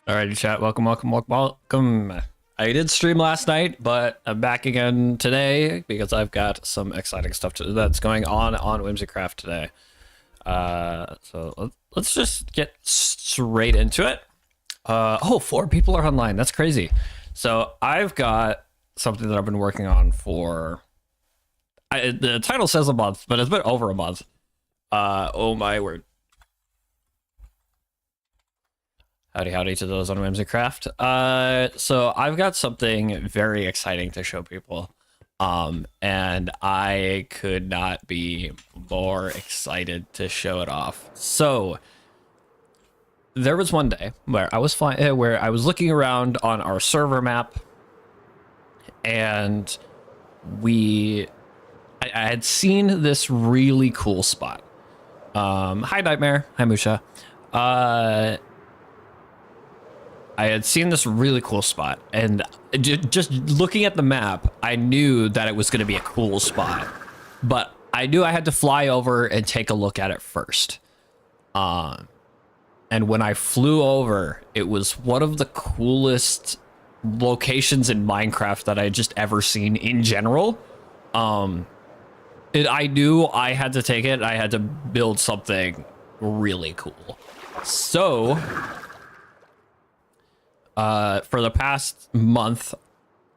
All right, chat. Welcome. I did stream last night, but I'm back again today because I've got some exciting stuff that's going on Whimsicraft today. So let's just get straight into it. Oh, 4 people are online. That's crazy. So I've got something that I've been working on for. The title says a month, but it's been over a month. Oh my word. Howdy to those on Whimsicraft. So I've got something very exciting to show people. And I could not be more excited to show it off. So there was one day where I was looking around on our server map, and I had seen this really cool spot. Hi Nightmare, hi Musha. I had seen this really cool spot, and just looking at the map, I knew that it was going to be a cool spot, but I knew I had to fly over and take a look at it first. And when I flew over, it was one of the coolest locations in Minecraft that I had just ever seen in general. I knew I had to take it. I had to build something really cool. So for the past month,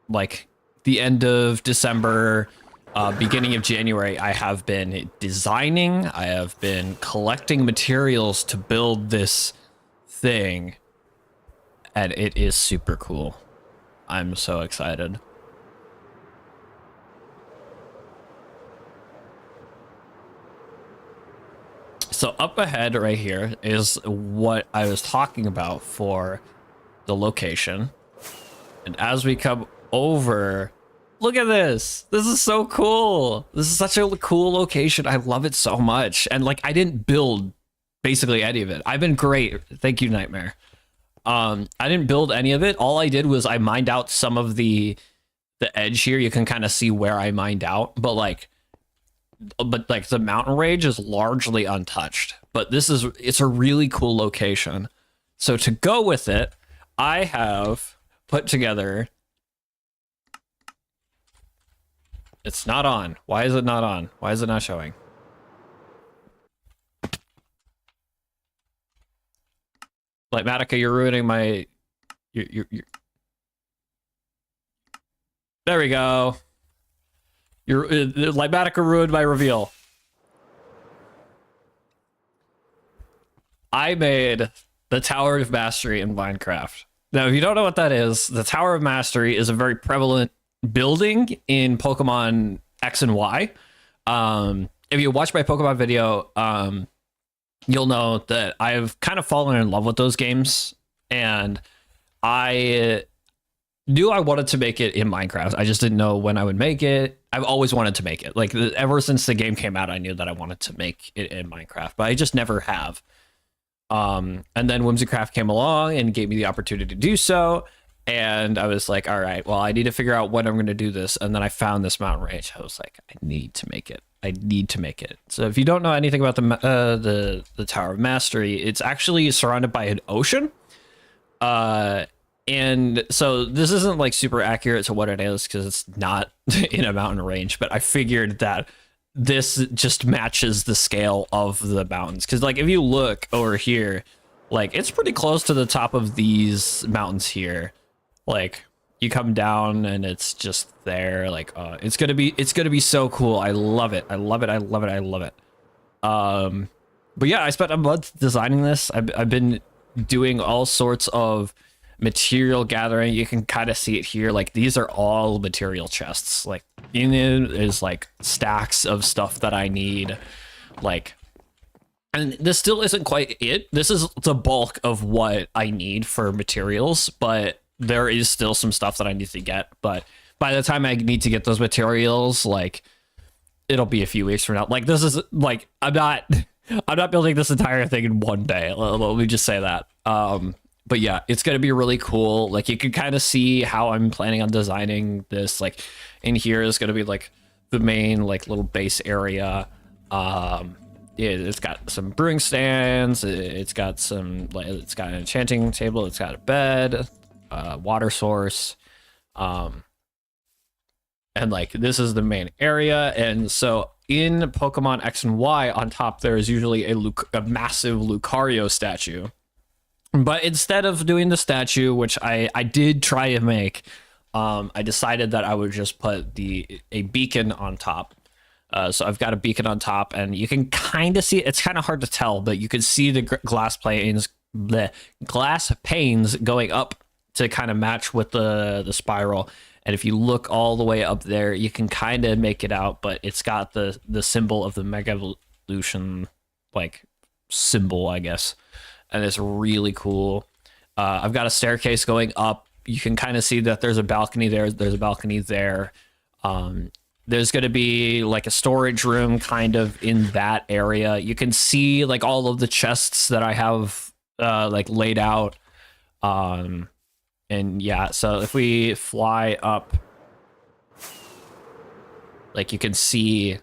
like the end of December, beginning of January, I have been designing, I have been collecting materials to build this thing, and it is super cool. I'm so excited. So up ahead right here is what I was talking about for the location, and as we come over, look at this. This is so cool. This is such a cool location. I love it so much. And like, I didn't build basically any of it. I've been great. Thank you, Nightmare. I didn't build any of it. All I did was I mined out some of the edge here. You can kind of see where I mined out, but like the mountain range is largely untouched. But it's a really cool location. So to go with it, I have put together. It's not on. Why is it not on? Why is it not showing? Like, Matica, you're ruining my. You're... There we go. Like, Matica ruined my reveal. I made the Tower of Mastery in Minecraft. Now, if you don't know what that is, the Tower of Mastery is a very prevalent building in Pokemon X and Y. If you watch my Pokemon video, you'll know that I've kind of fallen in love with those games, and I knew I wanted to make it in Minecraft. I just didn't know when I would make it. I've always wanted to make it. Like, ever since the game came out, I knew that I wanted to make it in Minecraft, but I just never have. And then Whimsicraft came along and gave me the opportunity to do so, and I was like, all right, well, I need to figure out when I'm going to do this. And then I found this mountain range. I was like, I need to make it. I need to make it. So if you don't know anything about the Tower of Mastery, it's actually surrounded by an ocean. And so this isn't like super accurate to what it is because it's not in a mountain range, but I figured that this just matches the scale of the mountains, because like if you look over here, like it's pretty close to the top of these mountains here. Like you come down and it's just there. Like it's gonna be so cool. I love it. But yeah, I spent a month designing this. I've been doing all sorts of material gathering. You can kind of see it here. Like these are all material chests. Like in it is like stacks of stuff that I need. Like, and this still isn't quite it. This is the bulk of what I need for materials, but there is still some stuff that I need to get. But by the time I need to get those materials, like it'll be a few weeks from now. Like this is like, I'm not building this entire thing in one day. Let me just say that. But yeah, it's going to be really cool. Like you can kind of see how I'm planning on designing this. Like in here is going to be like the main like little base area. it's got some brewing stands. It's got some, like, it's got an enchanting table. It's got a bed, water source, and like this is the main area. And so in Pokemon X and Y, on top there is usually a massive Lucario statue. But instead of doing the statue, which I did try to make, I decided that I would just put a beacon on top. So I've got a beacon on top, and you can kind of see it. It's kind of hard to tell, but you can see the glass panes going up to kind of match with the spiral. And if you look all the way up there, you can kind of make it out, but it's got the symbol of the Mega Evolution, like, symbol, I guess. And it's really cool. I've got a staircase going up. You can kind of see that there's a balcony there. There's a balcony there. There's going to be like a storage room kind of in that area. You can see like all of the chests that I have like laid out. And yeah, so if we fly up, like you can see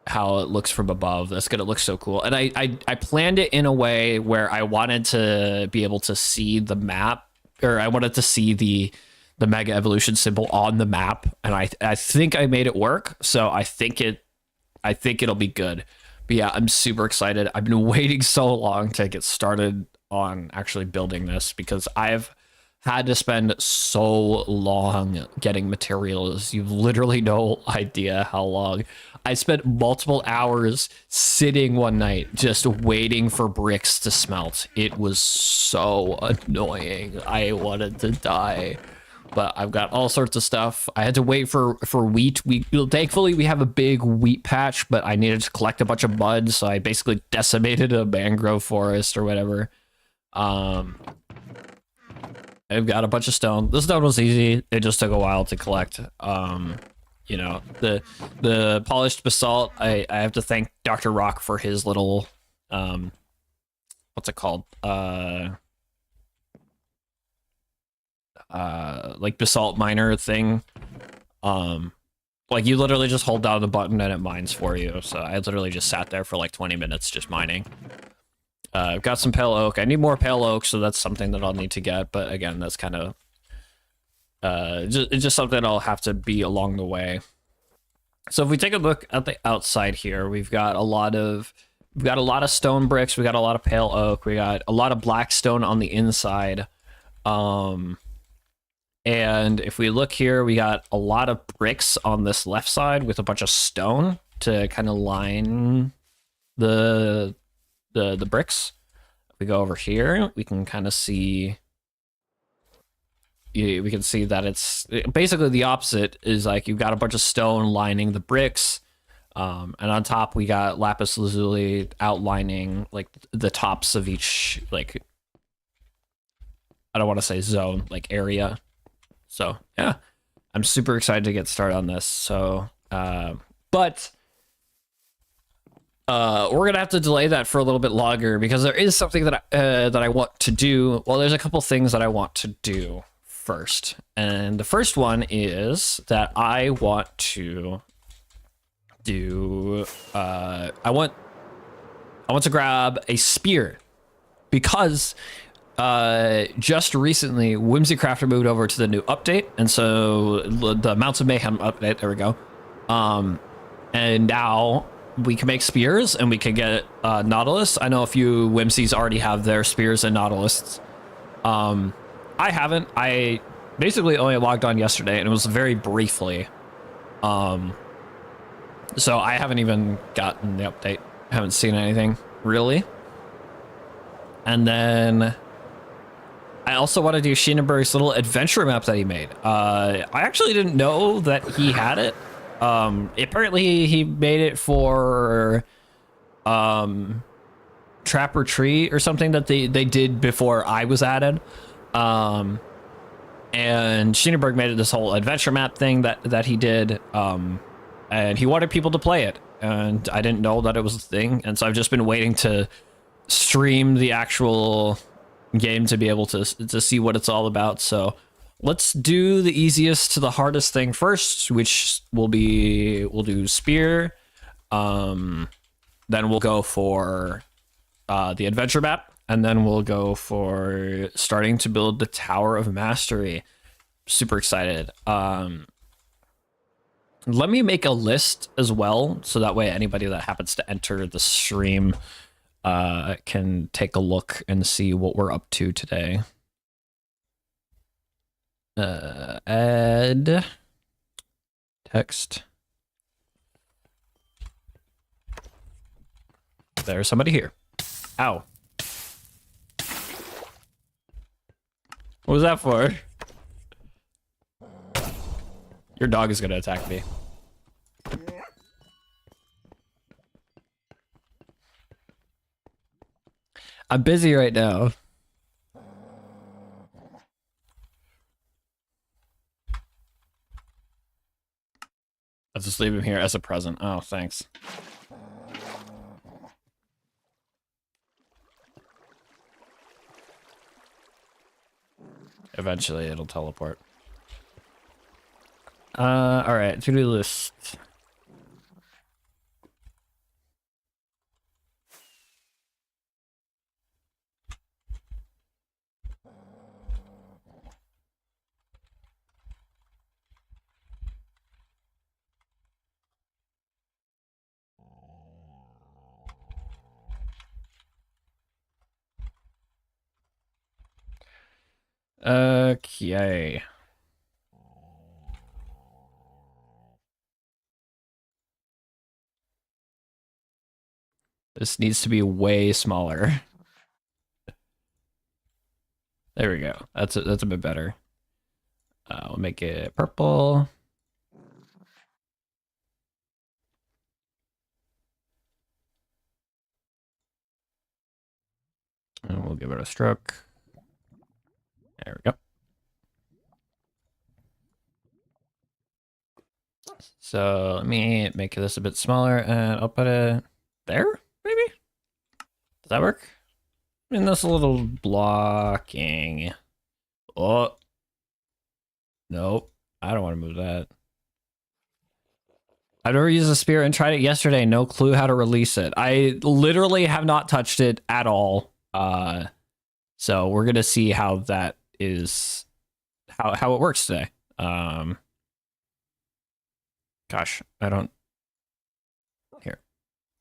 how it looks from above. That's gonna look so cool. And I planned it in a way where I wanted to be able to see the map, or I wanted to see the Mega Evolution symbol on the map, and I think I made it work. So I think it'll be good. But yeah, I'm super excited. I've been waiting so long to get started on actually building this, because I've had to spend so long getting materials. You've literally no idea how long. I spent multiple hours sitting one night just waiting for bricks to smelt. It was so annoying. I wanted to die. But I've got all sorts of stuff. I had to wait for wheat. Thankfully we have a big wheat patch, but I needed to collect a bunch of mud, so I basically decimated a mangrove forest or whatever. I've got a bunch of stone. The stone was easy. It just took a while to collect. You know, the polished basalt, I have to thank Dr. Rock for his little, what's it called? Like basalt miner thing. Like you literally just hold down the button and it mines for you. So I literally just sat there for like 20 minutes just mining. I've got some pale oak. I need more pale oak, so that's something that I'll need to get. But again, that's kind of just something I'll have to be along the way. So if we take a look at the outside here, we've got a lot of stone bricks. We got a lot of pale oak. We got a lot of black stone on the inside. And if we look here, we got a lot of bricks on this left side with a bunch of stone to kind of line the bricks. If we go over here, we can kind of see, we can see that it's basically the opposite. Is like you've got a bunch of stone lining the bricks, and on top we got lapis lazuli outlining like the tops of each, like, I don't want to say zone, like area. So yeah, I'm super excited to get started on this. So but we're gonna have to delay that for a little bit longer, because there is something that I want to do. Well, there's a couple things that I want to do first, and the first one is that I want to do. I want to grab a spear, because just recently Whimsicraft moved over to the new update, and so the Mounts of Mayhem update. There we go. And now we can make spears, and we can get Nautilus. I know a few Whimsies already have their spears and Nautiluses. I haven't. I basically only logged on yesterday, and it was very briefly. So I haven't even gotten the update. I haven't seen anything, really. And then I also want to do Sheenenberg's little adventure map that he made. I actually didn't know that he had it. Apparently he made it for Trap or Tree or something that they did before I was added. And Sheenenberg made it this whole adventure map thing that he did. And he wanted people to play it, and I didn't know that it was a thing. And so I've just been waiting to stream the actual game to be able to see what it's all about. So let's do the easiest to the hardest thing first, which we'll do spear. Then we'll go for the adventure map, and then we'll go for starting to build the Tower of Mastery. Super excited. Let me make a list as well, so that way anybody that happens to enter the stream can take a look and see what we're up to today. Add text. There's somebody here. Ow. What was that for? Your dog is gonna attack me. I'm busy right now. I'll just leave him here as a present. Oh, thanks. Eventually it'll teleport. All right, to-do list. Okay. This needs to be way smaller. There we go. That's a bit better. We'll make it purple. And we'll give it a stroke. There we go. So let me make this a bit smaller, and I'll put it there, maybe? Does that work? I mean, that's a little blocking. Oh. Nope. I don't want to move that. I've never used a spear and tried it yesterday. No clue how to release it. I literally have not touched it at all. So we're going to see how that is, how it works today. Gosh, I don't. Here,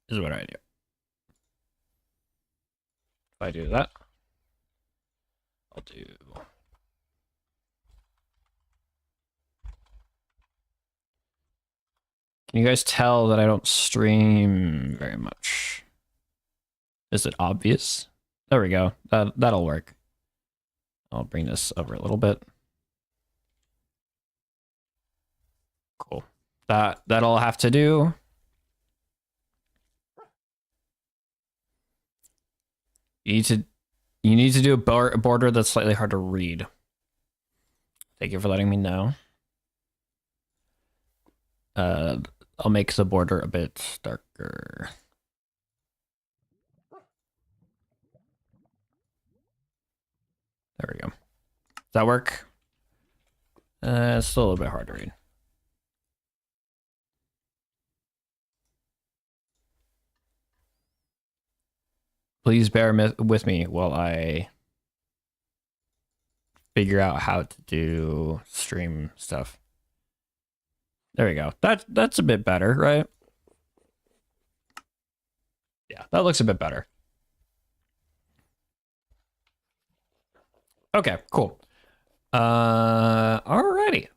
this is what I do. If I do that, I'll do. Can you guys tell that I don't stream very much? Is it obvious? There we go. That'll work. I'll bring this over a little bit. Cool. That'll have to do. You need to do a border that's slightly hard to read. Thank you for letting me know. I'll make the border a bit darker. There we go. Does that work? It's still a little bit hard to read. Please bear with me while I figure out how to do stream stuff. There we go. That's a bit better, right? Yeah, that looks a bit better. Okay, cool. Alrighty.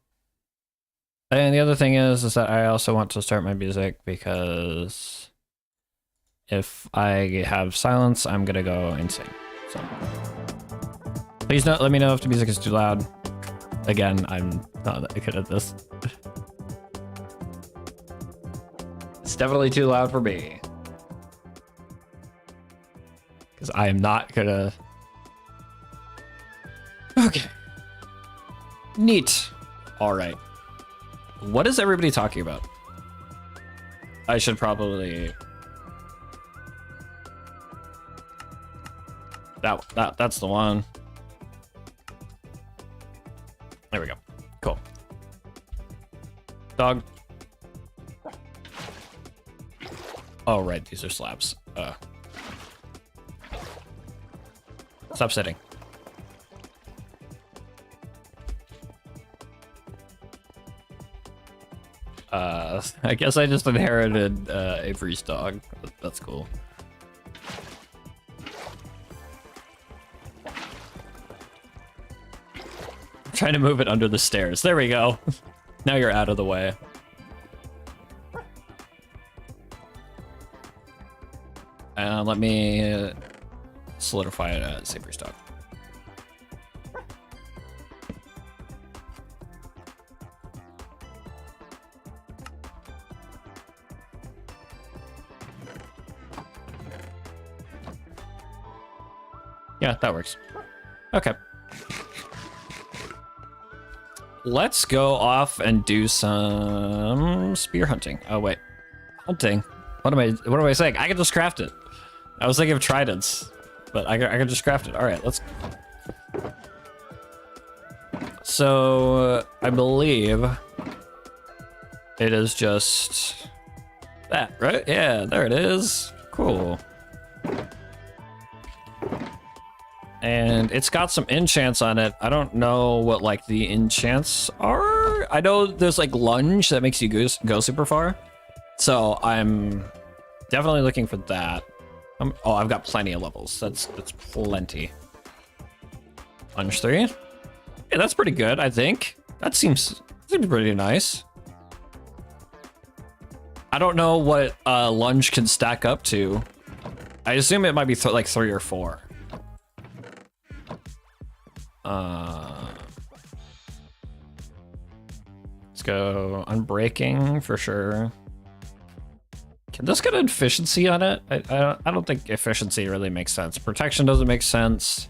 And the other thing is that I also want to start my music, because if I have silence, I'm gonna go insane. So please don't let me know if the music is too loud. Again, I'm not that good at this. It's definitely too loud for me, because I am not gonna. Okay. Neat. All right. What is everybody talking about? I should probably. That's the one. There we go. Cool. Dog. Oh, right, these are slabs. Stop sitting. I guess I just inherited Avery's dog. That's cool. I'm trying to move it under the stairs. There we go. Now you're out of the way. Let me solidify it as Avery's dog. Yeah, that works. Okay. Let's go off and do some spear hunting. Oh wait, hunting. What am I saying? I can just craft it. I was thinking of tridents, but I can just craft it. All right, let's. So I believe it is just that, right? Yeah, there it is. Cool. And it's got some enchants on it. I don't know what like the enchants are. I know there's like lunge that makes you go super far. So I'm definitely looking for that. Oh, I've got plenty of levels. That's plenty. Lunge 3. Yeah, that's pretty good, I think. That seems pretty nice. I don't know what lunge can stack up to. I assume it might be like 3 or 4. Let's go unbreaking for sure. Can this get an efficiency on it? I don't think efficiency really makes sense. Protection doesn't make sense.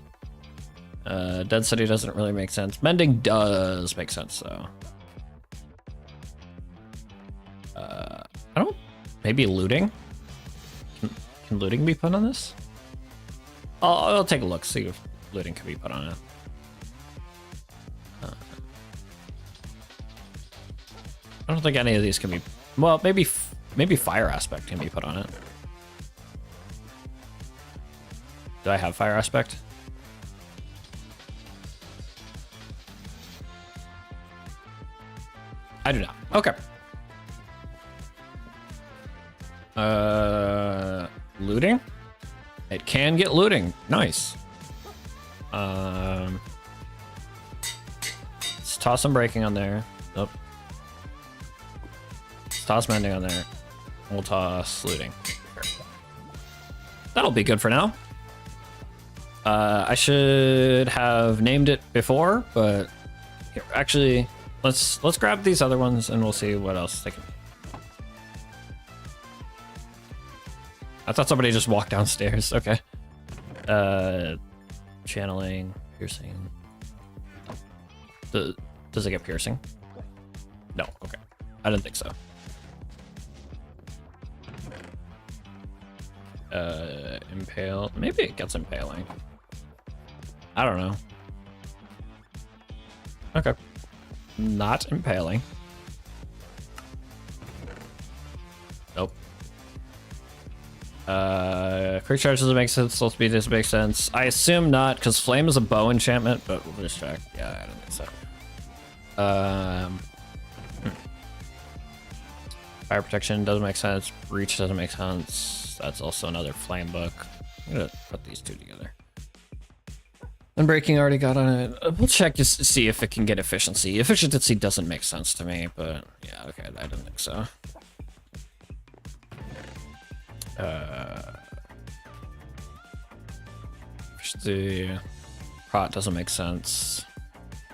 Density doesn't really make sense. Mending does make sense though. I don't. Maybe looting. Can looting be put on this? I'll take a look. See if looting can be put on it. I don't think any of these can be. Well, maybe fire aspect can be put on it. Do I have fire aspect? I do not. Okay. Looting? It can get looting. Nice. Let's toss some breaking on there. Nope. Let's toss mending on there. We'll toss looting. That'll be good for now. I should have named it before, but here, actually, let's grab these other ones and we'll see what else they can. I thought somebody just walked downstairs. Okay. Channeling, piercing. Does it get piercing? No. Okay. I didn't think so. Impale. Maybe it gets impaling. I don't know. Okay. Not impaling. Nope. Quick charge doesn't make sense. Slow speed doesn't make sense. I assume not, because flame is a bow enchantment, but we'll just check. Yeah, I don't think so. Fire protection doesn't make sense. Reach doesn't make sense. That's also another flame book. I'm gonna put these two together. Unbreaking already got on it. We'll check to see if it can get efficiency. Efficiency doesn't make sense to me, but yeah, okay, I don't think so. The prot doesn't make sense.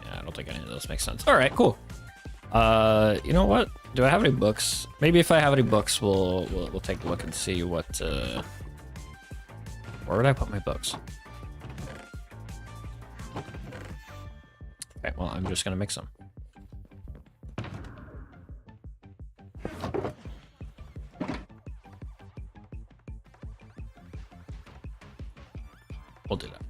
Yeah, I don't think any of those make sense. All right, cool. You know what? Do I have any books? Maybe if I have any books, we'll take a look and see what. Where would I put my books? Okay, well, I'm just gonna mix them. We'll do that.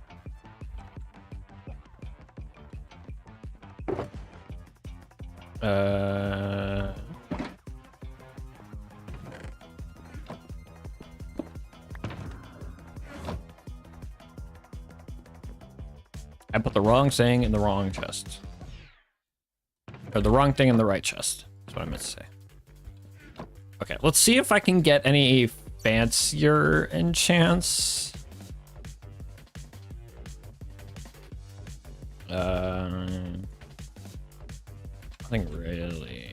I put the wrong thing in the wrong chest. Or the wrong thing in the right chest. That's what I meant to say. Okay, let's see if I can get any fancier enchants. Nothing really.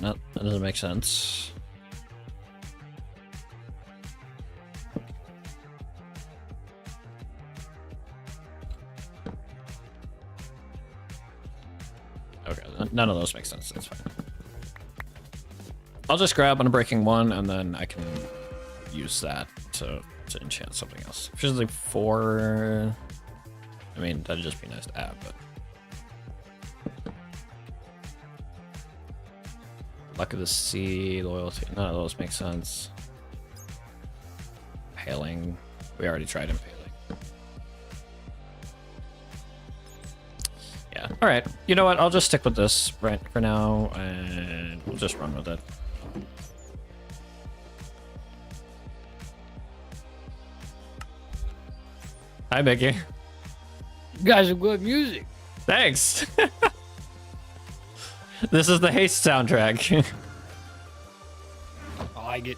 No, that doesn't make sense. Okay, none of those make sense. That's fine. I'll just grab Unbreaking 1, and then I can use that to enchant something else. If there's like 4, I mean, that'd just be nice to have, but. Luck of the Sea, Loyalty, none of those make sense. Impaling, we already tried Impaling. Yeah, all right. You know what, I'll just stick with this right for now, and we'll just run with it. Hi, Mickey. You guys have good music. Thanks. This is the Haste soundtrack. I like it.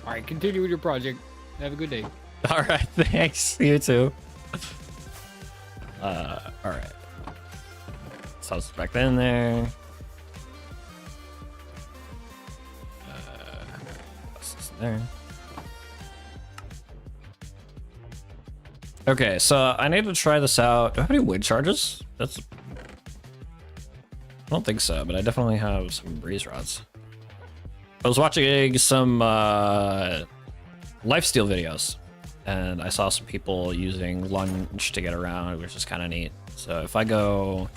All right, continue with your project. Have a good day. All right, thanks. You too. All right. So let's back in there. What's this in there? Okay, so I need to try this out. Do I have any wind charges? I don't think so, but I definitely have some breeze rods. I was watching some lifesteal videos, and I saw some people using lunge to get around, which is kind of neat. So if I go...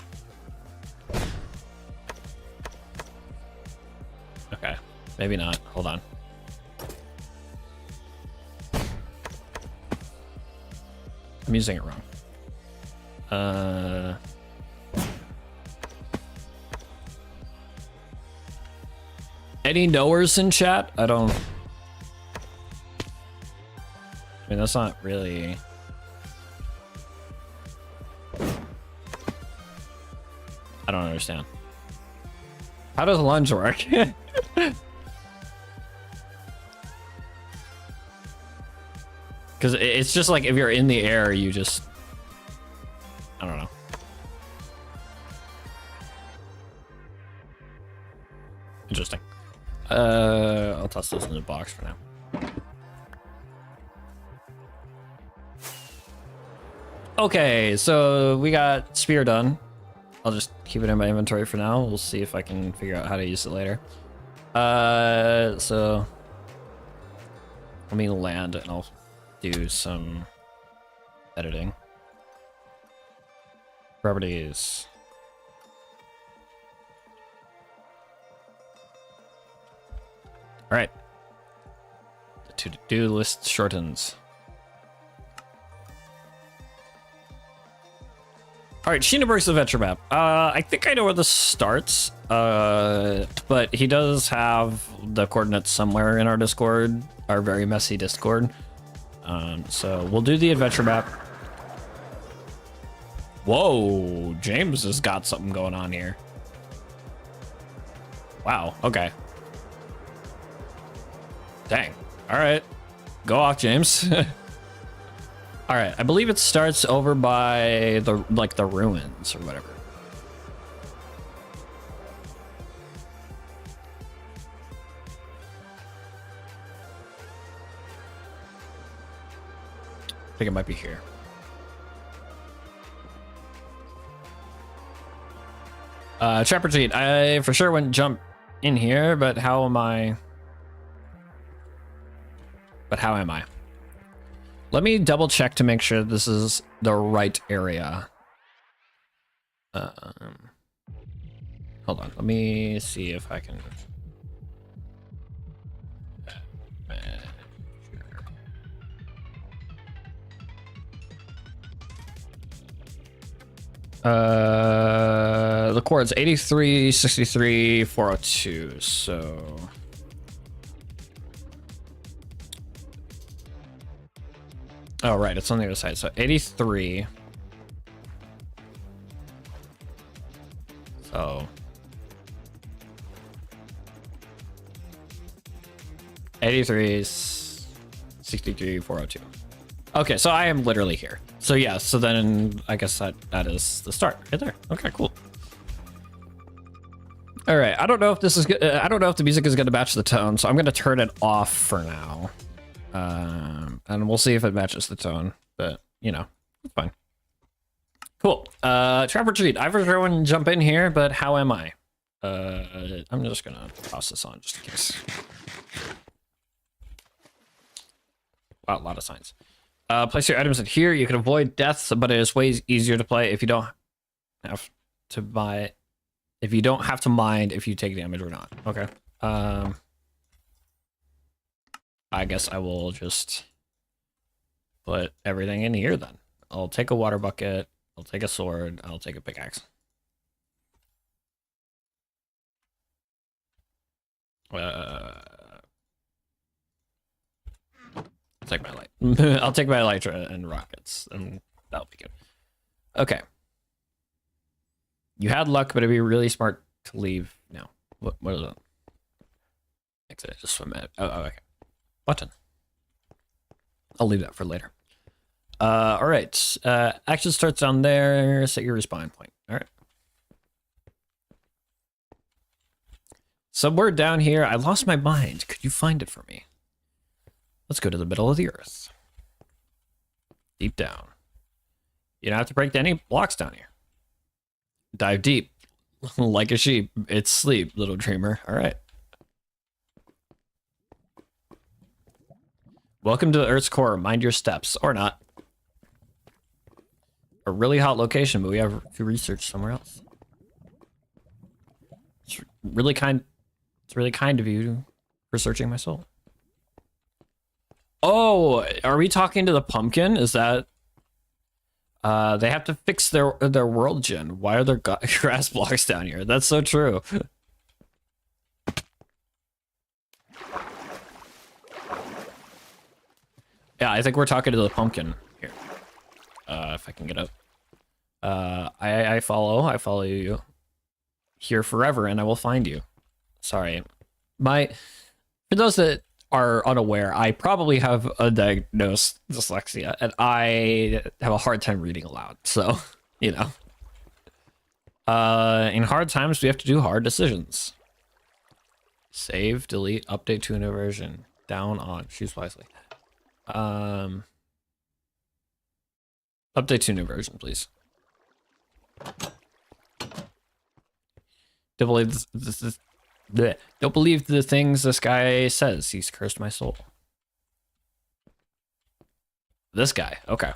Okay, maybe not. Hold on. I'm using it wrong. Any knowers in chat? I mean, that's not really... I don't understand. How does lunge work? Because it's just like if you're in the air, you just... I don't know. Interesting. I'll toss those in the box for now. Okay, so we got spear done. I'll just keep it in my inventory for now. We'll see if I can figure out how to use it later. So let me land and I'll do some editing. Properties. All right. The to-do list shortens. All right, Sheenaberg's adventure map. I think I know where this starts, but he does have the coordinates somewhere in our Discord, our very messy Discord. So we'll do the adventure map. Whoa, James has got something going on here. Wow, okay. Dang. All right. Go off, James. All right. I believe it starts over by the ruins or whatever. I think it might be here. Trapper Tweet. I for sure wouldn't jump in here, but how am I? Let me double check to make sure this is the right area. Hold on. Let me see if I can. The coord's 83, 63, 402. So oh right, it's on the other side. So 83. So 83, 63, 402. Okay, so I am literally here. So yeah, so then I guess that is the start right there. Okay, cool. All right, I don't know if this is good. I don't know if the music is going to match the tone, so I'm going to turn it off for now. And we'll see if it matches the tone, but you know, it's fine. Cool. Trap or treat. I've heard everyone jump in here, but how am I? I'm just going to toss this on just in case. Wow, a lot of signs. Place your items in here. You can avoid deaths, but it is way easier to play if you don't have to buy. If you don't have to mind if you take damage or not. Okay. I guess I will just put everything in here then. I'll take a water bucket. I'll take a sword. I'll take a pickaxe. I'll take my light. I'll take my elytra and rockets, and that'll be good. Okay. You had luck, but it'd be really smart to leave now. What is that? Exit. Just swim it. Oh, okay. Button. I'll leave that for later. All right. Action starts down there. Set your respawn point. All right. Somewhere down here, I lost my mind. Could you find it for me? Let's go to the middle of the earth. Deep down. You don't have to break any blocks down here. Dive deep. Like a sheep. It's sleep, little dreamer. All right. Welcome to the Earth's core. Mind your steps. Or not. A really hot location, but we have to research somewhere else. It's really kind of you for searching my soul. Oh, are we talking to the pumpkin? Is that... they have to fix their world gen. Why are there grass blocks down here? That's so true. Yeah, I think we're talking to the pumpkin here. If I can get up. I follow you here forever, and I will find you. Sorry. For those that are unaware, I probably have a diagnosed dyslexia, and I have a hard time reading aloud. So, you know. In hard times, we have to do hard decisions. Save, delete, update to a new version. Down, on. Choose wisely. Update to a new version, please. Don't believe don't believe the things this guy says. He's cursed my soul. This guy, okay.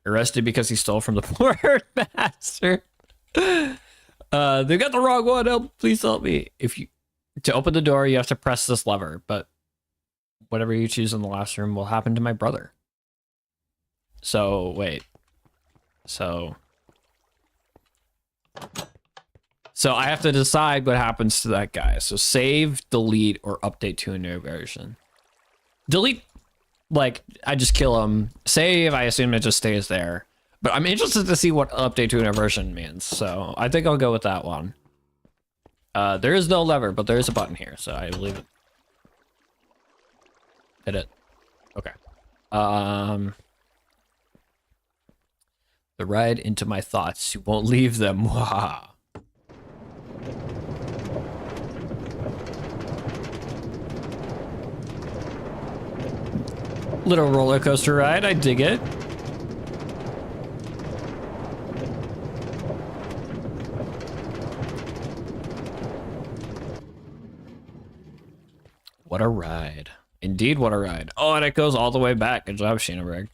Arrested because he stole from the poor master. They got the wrong one. Help! Please help me. To open the door, you have to press this lever, but whatever you choose in the last room will happen to my brother. So wait. So I have to decide what happens to that guy. So save, delete, or update to a new version. Delete, like, I just kill him. Save, I assume it just stays there. But I'm interested to see what update to a new version means. So I think I'll go with that one. There is no lever, but there is a button here. So I believe it. Hit it. Okay. The ride into my thoughts. You won't leave them. Wow. Little roller coaster ride, I dig it. What a ride. Indeed, what a ride. Oh, and it goes all the way back. Good job, Sheenaberg.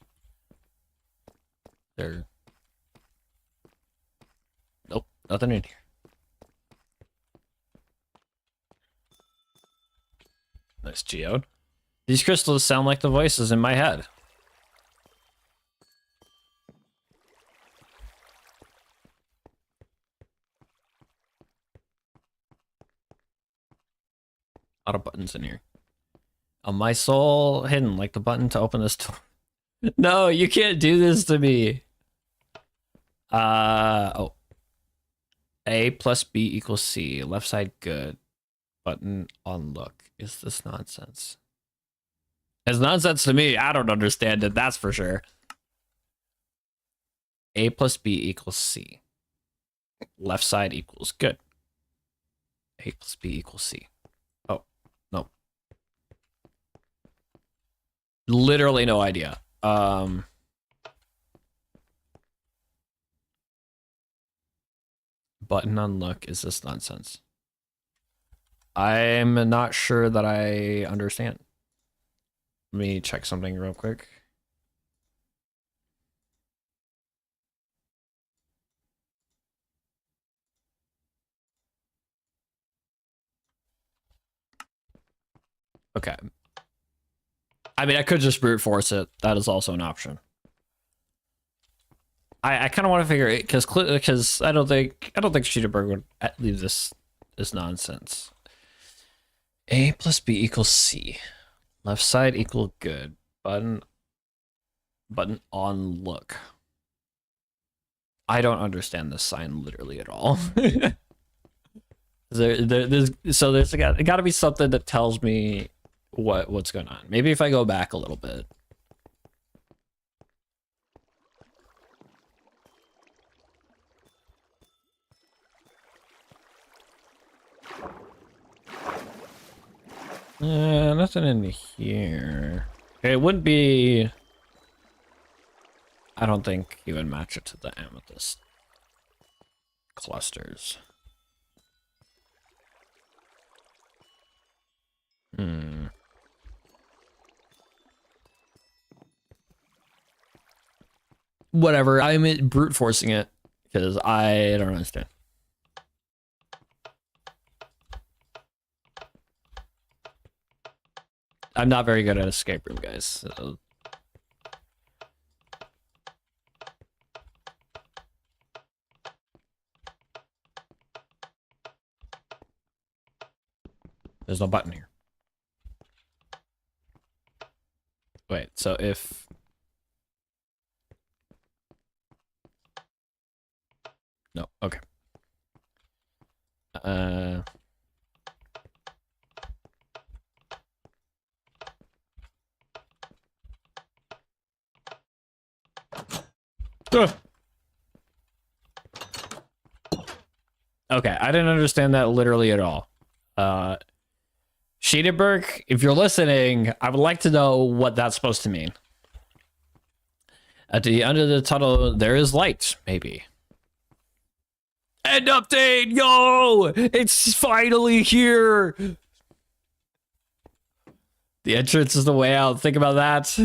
There. Nope, nothing in here. Nice geode. These crystals sound like the voices in my head. A lot of buttons in here. Oh, my soul hidden, like the button to open this door. No, you can't do this to me. Oh. A plus B equals C. Left side good. Button on look. Is this nonsense? It's nonsense to me. I don't understand it. That's for sure. A plus B equals C. Left side equals good. A plus B equals C. Oh, no. Literally no idea. Button on look. Is this nonsense? I'm not sure that I understand. Let me check something real quick. Okay. I mean, I could just brute force it. That is also an option. I kind of want to figure it because I don't think Cheetahberg would leave this as nonsense. A plus B equals C. Left side equal good. Button on look. I don't understand this sign literally at all. There's got to be something that tells me what's going on. Maybe if I go back a little bit. Nothing in here. It wouldn't be. I don't think even match it to the amethyst clusters. Whatever. I'm brute forcing it because I don't understand. I'm not very good at escape room, guys. So. There's no button here. Wait, so if... No, okay. Okay, I didn't understand that literally at all. Cheetahberg, if you're listening, I would like to know what that's supposed to mean. At the end of the tunnel, there is light, maybe. End update, yo! It's finally here! The entrance is the way out. Think about that.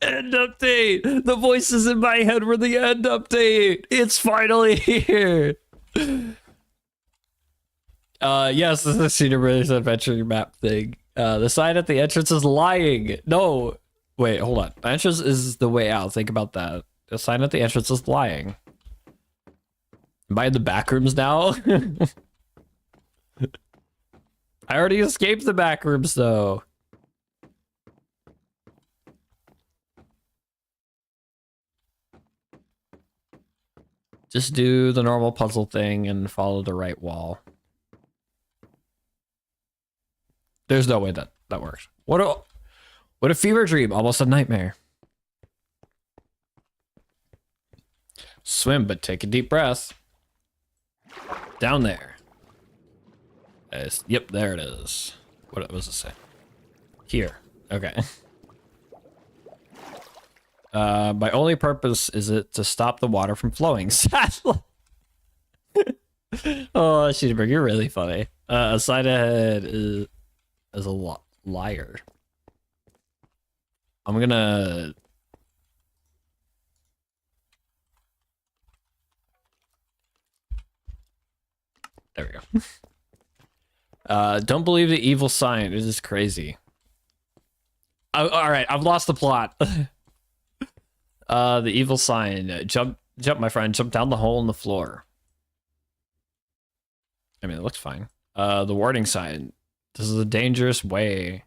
End update! The voices in my head were the end update! It's finally here! Yes, this is Cedar Brothers adventure map thing. The sign at the entrance is lying. No, wait, hold on. The entrance is the way out. Think about that. The sign at the entrance is lying. Am I in the back rooms now? I already escaped the back rooms though. Just do the normal puzzle thing and follow the right wall. There's no way that works. What a fever dream, almost a nightmare. Swim, but take a deep breath. Down there. Yep, there it is. What does it say? Here. Okay. My only purpose is it to stop the water from flowing. Oh, Cheetahberg, you're really funny. A side ahead is a liar. I'm gonna... There we go. Don't believe the evil sign. It is crazy. All right, I've lost the plot. The evil sign. Jump, my friend. Jump down the hole in the floor. I mean, it looks fine. The warning sign. This is a dangerous way.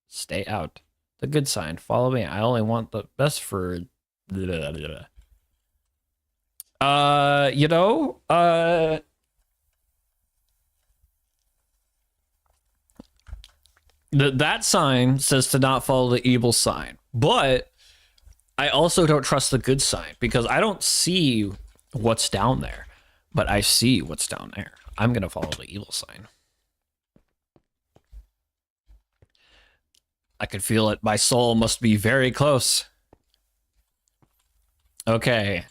Stay out. The good sign. Follow me. I only want the best for... you know, that sign says to not follow the evil sign, but I also don't trust the good sign because I don't see what's down there, but I see what's down there. I'm gonna follow the evil sign. I can feel it. My soul must be very close. Okay.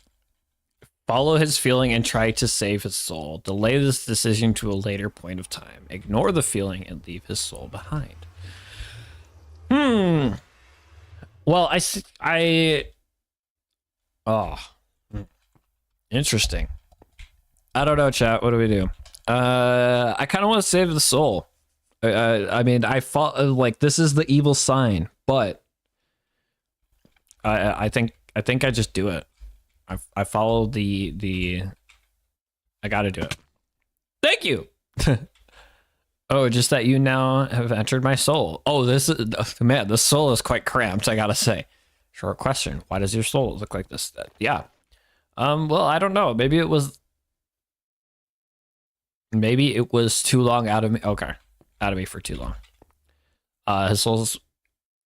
Follow his feeling and try to save his soul. Delay this decision to a later point of time. Ignore the feeling and leave his soul behind. Well, interesting. I don't know, chat. What do we do? I kind of want to save the soul. I mean, I thought like this is the evil sign, but I think I just do it. I follow the I gotta do it. Thank you. Oh, just that you now have entered my soul. Oh, this is, man, the soul is quite cramped, I gotta say. Short question. Why does your soul look like this? Yeah. Well, I don't know. Maybe it was too long out of me. Okay. Out of me for too long. His soul's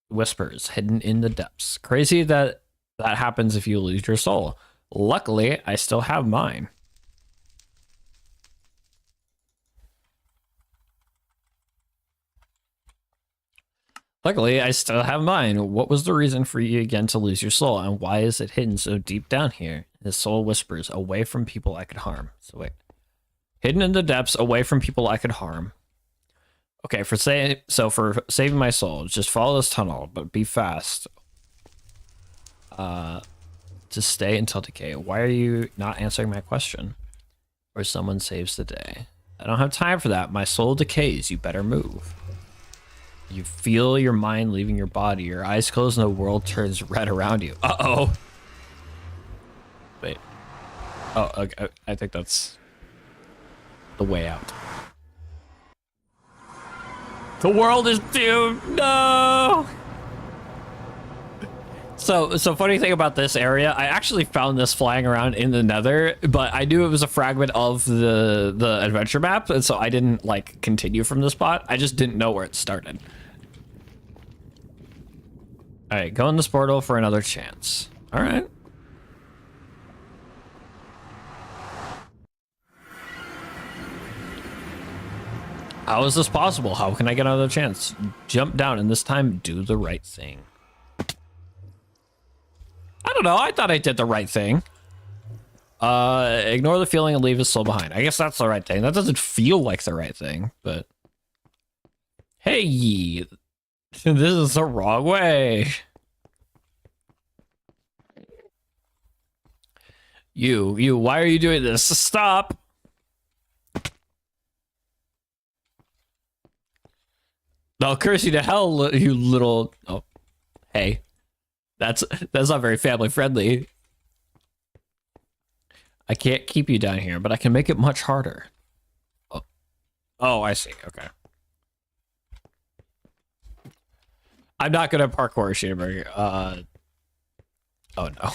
whispers hidden in the depths. Crazy that happens if you lose your soul. Luckily, I still have mine. Luckily, I still have mine. What was the reason for you again to lose your soul, and why is it hidden so deep down here? His soul whispers, away from people I could harm. So wait. Hidden in the depths, away from people I could harm. Okay, for saving my soul, just follow this tunnel, but be fast. To stay until decay. Why are you not answering my question? Or someone saves the day. I don't have time for that. My soul decays. You better move. You feel your mind leaving your body. Your eyes close and the world turns red around you. Uh-oh. Wait. Oh, okay. I think that's the way out. The world is doomed. No. So funny thing about this area, I actually found this flying around in the Nether, but I knew it was a fragment of the adventure map, and so I didn't like continue from the spot. I just didn't know where it started. All right, go in this portal for another chance. All right. How is this possible? How can I get another chance? Jump down and this time do the right thing. I don't know. I thought I did the right thing. Ignore the feeling and leave his soul behind. I guess that's the right thing. That doesn't feel like the right thing, but... Hey! This is the wrong way. You, why are you doing this? Stop! I'll curse you to hell, you little... Oh, hey. That's not very family friendly. I can't keep you down here, but I can make it much harder. Oh, I see. Okay. I'm not gonna parkour, Sheenberg. Oh no.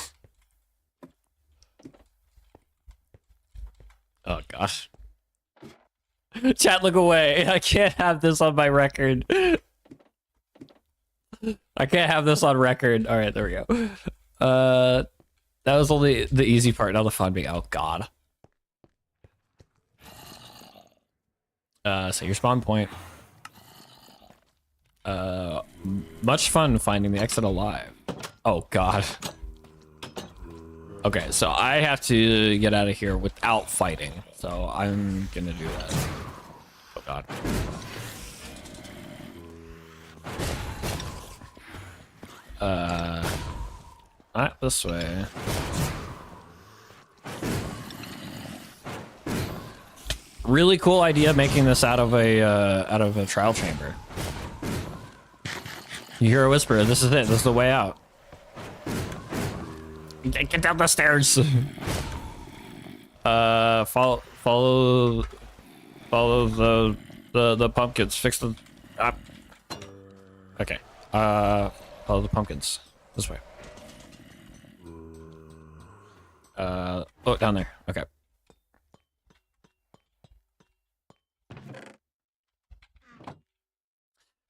Oh gosh. Chat, look away. I can't have this on my record. I can't have this on record. All right, there we go. That was only the easy part, not the fun being. Oh god. So your spawn point. Much fun finding the exit alive. Oh god. Okay, so I have to get out of here without fighting. So I'm gonna do that. Oh god. Not this way. Really cool idea making this out of a trial chamber. You hear a whisper, this is it, this is the way out. Get down the stairs. Follow Follow the pumpkins. Fix the. Okay. Follow the pumpkins. This way. Oh, down there. Okay.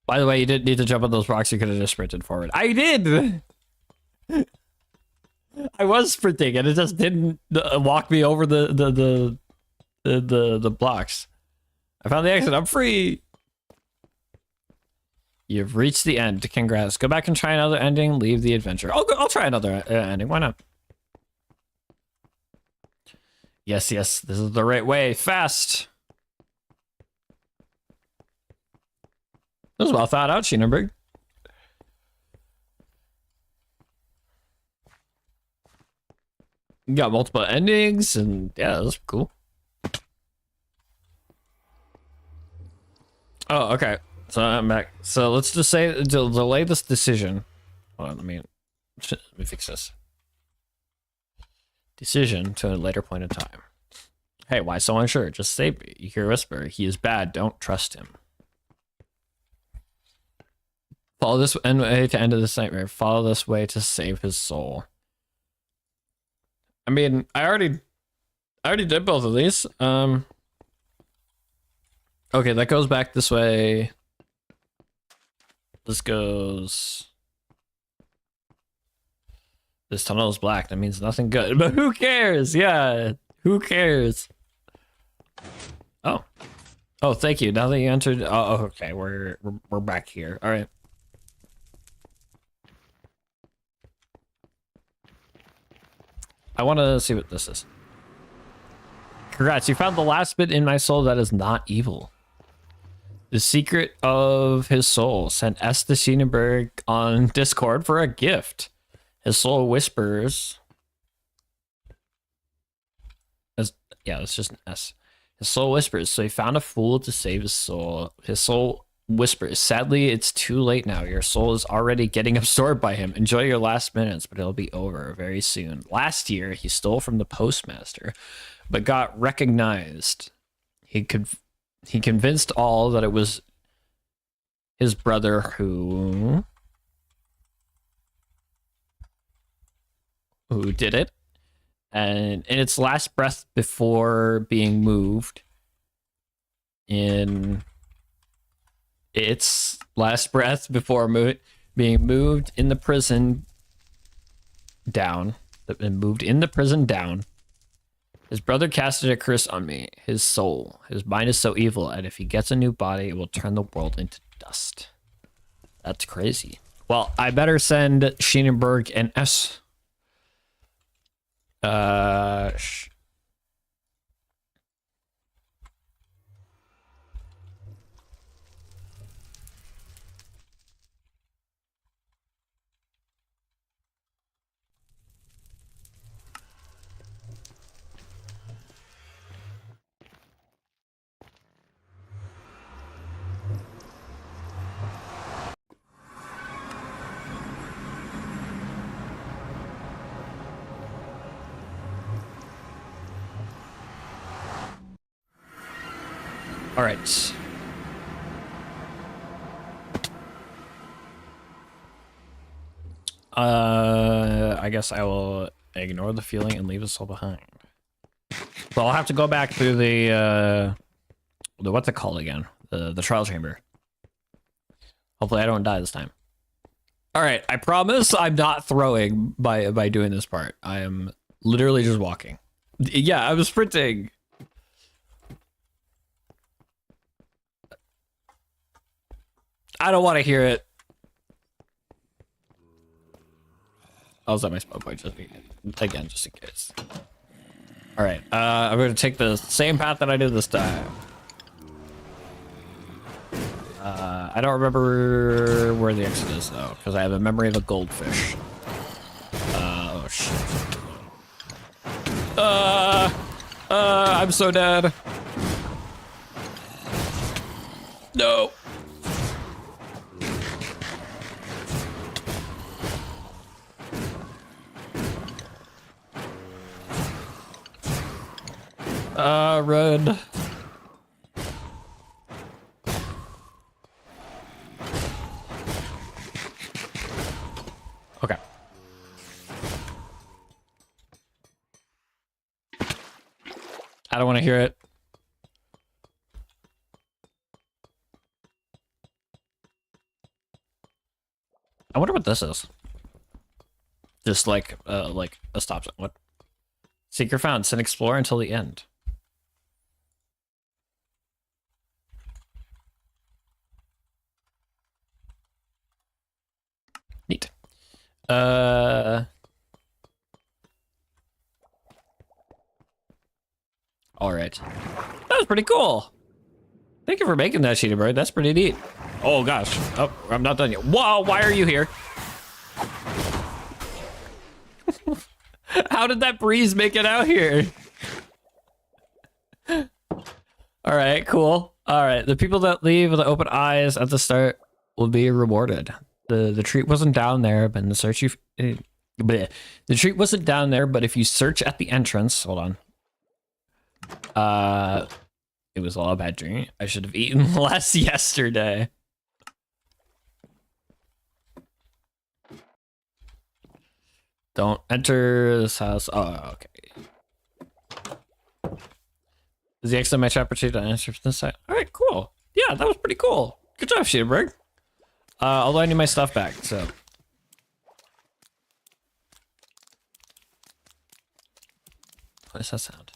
By the way, you didn't need to jump on those rocks. You could have just sprinted forward. I did. I was sprinting, and it just didn't walk me over the blocks. I found the exit. I'm free. You've reached the end. Congrats. Go back and try another ending. Leave the adventure. I'll try another ending. Why not? Yes, yes. This is the right way. Fast. That was well thought out, Schienerberg. You got multiple endings, and yeah, that was cool. Oh, okay. So I'm back. So let's just say to delay this decision. Hold on, let me fix this. Decision to a later point in time. Hey, why so unsure? Just say you hear a whisper. He is bad. Don't trust him. Follow this way to end of this nightmare. Follow this way to save his soul. I mean, I already did both of these. Okay, that goes back this way. This goes. This tunnel is black. That means nothing good. But who cares? Yeah, who cares? Oh, oh, thank you. Now that you entered. Oh, okay. We're back here. All right. I want to see what this is. Congrats, you found the last bit in my soul that is not evil. The secret of his soul. Sent S to Schienerberg on Discord for a gift. His soul whispers. Yeah, it's just an S. His soul whispers. So he found a fool to save his soul. His soul whispers. Sadly, it's too late now. Your soul is already getting absorbed by him. Enjoy your last minutes, but it'll be over very soon. Last year, he stole from the postmaster, but got recognized. He convinced all that it was his brother who did it. And in its last breath before being moved, being moved in the prison down, his brother casted a curse on me, his soul. His mind is so evil, and if he gets a new body, it will turn the world into dust. That's crazy. Well, I better send Schienerberg an S. All right. I guess I will ignore the feeling and leave us all behind. So I'll have to go back through the what's it called again? The trial chamber. Hopefully I don't die this time. All right, I promise I'm not throwing by doing this part. I am literally just walking. Yeah, I was sprinting. I don't want to hear it. I'll set my spawn point just in case. All right, I'm going to take the same path that I did this time. I don't remember where the exit is though, because I have a memory of a goldfish. Oh shit. I'm so dead. No. Run. I don't want to hear it. I wonder what this is. Just like a stop sign. What? Secret found. Send explore until the end. Neat. All right. That was pretty cool. Thank you for making that, Cheetah Bird. That's pretty neat. Oh gosh. Oh, I'm not done yet. Whoa, why are you here? How did that breeze make it out here? All right, cool. All right, the people that leave with open eyes at the start will be rewarded. The treat wasn't down there, but in the search you... the treat wasn't down there, but if you search at the entrance... Hold on. It was all a bad dream. I should have eaten less yesterday. Don't enter this house. Oh, okay. Is the exit my chapter 2 to answer from this side? All right, cool. Yeah, that was pretty cool. Good job, Shieldberg. Although I need my stuff back, so. What does that sound?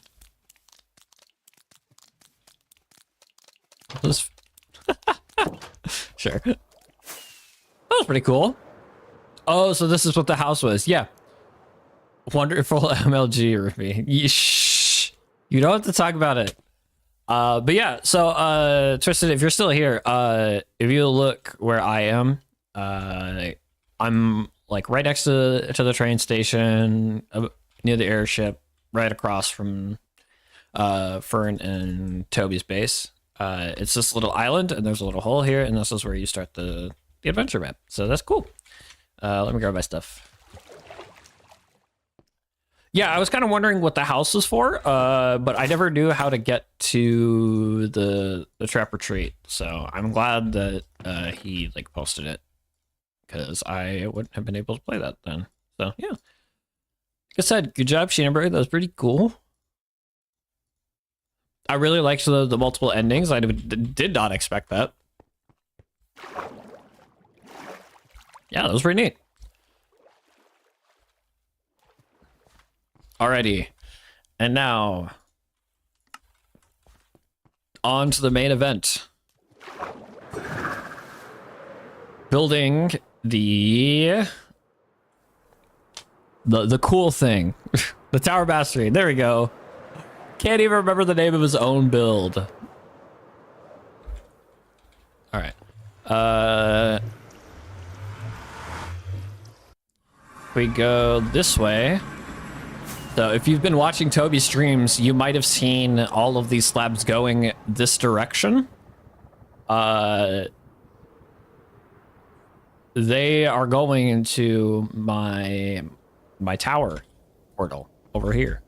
This... Sure. That was pretty cool. Oh, so this is what the house was. Yeah. Wonderful MLG, Ruby. Yeesh. You don't have to talk about it. But yeah, so Tristan, if you're still here, if you look where I am, I'm like right next to the train station, near the airship, right across from Fern and Toby's base. It's this little island, and there's a little hole here, and this is where you start the adventure map. So that's cool. Let me grab my stuff. Yeah, I was kind of wondering what the house was for, but I never knew how to get to the trap retreat. So I'm glad that he like posted it, because I wouldn't have been able to play that then. So yeah, like I said, good job, Sheenberg. That was pretty cool. I really liked the multiple endings. I did not expect that. Yeah, that was pretty neat. Alrighty, and now on to the main event. Building the cool thing, the Tower Mastery. There we go. Can't even remember the name of his own build. All right. We go this way. So if you've been watching Toby's streams, you might have seen all of these slabs going this direction. They are going into my tower portal over here.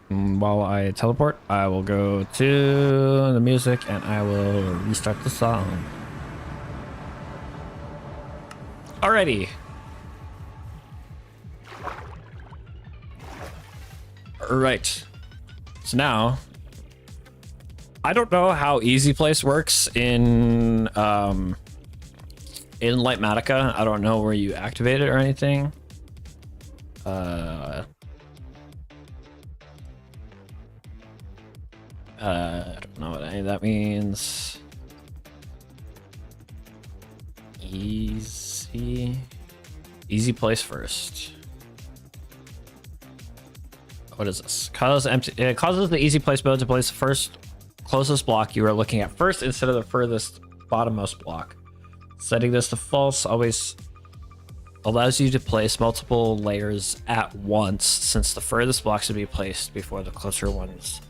While I teleport, I will go to the music and I will restart the song. Alrighty. Right. So now, I don't know how Easy Place works in Lightmatica. I don't know where you activate it or anything. I don't know what any of that means. Easy place first. What is this? It causes the easy place mode to place the first closest block you are looking at first instead of the furthest bottommost block. Setting this to false always allows you to place multiple layers at once, since the furthest blocks should be placed before the closer ones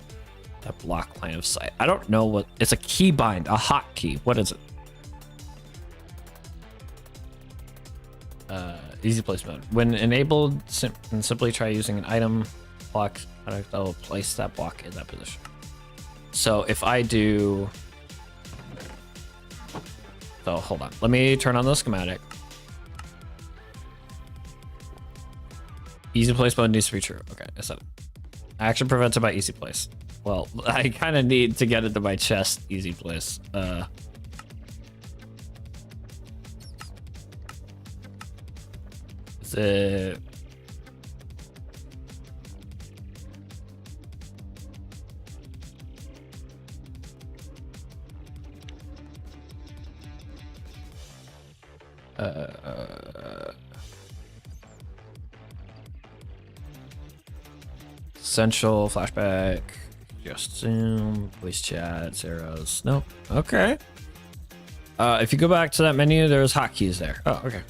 that block line of sight. I don't know what it's a keybind, a hotkey. What is it? Easy place mode. When enabled, simply try using an item block that will place that block in that position. So if I do, so hold on, let me turn on the schematic. Easy place mode needs to be true. Okay, I said it. Action prevented by easy place. Well, I kind of need to get into my chest easy place. Is it... Essential, flashback, just zoom, voice chat, arrows. Nope. Okay. If you go back to that menu, there's hotkeys there. Oh, okay.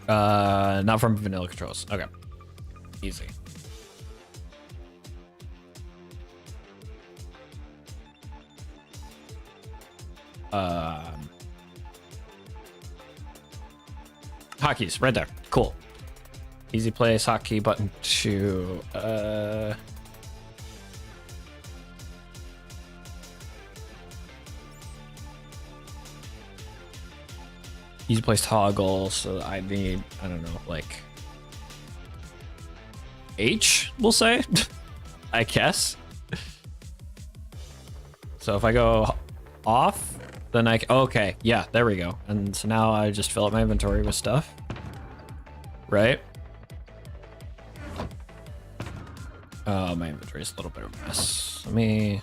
Not from vanilla controls. Okay. Easy. Hotkeys, right there. Cool. Easy place, hotkey, button 2. Easy place toggle, so I need, I don't know, like H, we'll say, I guess. So if I go off, then okay, yeah, there we go. And so now I just fill up my inventory with stuff, right? Oh, my inventory is a little bit of a mess. Let me...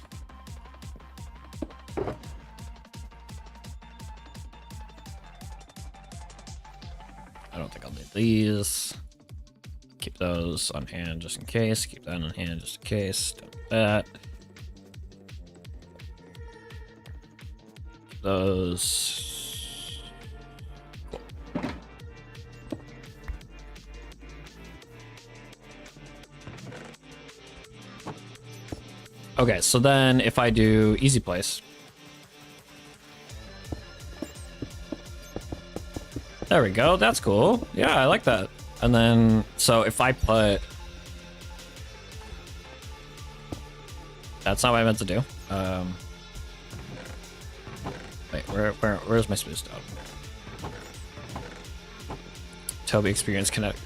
I don't think I'll need these. Keep those on hand just in case. Keep that on hand just in case. Don't do that. Keep those. Cool. Okay, so then if I do easy place. There we go. That's cool. Yeah, I like that. And then, so if I put... That's not what I meant to do. Wait, where's my smooth stone? Toby Experience Connect.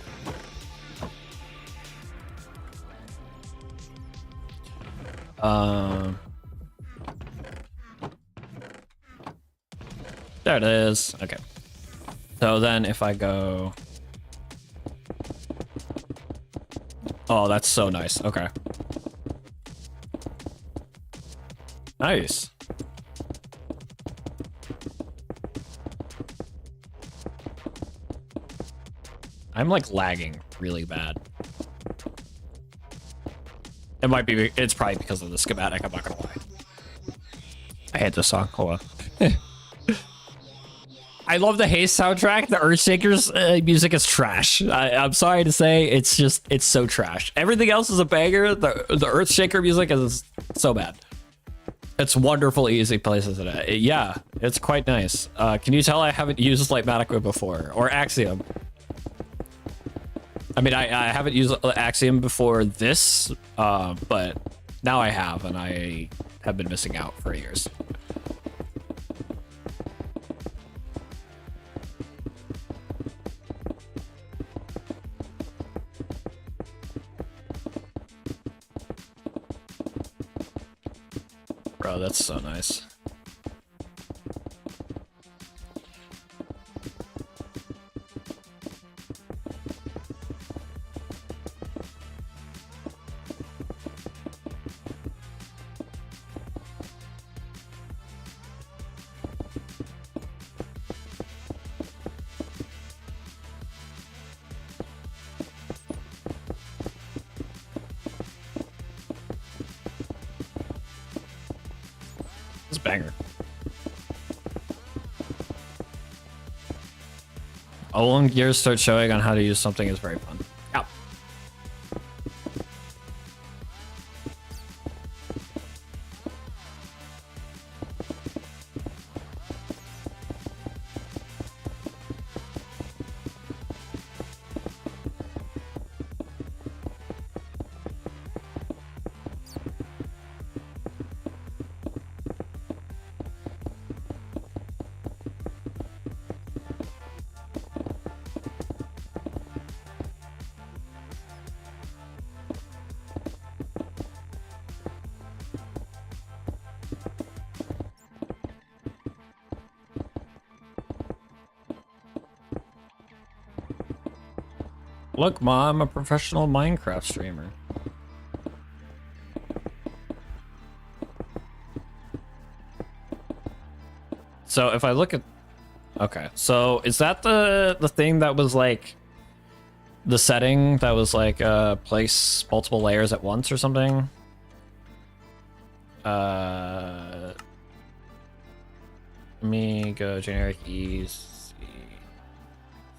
There it is. Okay. So then if I go... Oh, that's so nice. Okay. Nice. I'm like lagging really bad. It might be, it's probably because of the schematic, I'm not gonna lie. I hate this song, hold on. I love the Haste soundtrack. The Earthshakers music is trash. I'm sorry to say, it's so trash. Everything else is a banger. The Earthshaker music is so bad. It's wonderful, easy places in it. Yeah, it's quite nice. Can you tell I haven't used Lightmatica before? Or Axiom? I mean, I haven't used Axiom before this, but now I have, and I have been missing out for years. Bro, that's so nice. Banger. Oh, when gears start showing on how to use something is very fun. Yeah. Look, Mom, I'm a professional Minecraft streamer. So if I look at, okay, so is that the thing that was like the setting that was like place multiple layers at once or something? Let me go generic easy.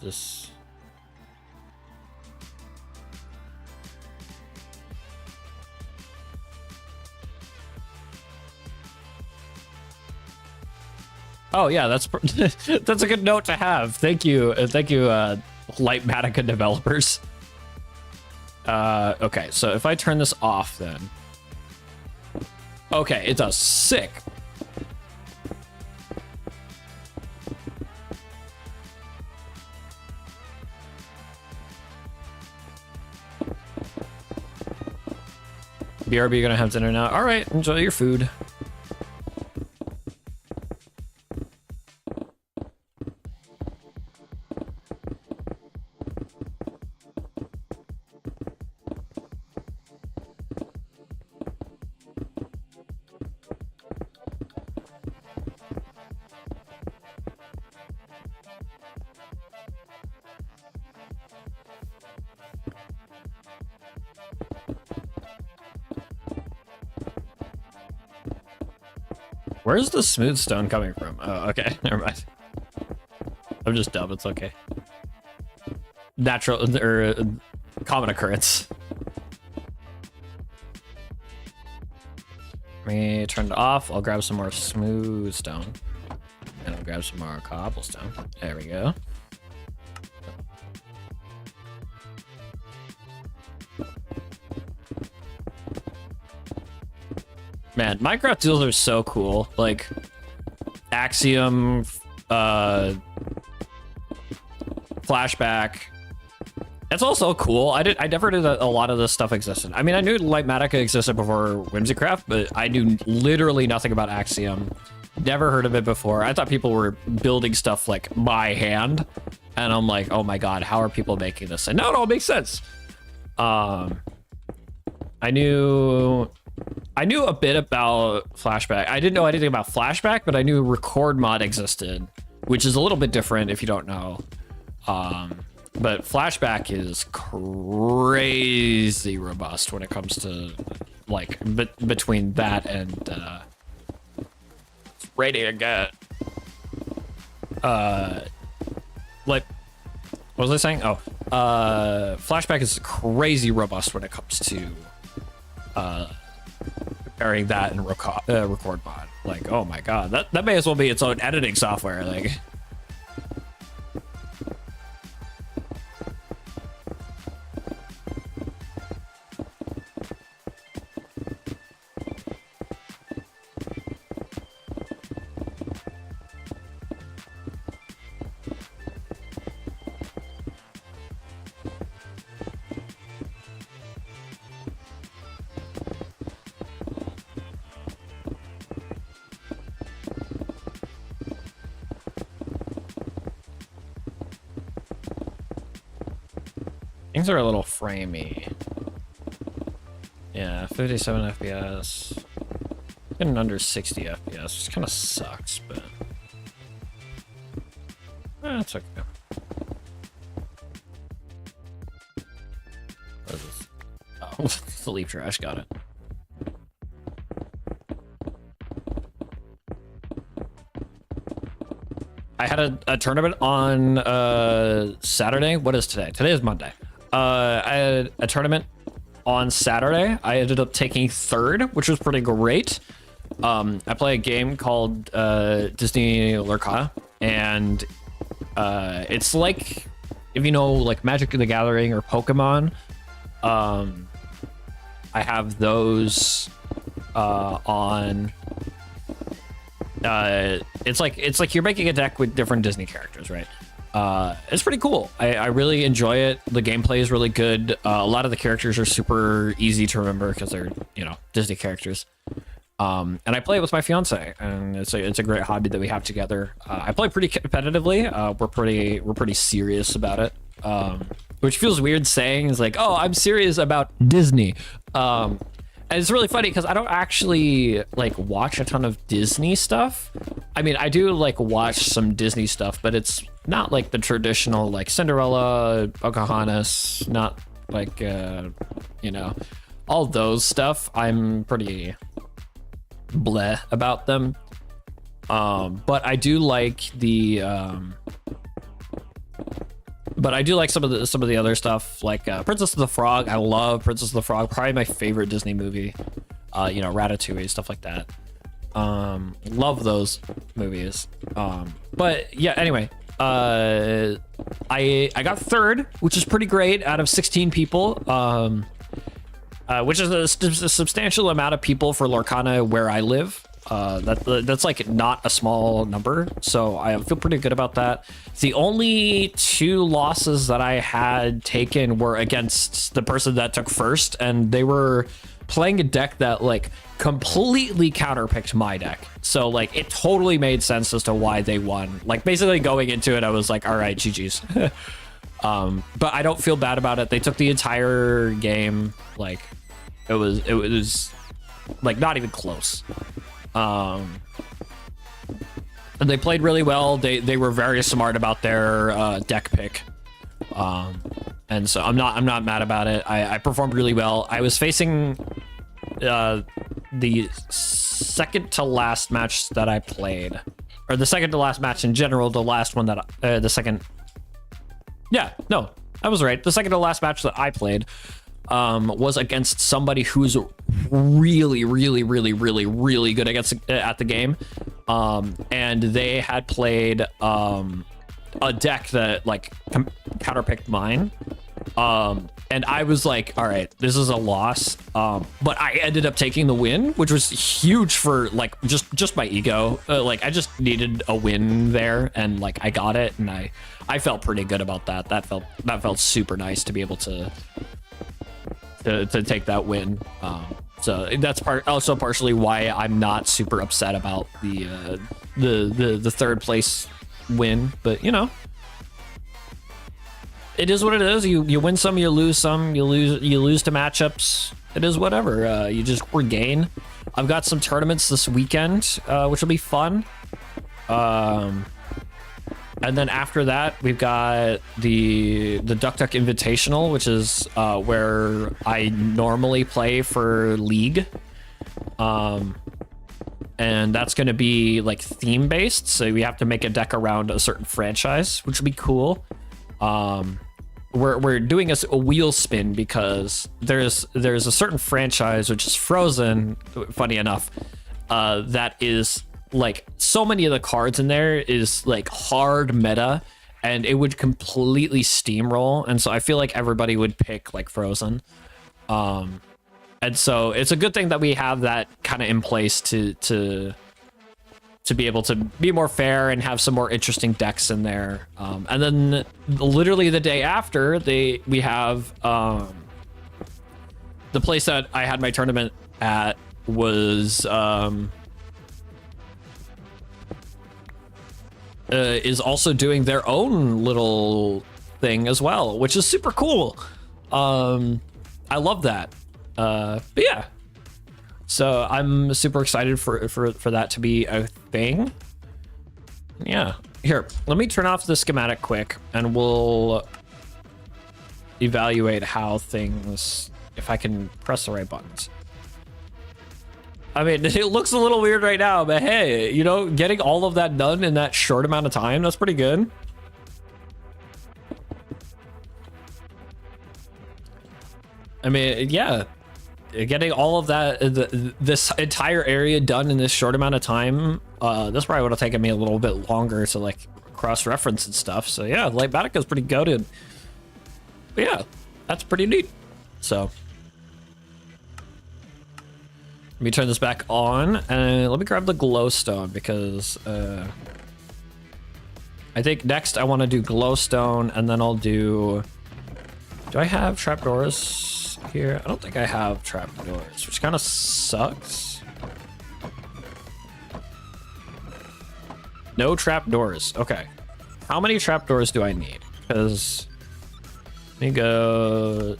This. Oh yeah, that's that's a good note to have. Thank you, Lightmatica developers. Okay, so if I turn this off, then okay, it does. Sick. BRB, you're gonna have dinner now. All right, enjoy your food. Where's the smooth stone coming from? Oh, okay, never mind. I'm just dumb. It's okay. Natural or common occurrence. Let me turn it off. I'll grab some more smooth stone, and I'll grab some more cobblestone. There we go. Man, Minecraft tools are so cool. Like Axiom, Flashback. It's also cool. I never knew that a lot of this stuff existed. I mean, I knew Lightmatica existed before Whimsicraft, but I knew literally nothing about Axiom. Never heard of it before. I thought people were building stuff like by hand, and I'm like, oh my god, how are people making this? And now it all makes sense. I knew a bit about Flashback. I didn't know anything about Flashback, but I knew Record Mod existed, which is a little bit different if you don't know. But Flashback is crazy robust when it comes to like between that and it's ready to get. Like, what was I saying? Oh, Flashback is crazy robust when it comes to comparing that and Record Mod. Like, oh my god, that may as well be its own editing software. Like. Things are a little framey. Yeah, 57 FPS. Getting under 60 FPS, which kind of sucks, but it's okay. What is this? Oh, the leaf trash, got it. I had a tournament on Saturday. What is today? Today is Monday. I had a tournament on Saturday. I ended up taking third, which was pretty great. I play a game called Disney Lurkana, and it's like, if you know, like Magic the Gathering or Pokemon. I have those on. It's like you're making a deck with different Disney characters, right? It's pretty cool. I really enjoy it. The gameplay is really good. A lot of the characters are super easy to remember because they're, you know, Disney characters. And I play it with my fiance, and it's a great hobby that we have together. I play pretty competitively. We're pretty serious about it. which feels weird saying. Is like, oh, I'm serious about Disney. And it's really funny because I don't actually like watch a ton of Disney stuff. I mean, I do like watch some Disney stuff, but it's not like the traditional like Cinderella, Pocahontas, not like you know, all those stuff. I'm pretty bleh about them. But I do like the but I do like some of the other stuff, like Princess of the Frog. I love Princess of the Frog, probably my favorite Disney movie. You know, Ratatouille, stuff like that. Love those movies. But yeah, anyway, I got third, which is pretty great out of 16 people. Which is a substantial amount of people for Lorcana where I live. That's like not a small number, so I feel pretty good about that. The only 2 losses that I had taken were against the person that took first, and they were playing a deck that like completely counterpicked my deck. So like it totally made sense as to why they won. Like basically going into it, I was like, all right, GG's. But I don't feel bad about it. They took the entire game. Like it was like not even close. And they played really well. They were very smart about their deck pick. And so I'm not mad about it. I performed really well. I was facing the second to last match that I played, or the second to last match in general. The last one that the second. Yeah, no, I was right. The second to last match that I played was against somebody who's really good at the game. And they had played a deck that like counterpicked mine. And I was like, all right, this is a loss. But I ended up taking the win, which was huge for like just my ego. Like I just needed a win there, and like I got it, and I felt pretty good about that. That felt super nice to be able to take that win. So that's also partially why I'm not super upset about the third place win. But you know, it is what it is. You win some, you lose some. You lose to matchups. It is whatever. You just regain. I've got some tournaments this weekend, which will be fun. And then after that, we've got the Duck Duck Invitational, which is where I normally play for League. And that's going to be like theme based, so we have to make a deck around a certain franchise, which will be cool. We're doing a wheel spin because there's a certain franchise, which is Frozen, funny enough, that is like so many of the cards in there is like hard meta, and it would completely steamroll, and so I feel like everybody would pick like Frozen. And so it's a good thing that we have that kind of in place to be able to be more fair and have some more interesting decks in there. And then literally the day after, we have the place that I had my tournament at was is also doing their own little thing as well, which is super cool. I love that. But yeah, so I'm super excited for that to be a thing. Yeah, here, let me turn off the schematic quick, and we'll evaluate how things, if I can press the right buttons. I mean, it looks a little weird right now, but hey, you know, getting all of that done in that short amount of time, that's pretty good. I mean, yeah, getting all of that, this entire area done in this short amount of time, this probably would have taken me a little bit longer to like cross-reference and stuff. So yeah, Light Vatica's pretty goated. But yeah, that's pretty neat. So let me turn this back on, and let me grab the glowstone because I think next I want to do glowstone, and then I'll do I have trapdoors here? I don't think I have trapdoors, which kind of sucks. No trapdoors. Okay. How many trapdoors do I need? Because Let me go.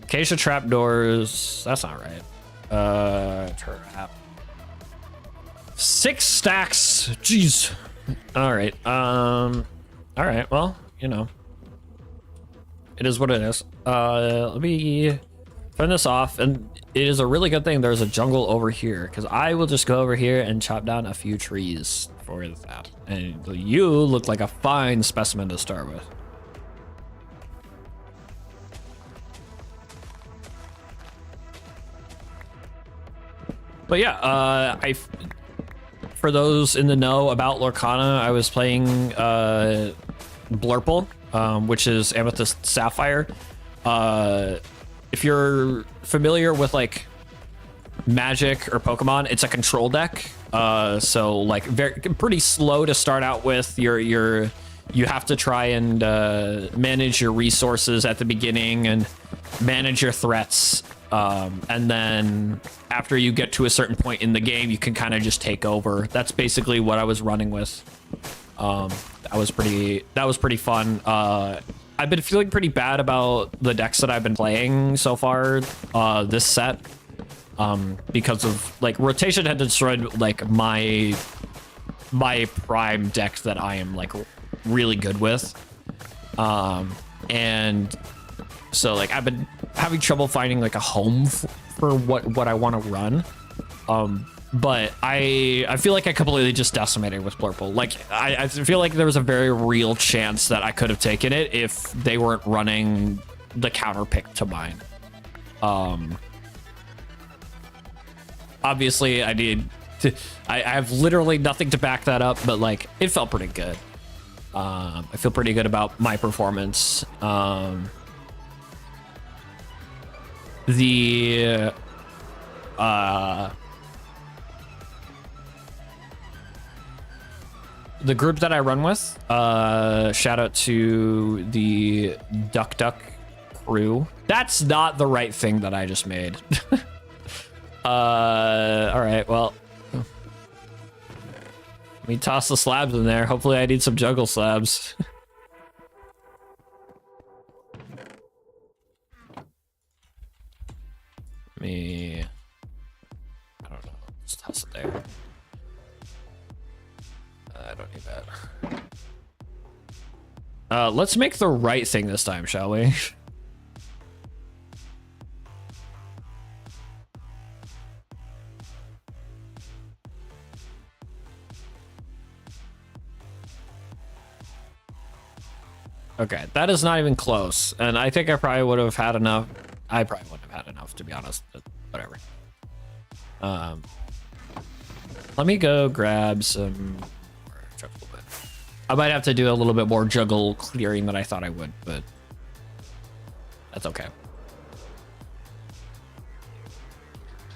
Acacia trapdoors. That's not right. Trap. 6 stacks. Jeez. All right. All right. Well, you know, it is what it is. Let me turn this off, and it is a really good thing there's a jungle over here, because I will just go over here and chop down a few trees for that. And you look like a fine specimen to start with. But yeah, for those in the know about Lorcana, I was playing Blurple, which is Amethyst Sapphire. If you're familiar with like Magic or Pokemon, it's a control deck. So like pretty slow to start out with. You have to try and manage your resources at the beginning and manage your threats. And then after you get to a certain point in the game, you can kind of just take over. That's basically what I was running with. That was pretty fun. I've been feeling pretty bad about the decks that I've been playing so far this set, because of like rotation had destroyed like my prime deck that I am like really good with, and so like I've been having trouble finding like a home for what I want to run. But I feel like I completely just decimated with Blurple. Like I feel like there was a very real chance that I could have taken it if they weren't running the counter pick to mine. Obviously I have literally nothing to back that up, but like it felt pretty good. I feel pretty good about my performance. The group that I run with, shout out to the Duck crew. That's not the right thing that I just made. All right, well, let me toss the slabs in there. Hopefully I need some juggle slabs. I don't know, let's toss it there. I don't need that. Let's make the right thing this time, shall we? Okay, that is not even close, and I think I probably would have had enough. I probably wouldn't have had enough, to be honest, but whatever. Let me go grab some. I might have to do a little bit more juggle clearing than I thought I would, but that's okay.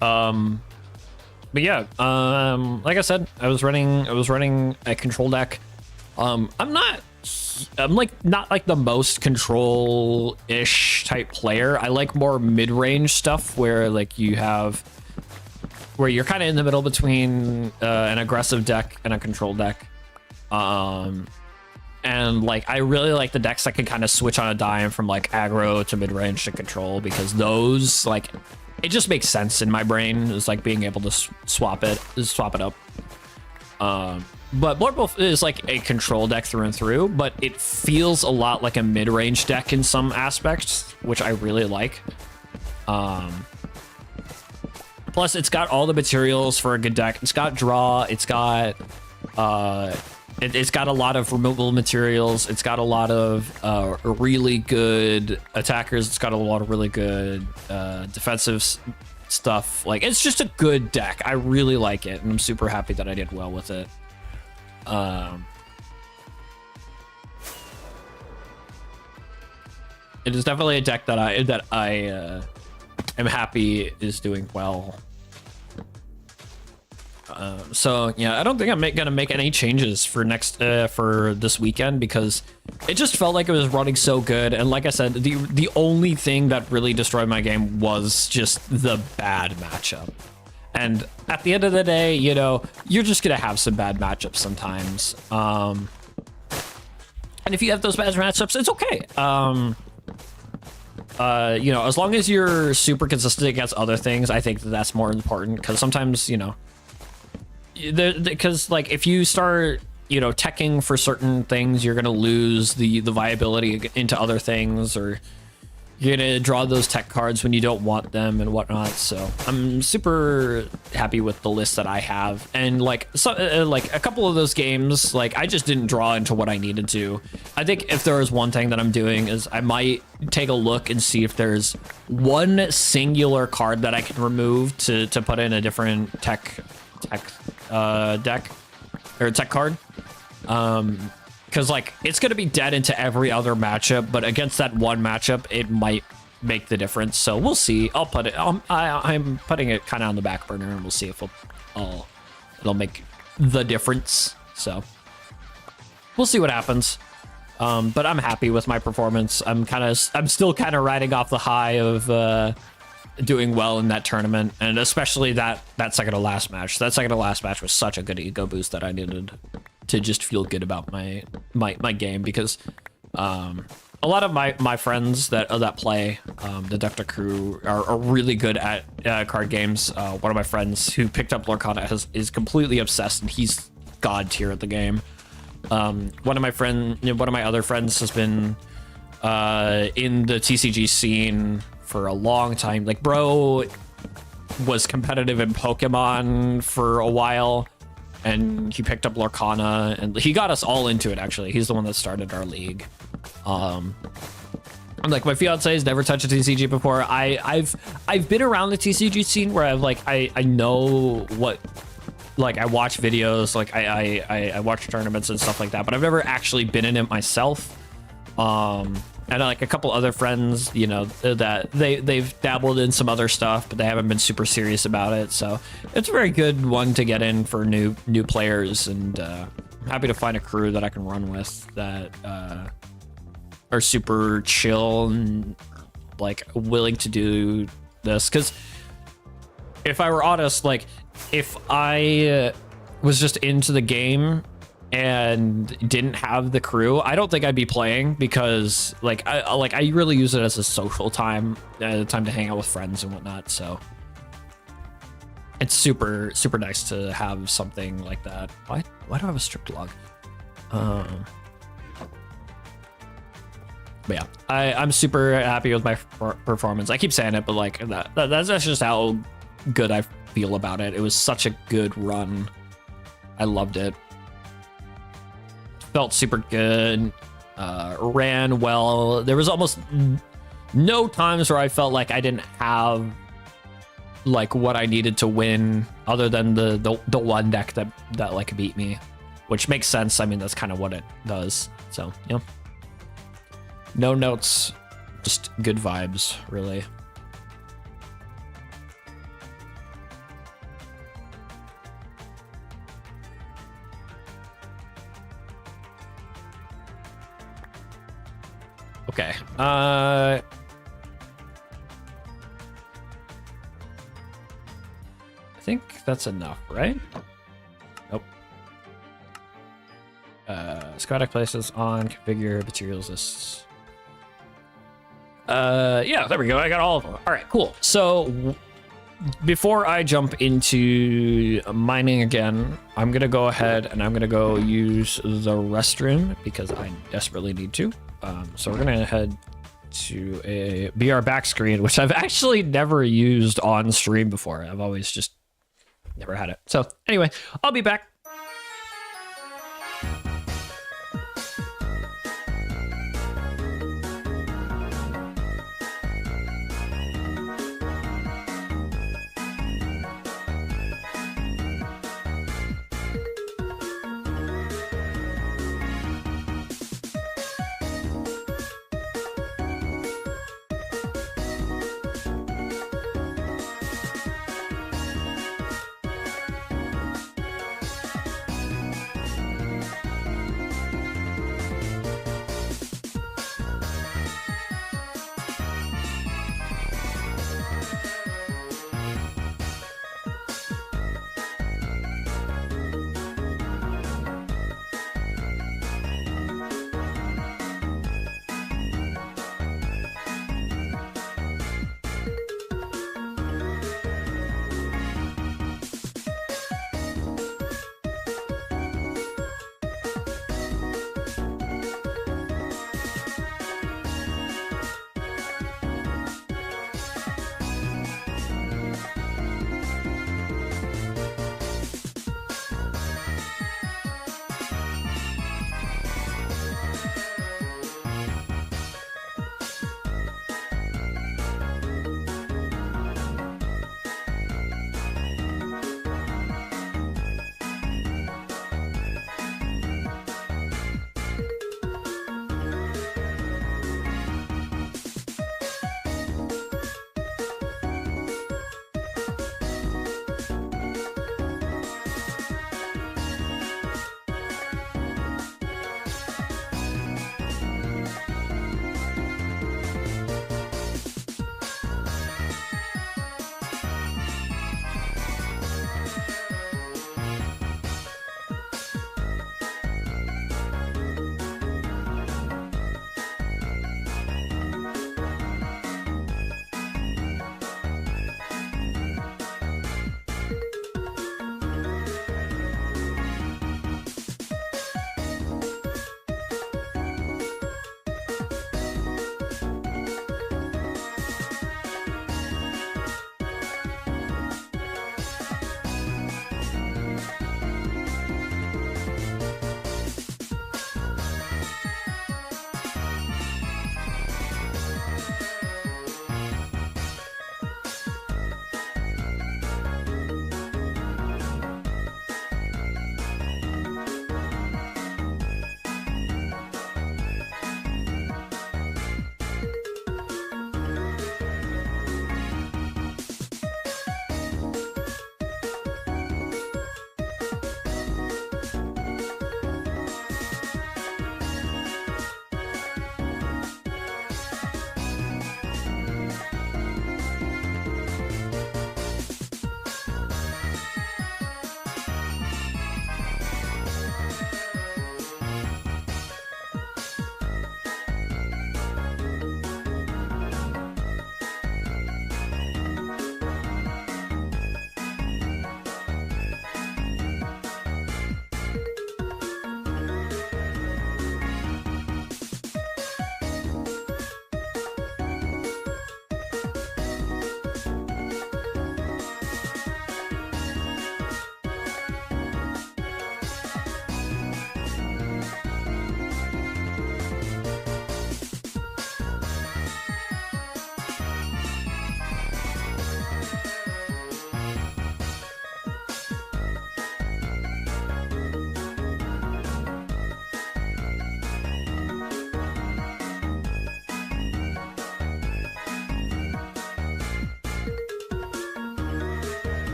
But yeah, like I said, I was running a control deck. I'm like not like the most control-ish type player. I like more mid-range stuff where like you're kind of in the middle between an aggressive deck and a control deck. And like I really like the decks that can kind of switch on a dime from like aggro to mid-range to control, because those like it just makes sense in my brain. It's like being able to swap it up. But Blood Wolf is like a control deck through and through, but it feels a lot like a mid-range deck in some aspects, which I really like. Plus, it's got all the materials for a good deck. It's got draw. It's got it's got a lot of removable materials. It's got a lot of really good attackers. It's got a lot of really good defensive stuff. Like, it's just a good deck. I really like it, and I'm super happy that I did well with it. It is definitely a deck that I am happy is doing well. So yeah, I don't think I'm gonna make any changes for for this weekend, because it just felt like it was running so good. And like I said, the only thing that really destroyed my game was just the bad matchup. And at the end of the day, you know, you're just gonna have some bad matchups sometimes. And if you have those bad matchups, it's okay. You know, as long as you're super consistent against other things, I think that's more important, because sometimes, you know, because like if you start, you know, teching for certain things, you're gonna lose the viability into other things, or you're gonna draw those tech cards when you don't want them and whatnot. So I'm super happy with the list that I have, and like like a couple of those games, like I just didn't draw into what I needed to. I think if there is one thing that I'm doing is I might take a look and see if there's one singular card that I can remove to put in a different tech deck or tech card. Because like it's gonna be dead into every other matchup, but against that one matchup, it might make the difference. So we'll see. I'll put it. I'm putting it kind of on the back burner, and we'll see if it'll make the difference. So we'll see what happens. But I'm happy with my performance. I'm still kind of riding off the high of doing well in that tournament, and especially that second to last match. That second to last match was such a good ego boost that I needed to just feel good about my game, because a lot of my friends that play the Doctor Crew are really good at card games. One of my friends who picked up Lorcana is completely obsessed, and he's god tier at the game. One of my other friends has been in the TCG scene for a long time. Like, bro was competitive in Pokemon for a while, and he picked up Lorcana, and he got us all into it. Actually, he's the one that started our league. I'm like, my fiance has never touched a TCG before. I've been around the TCG scene where I know what, like, I watch videos, like I watch tournaments and stuff like that, but I've never actually been in it myself. And like a couple other friends, you know, that they've dabbled in some other stuff, but they haven't been super serious about it. So it's a very good one to get in for new players, and I'm happy to find a crew that I can run with that are super chill and like willing to do this. Because if I were honest, like if I was just into the game and didn't have the crew, I don't think I'd be playing, because like I really use it as a social time, time to hang out with friends and whatnot. So it's super nice to have something like that. Why do I have a stripped log? But yeah, I'm super happy with my performance. I keep saying it, but like that's just how good I feel about it. It was such a good run. I loved it. Felt super good, ran well. There was almost no times where I felt like I didn't have like what I needed to win, other than the one deck that like beat me, which makes sense. I mean, that's kind of what it does. So yeah, no notes, just good vibes, really. Okay. I think that's enough, right? Nope. Schematic places on, configure materials lists. Yeah, there we go. I got all of them. All right, cool. So before I jump into mining again, I'm gonna go ahead and I'm gonna go use the restroom, because I desperately need to. So we're gonna head to a BR back screen, which I've actually never used on stream before. I've always just never had it. So anyway, I'll be back.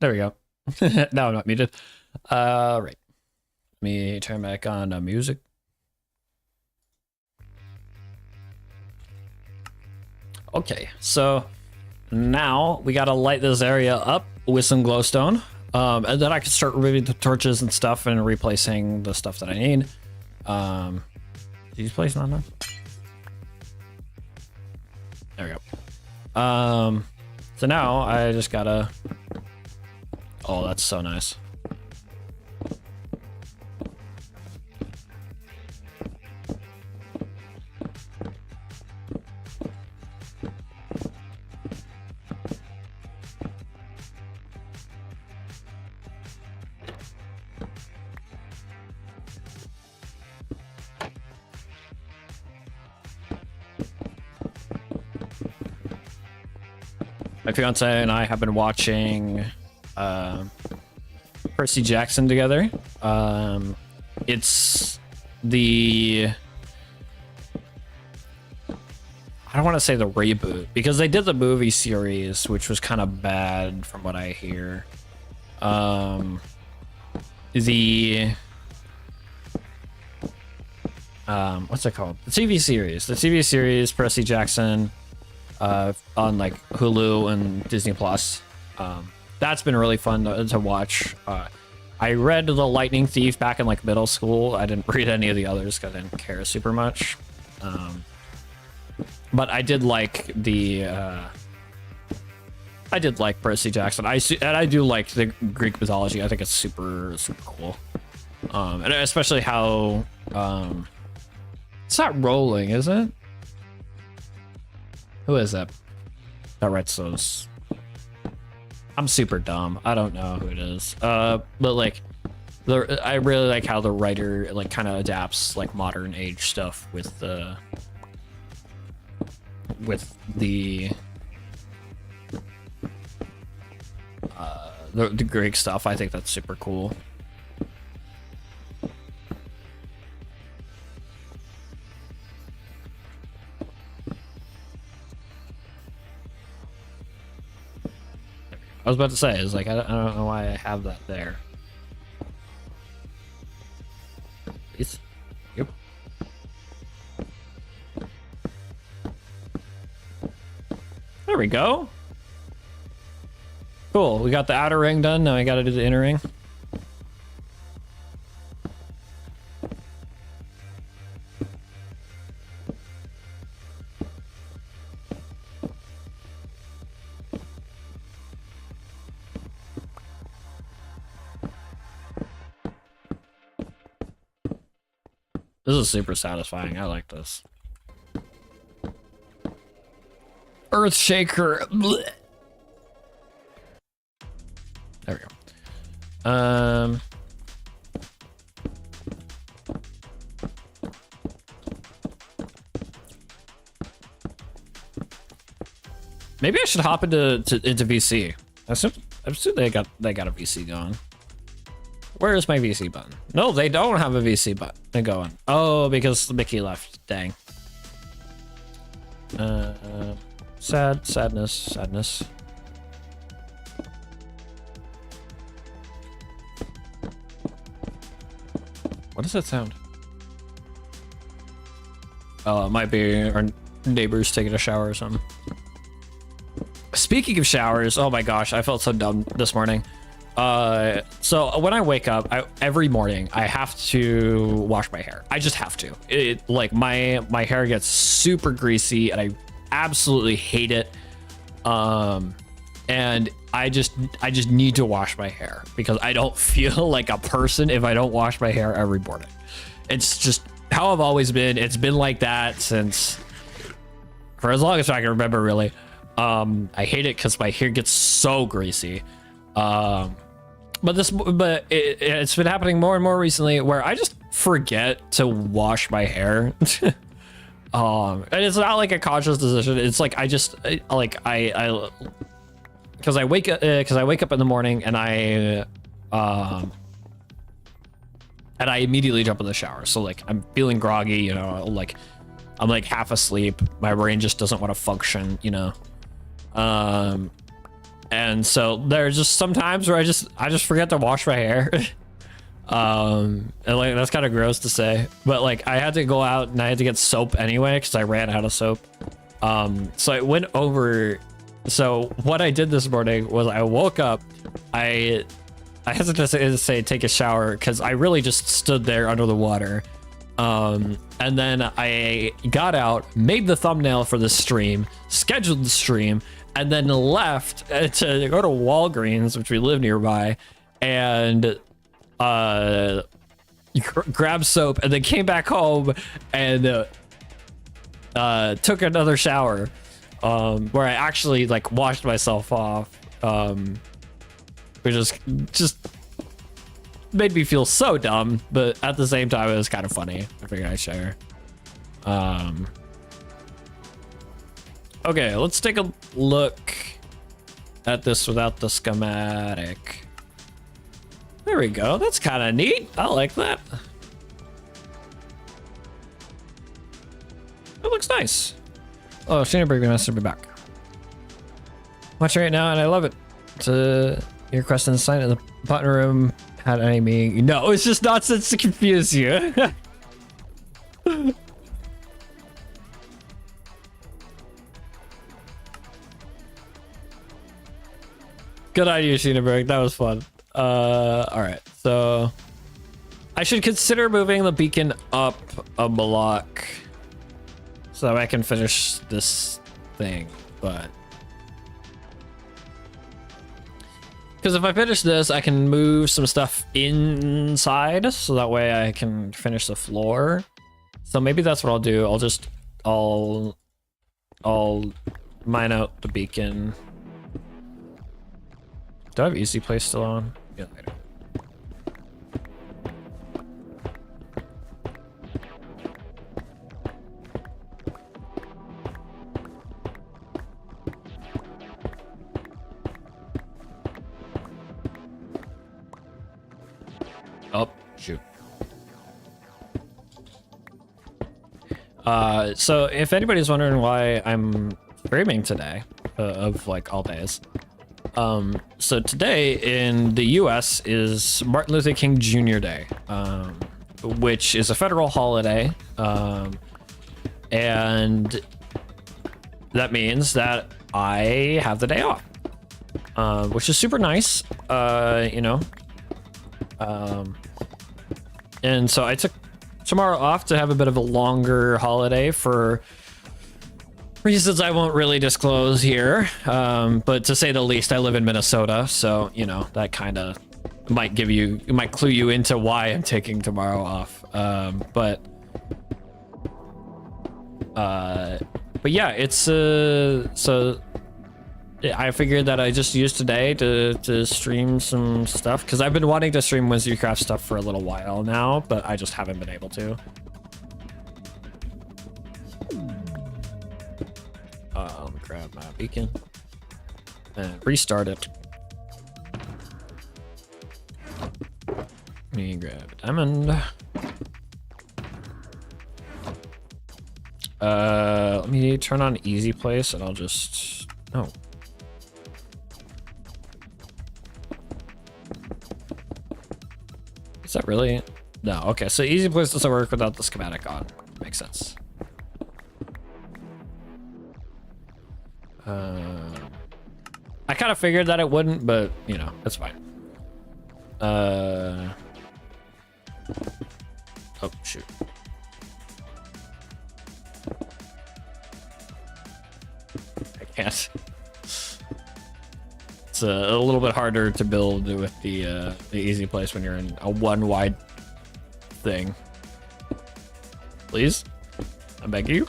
There we go. Now I'm not muted. Right. Let me turn back on music. Okay, so now we gotta light this area up with some glowstone. And then I can start removing the torches and stuff and replacing the stuff that I need. Did you place on that? There we go. So now I just gotta... Oh, that's so nice. My fiance and I have been watching Percy Jackson together. It's the... I don't want to say the reboot, because they did the movie series, which was kind of bad from what I hear. What's it called? The TV series. The TV series, Percy Jackson, on like Hulu and Disney Plus. That's been really fun to watch. I read The Lightning Thief back in like middle school. I didn't read any of the others because I didn't care super much. But I did like I did like Percy Jackson. I do like the Greek mythology. I think it's super cool. And especially how it's not rolling, is it? Who is that? That writes those. I'm super dumb. I don't know who it is. But like, I really like how the writer like kind of adapts like modern age stuff with the Greek stuff. I think that's super cool. I was about to say, is like I don't know why I have that there. Yep. There we go. Cool. We got the outer ring done. Now I got to do the inner ring. This is super satisfying. I like this. Earthshaker. Blech. There we go. Maybe I should hop into VC. I assume they got a VC going. Where is my VC button? No, they don't have a VC button going. Oh, because Mickey left. Dang. Sadness. What does that sound? Oh, it might be our neighbors taking a shower or something. Speaking of showers, oh my gosh, I felt so dumb this morning. So when I wake up, every morning I have to wash my hair. I just have to. Like my hair gets super greasy and I absolutely hate it. And I just need to wash my hair because I don't feel like a person if I don't wash my hair every morning. It's just how I've always been. It's been like that since for as long as I can remember, really. I hate it because my hair gets so greasy. But it's been happening more and more recently where I just forget to wash my hair. And it's not like a conscious decision. It's like I because I wake up in the morning and I immediately jump in the shower. So like I'm feeling groggy, you know, like I'm like half asleep. My brain just doesn't want to function, you know. And so there's just some times where I just forget to wash my hair. And like that's kind of gross to say, but like I had to go out and I had to get soap anyway because I ran out of soap. So I went over. So what I did this morning was I woke up. I hesitate to say take a shower because I really just stood there under the water. And then I got out, made the thumbnail for the stream, scheduled the stream, and then left to go to Walgreens, which we live nearby, and grab soap, and then came back home and took another shower, where I actually like washed myself off, which is just made me feel so dumb, but at the same time it was kind of funny. I figured I'd share. Okay, let's take a look at this without the schematic. There we go. That's kind of neat. I like that. It looks nice. Oh, Shane Master be back. Watching right now, and I love it. Your request and sign in the button room had any meaning? No, it's just nonsense to confuse you. Good idea, Sheenaberg. That was fun. All right, so I should consider moving the beacon up a block so that I can finish this thing, but because if I finish this, I can move some stuff inside so that way I can finish the floor. So maybe that's what I'll do. I'll mine out the beacon. Do I have Easy Play still on? Yeah, I do. Oh, shoot. So if anybody's wondering why I'm streaming today, of like all days, so today in the US is Martin Luther King Jr. Day, which is a federal holiday, and that means that I have the day off, which is super nice, you know. And so I took tomorrow off to have a bit of a longer holiday for reasons I won't really disclose here. But to say the least, I live in Minnesota, so you know that kind of might clue you into why I'm taking tomorrow off. But yeah, it's so I figured that I just used today to stream some stuff because I've been wanting to stream Whimsicraft stuff for a little while now, but I just haven't been able to. Grab my beacon and restart it. Let me grab a diamond. Let me turn on easy place and I'll just no. Is that really? No, okay, so easy place doesn't work without the schematic on. Makes sense. I kind of figured that it wouldn't, but you know, it's fine. Oh shoot. I can't. It's a little bit harder to build with the easy place when you're in a one wide thing. Please, I'm begging you.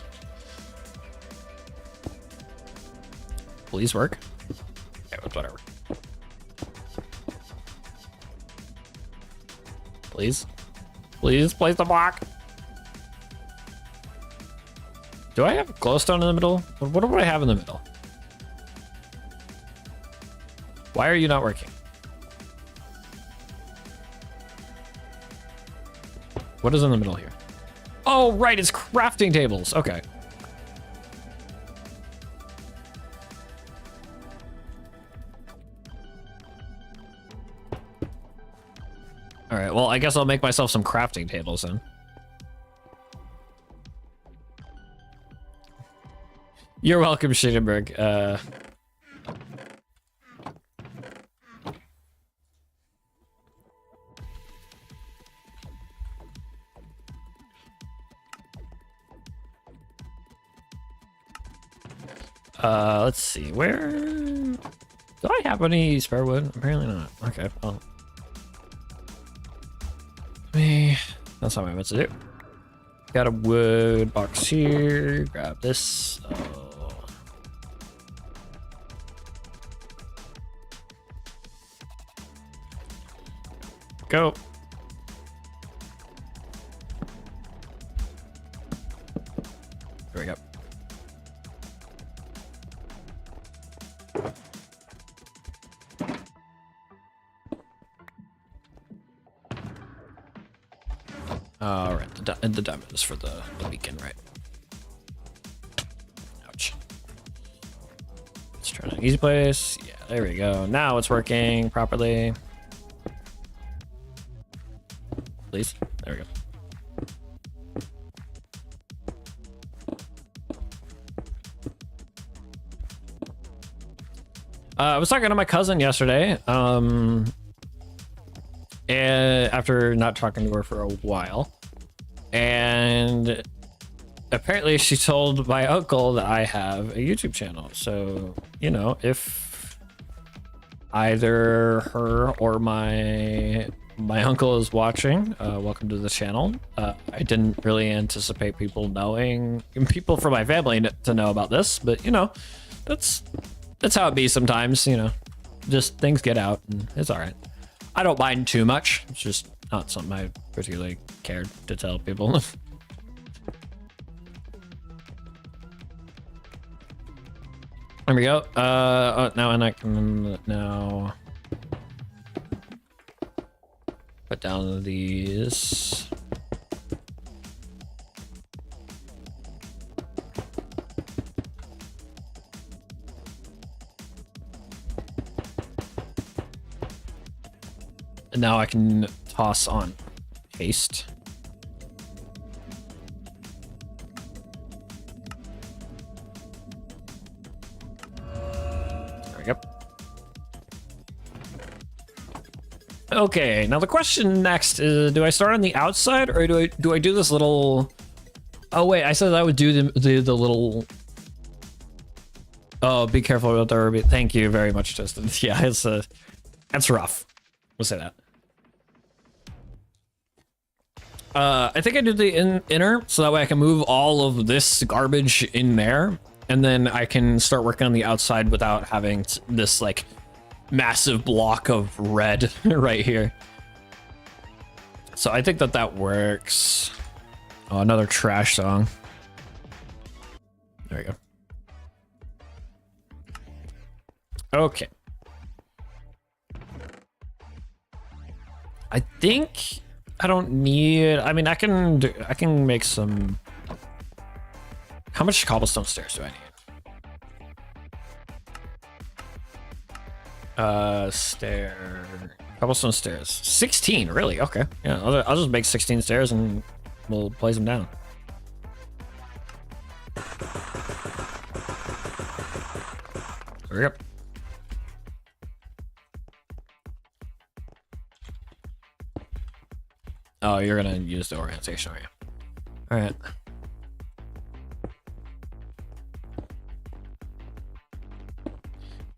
Please work. Okay, whatever. Please, please place the block. Do I have glowstone in the middle? What do I have in the middle? Why are you not working? What is in the middle here? Oh, right, it's crafting tables. Okay. All right, well, I guess I'll make myself some crafting tables then. You're welcome, Schittenberg. Let's see, where... Do I have any spare wood? Apparently not. Okay, well... That's not what I meant to do. Got a wood box here. Grab this. Go. There we go. All right, the diamond is for the beacon, right? Ouch. Let's try an easy place. Yeah, there we go. Now it's working properly. Please. There we go. I was talking to my cousin yesterday. And after not talking to her for a while, and apparently she told my uncle that I have a YouTube channel. So, you know, if either her or my uncle is watching, welcome to the channel. I didn't really anticipate people from my family to know about this, but you know, that's how it be sometimes. You know, just things get out, and it's all right. I don't mind too much. It's just not something I particularly cared to tell people. There we go. Now and I can now put down these. And now I can toss on paste. There we go. Okay, now the question next is, do I start on the outside or do I do this little... Oh wait, I said I would do the little... Oh, be careful about the herb. Thank you very much, Justin. Yeah, it's rough. We'll say that. I think I did the inner, so that way I can move all of this garbage in there, and then I can start working on the outside without having this like massive block of red right here. So I think that works. Oh, another trash song. There we go. Okay. I think I don't need... I mean, I can make some... How much cobblestone stairs do I need? Cobblestone stairs. 16, really? Okay. Yeah, I'll just make 16 stairs and we'll place them down. There we go. Oh, you're gonna use the orientation, are you? All right.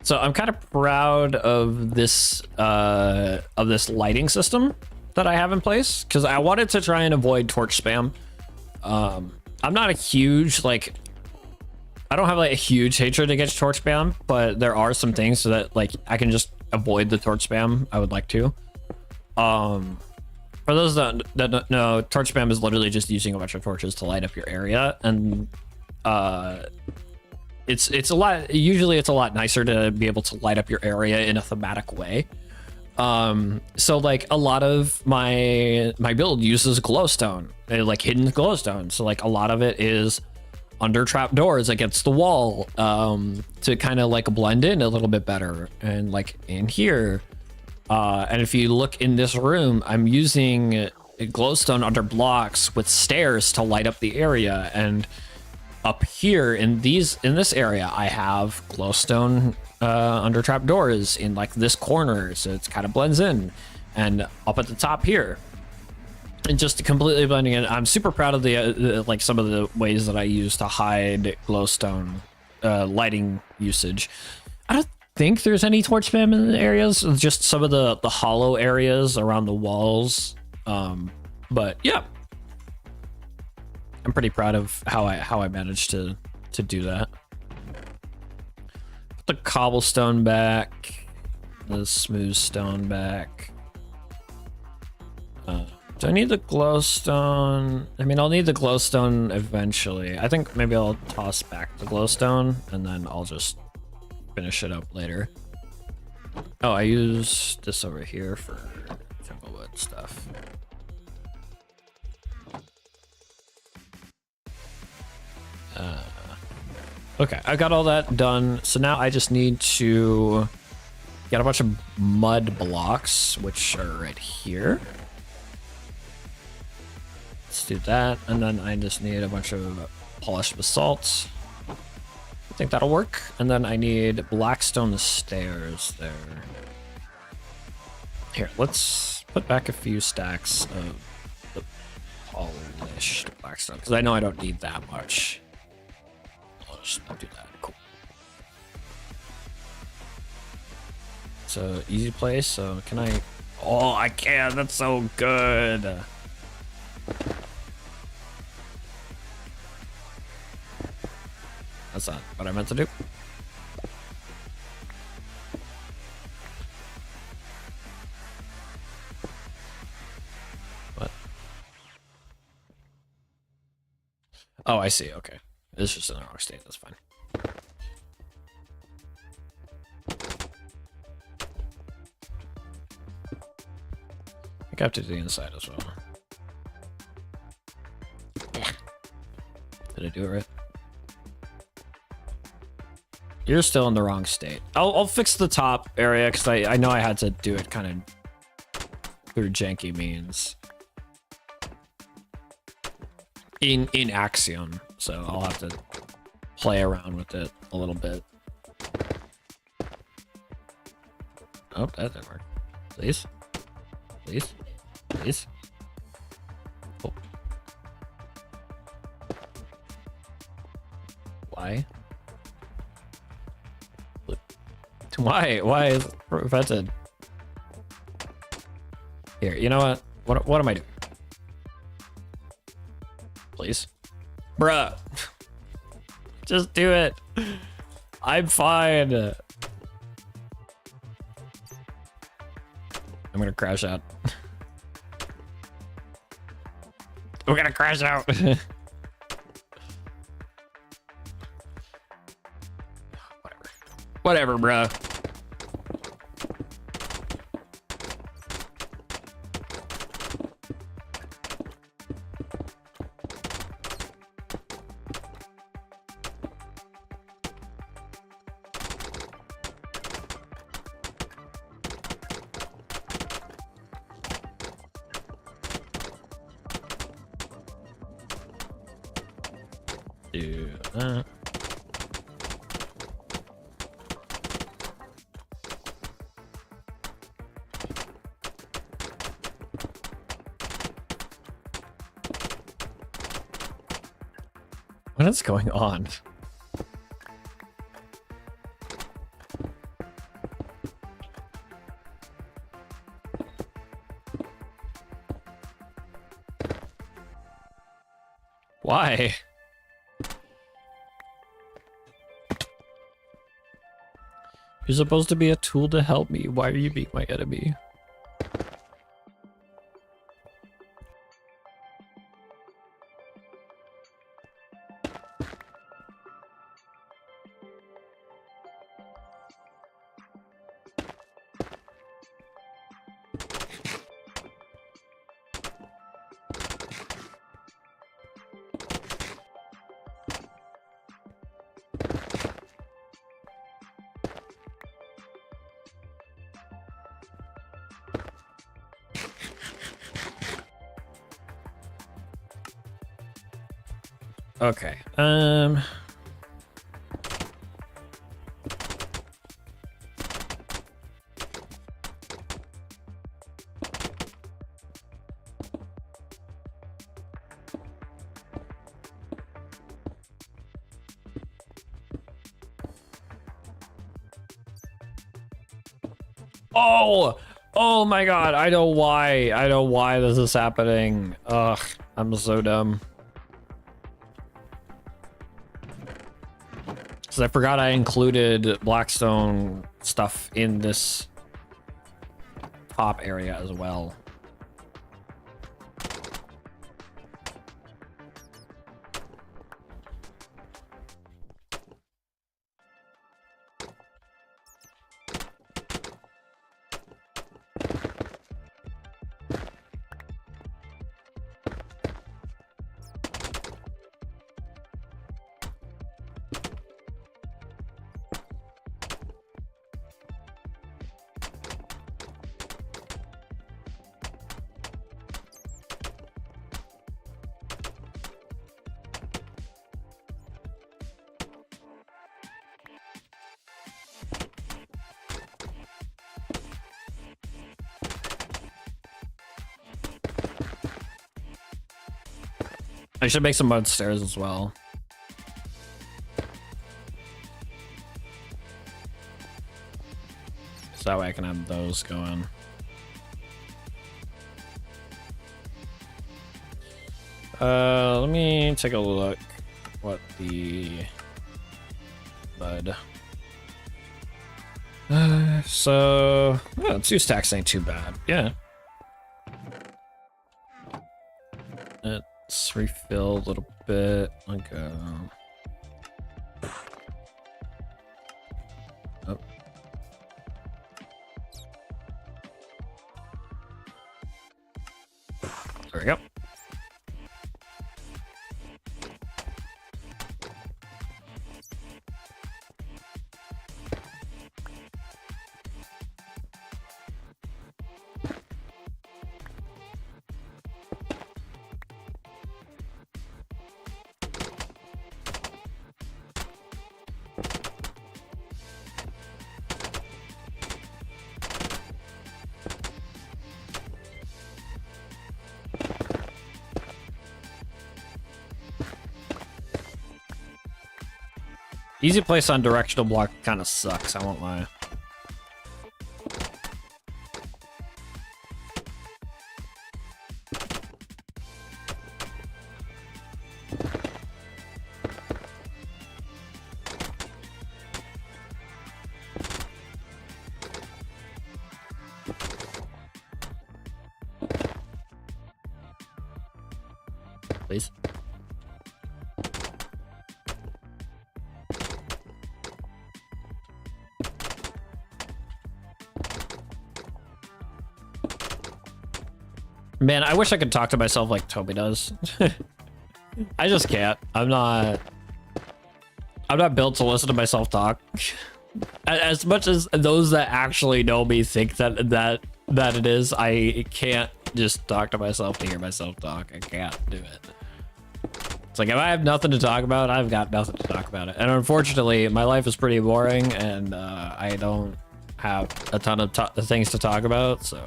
So I'm kind of proud of this lighting system that I have in place, because I wanted to try and avoid torch spam. I'm not a huge I don't have like a huge hatred against torch spam, but there are some things so that like I can just avoid the torch spam. I would like to. For those that don't know, torch spam is literally just using a bunch of torches to light up your area, and it's a lot. Usually, it's a lot nicer to be able to light up your area in a thematic way. So like a lot of my build uses glowstone, like hidden glowstone. So like a lot of it is under trap doors against the wall, to kind of like blend in a little bit better, and like in here. And if you look in this room, I'm using glowstone under blocks with stairs to light up the area. And up here in this area, I have glowstone under trapdoors in like this corner, so it kind of blends in. And up at the top here, and just completely blending in. I'm super proud of the like some of the ways that I use to hide glowstone lighting usage. I don't think there's any torch spam in the areas, just some of the hollow areas around the walls. But yeah, I'm pretty proud of how I managed to do that. Put the cobblestone back, the smooth stone back. Do I need the glowstone? I mean, I'll need the glowstone eventually. I think maybe I'll toss back the glowstone and then I'll just finish it up later. Oh, I use this over here for Thimblewood stuff. Okay, I got all that done. So now I just need to get a bunch of mud blocks, which are right here. Let's do that, and then I just need a bunch of polished basalt. I think that'll work. And then I need blackstone stairs there. Here, let's put back a few stacks of the polished blackstone, because I know I don't need that much. I'll just do that. Cool. So easy place. So can I? Oh, I can. That's so good. That's not what I meant to do. What? Oh, I see. Okay. It's just in the wrong state. That's fine. I think I have to do the inside as well. Did I do it right? You're still in the wrong state. I'll fix the top area because I know I had to do it kind of through janky means. In Axiom, so I'll have to play around with it a little bit. Oh, that didn't work. Please? Please? Please? Oh. Why? Why is it prevented? Here, you know what? What am I doing? Please? Bruh. Just do it. I'm fine. I'm gonna crash out. We're gonna crash out. Whatever, bruh. Do that. What is going on? Why? You're supposed to be a tool to help me. Why are you being my enemy? Okay. Oh my god, I know why this is happening. Ugh, I'm so dumb. Because I forgot I included Blackstone stuff in this top area as well. I should make some mud stairs as well. So that way I can have those going. Let me take a look what the mud. So 2 stacks ain't too bad. Yeah. Let's refill a little bit. Like oh. There we go. Easy place on directional block kind of sucks, I won't lie. Please. Man, I wish I could talk to myself like Toby does. I just can't. I'm not built to listen to myself talk. As much as those that actually know me think that it is, I can't just talk to myself to hear myself talk. I can't do it. It's like if I have nothing to talk about, I've got nothing to talk about it. And unfortunately, my life is pretty boring, and I don't have a ton of things to talk about, so.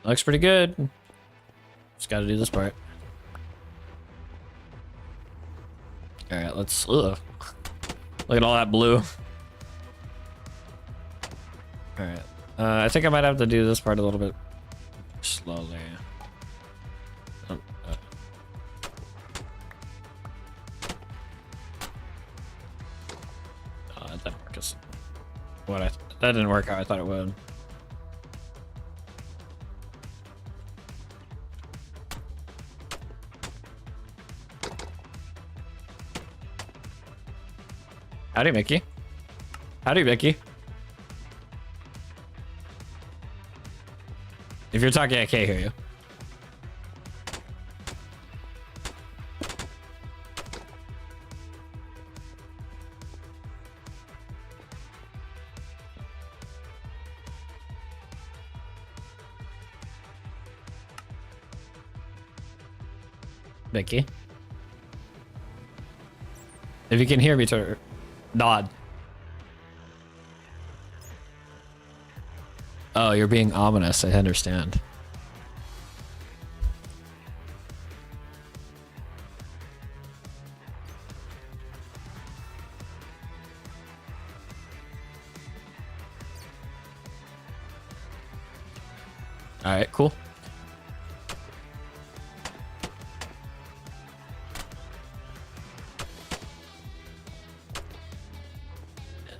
Looks pretty good. Just gotta do this part. Alright, let's... Ugh. Look at all that blue. Alright. I think I might have to do this part a little bit slowly. Oh, that didn't work as... that didn't work how I thought it would. Howdy, Mickey. Howdy, Mickey. If you're talking, I can't hear you. Vicky. If you can hear me, nod. Oh, you're being ominous. I understand. All right, cool.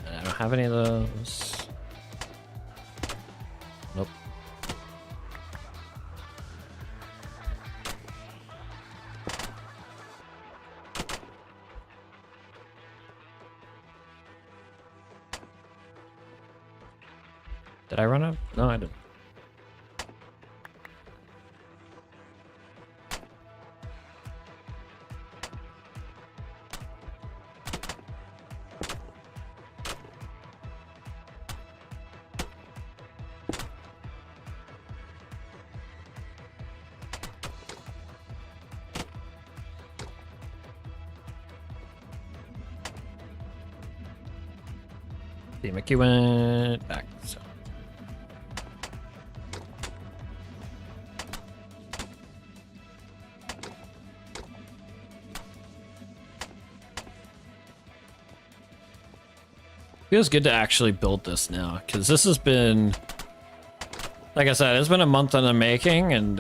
I don't have any of those. Nope. Did I run out? No, I didn't. See, Mickey went back. So. Feels good to actually build this now, because this has been, like I said, it's been a month in the making, and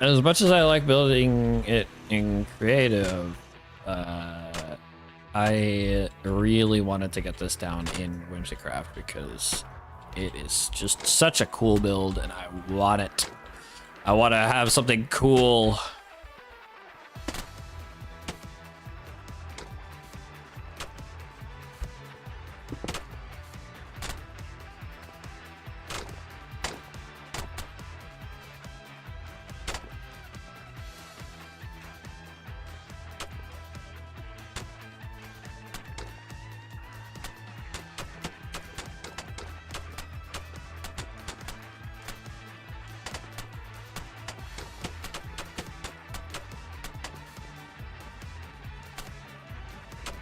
as much as I like building it in creative, I really wanted to get this down in Whimsicraft because it is just such a cool build, and I want it. I want to have something cool.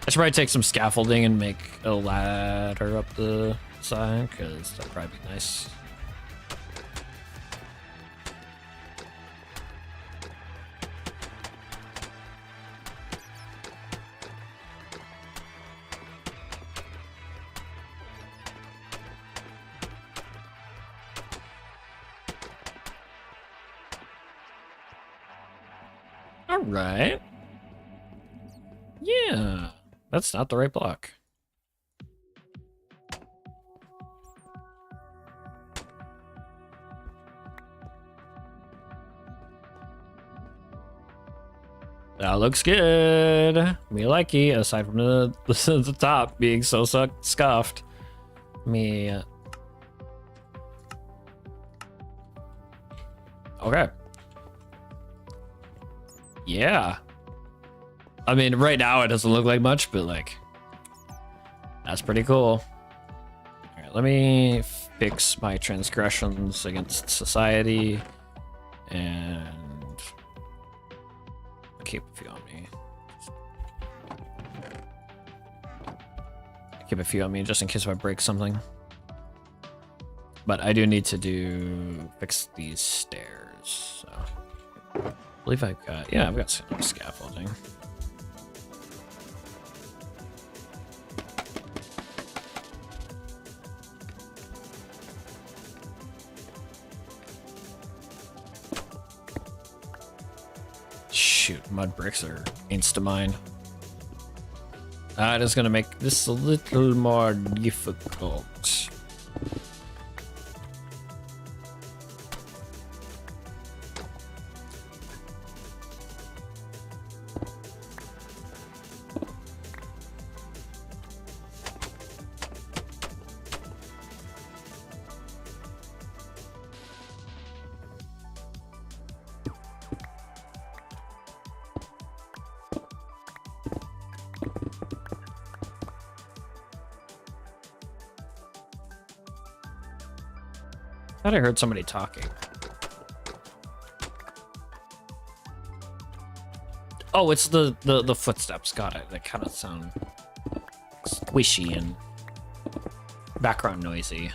I should probably take some scaffolding and make a ladder up the side, because that'd probably be nice. All right. Yeah. That's not the right block. That looks good. Me likey, aside from the top being so scuffed. Me. Okay. Yeah. I mean, right now it doesn't look like much, but like, that's pretty cool. All right, let me fix my transgressions against society and keep a few on me. Keep a few on me just in case if I break something. But I do need to fix these stairs. So I believe I've got, yeah, I've got some scaffolding. Shoot, mud bricks are insta-mine. That is gonna make this a little more difficult. I thought I heard somebody talking. Oh, it's the footsteps. Got it. They kind of sound squishy and background noisy.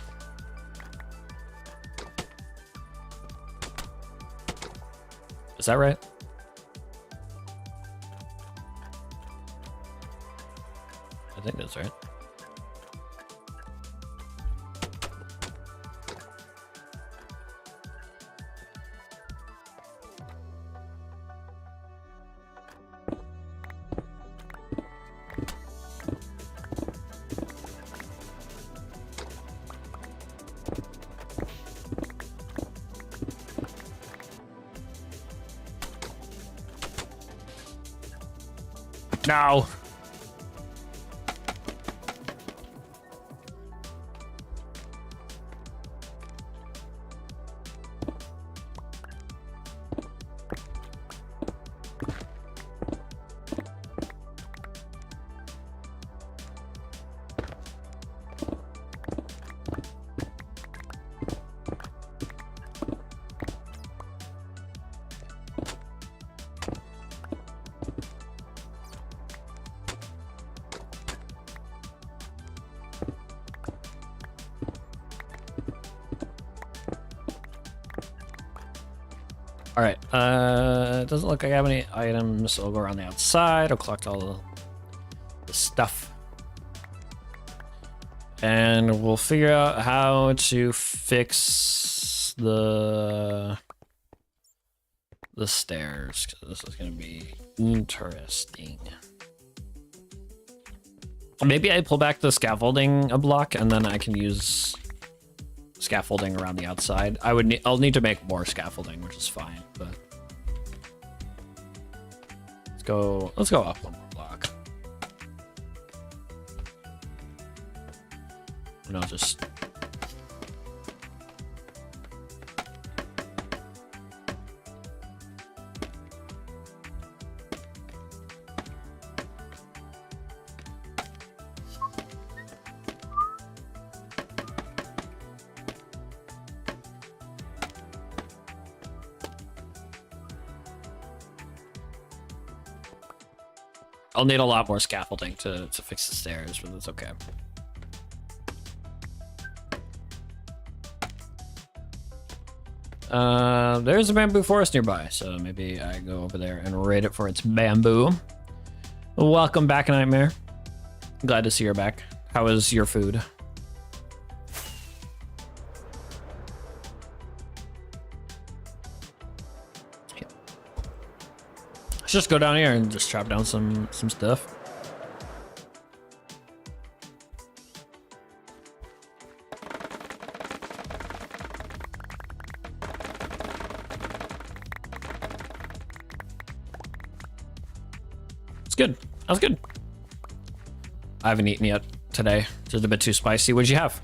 Is that right? I think that's right. No. All right. It doesn't look like I have any items. So I'll go around the outside. I'll collect all the stuff, and we'll figure out how to fix the stairs. 'Cause this is gonna be interesting. Maybe I pull back the scaffolding a block, and then I can use scaffolding around the outside. I'll need to make more scaffolding, which is fine, but let's go up one more block. And I'll just I'll need a lot more scaffolding to fix the stairs, but that's okay. There's a bamboo forest nearby, so maybe I go over there and raid it for its bamboo. Welcome back, Nightmare. Glad to see you're back. How is your food? Let's just go down here and just chop down some stuff. It's good. That was good. I haven't eaten yet today. Just a bit too spicy. What'd you have?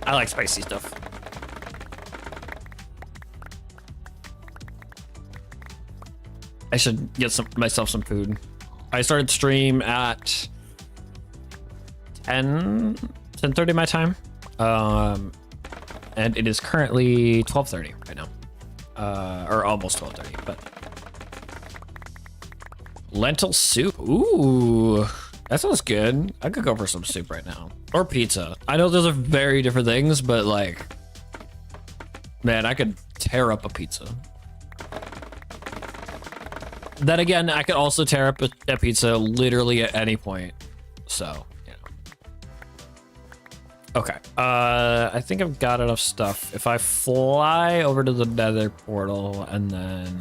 I like spicy stuff. I should get myself some food. I started stream at 10:30 my time. And it is currently 12:30 right now. Or almost 12:30, but lentil soup. Ooh, that sounds good. I could go for some soup right now. Or pizza. I know those are very different things, but like, man, I could tear up a pizza. Then again, I could also tear up a pizza literally at any point. So, you know. Okay. I think I've got enough stuff. If I fly over to the nether portal and then...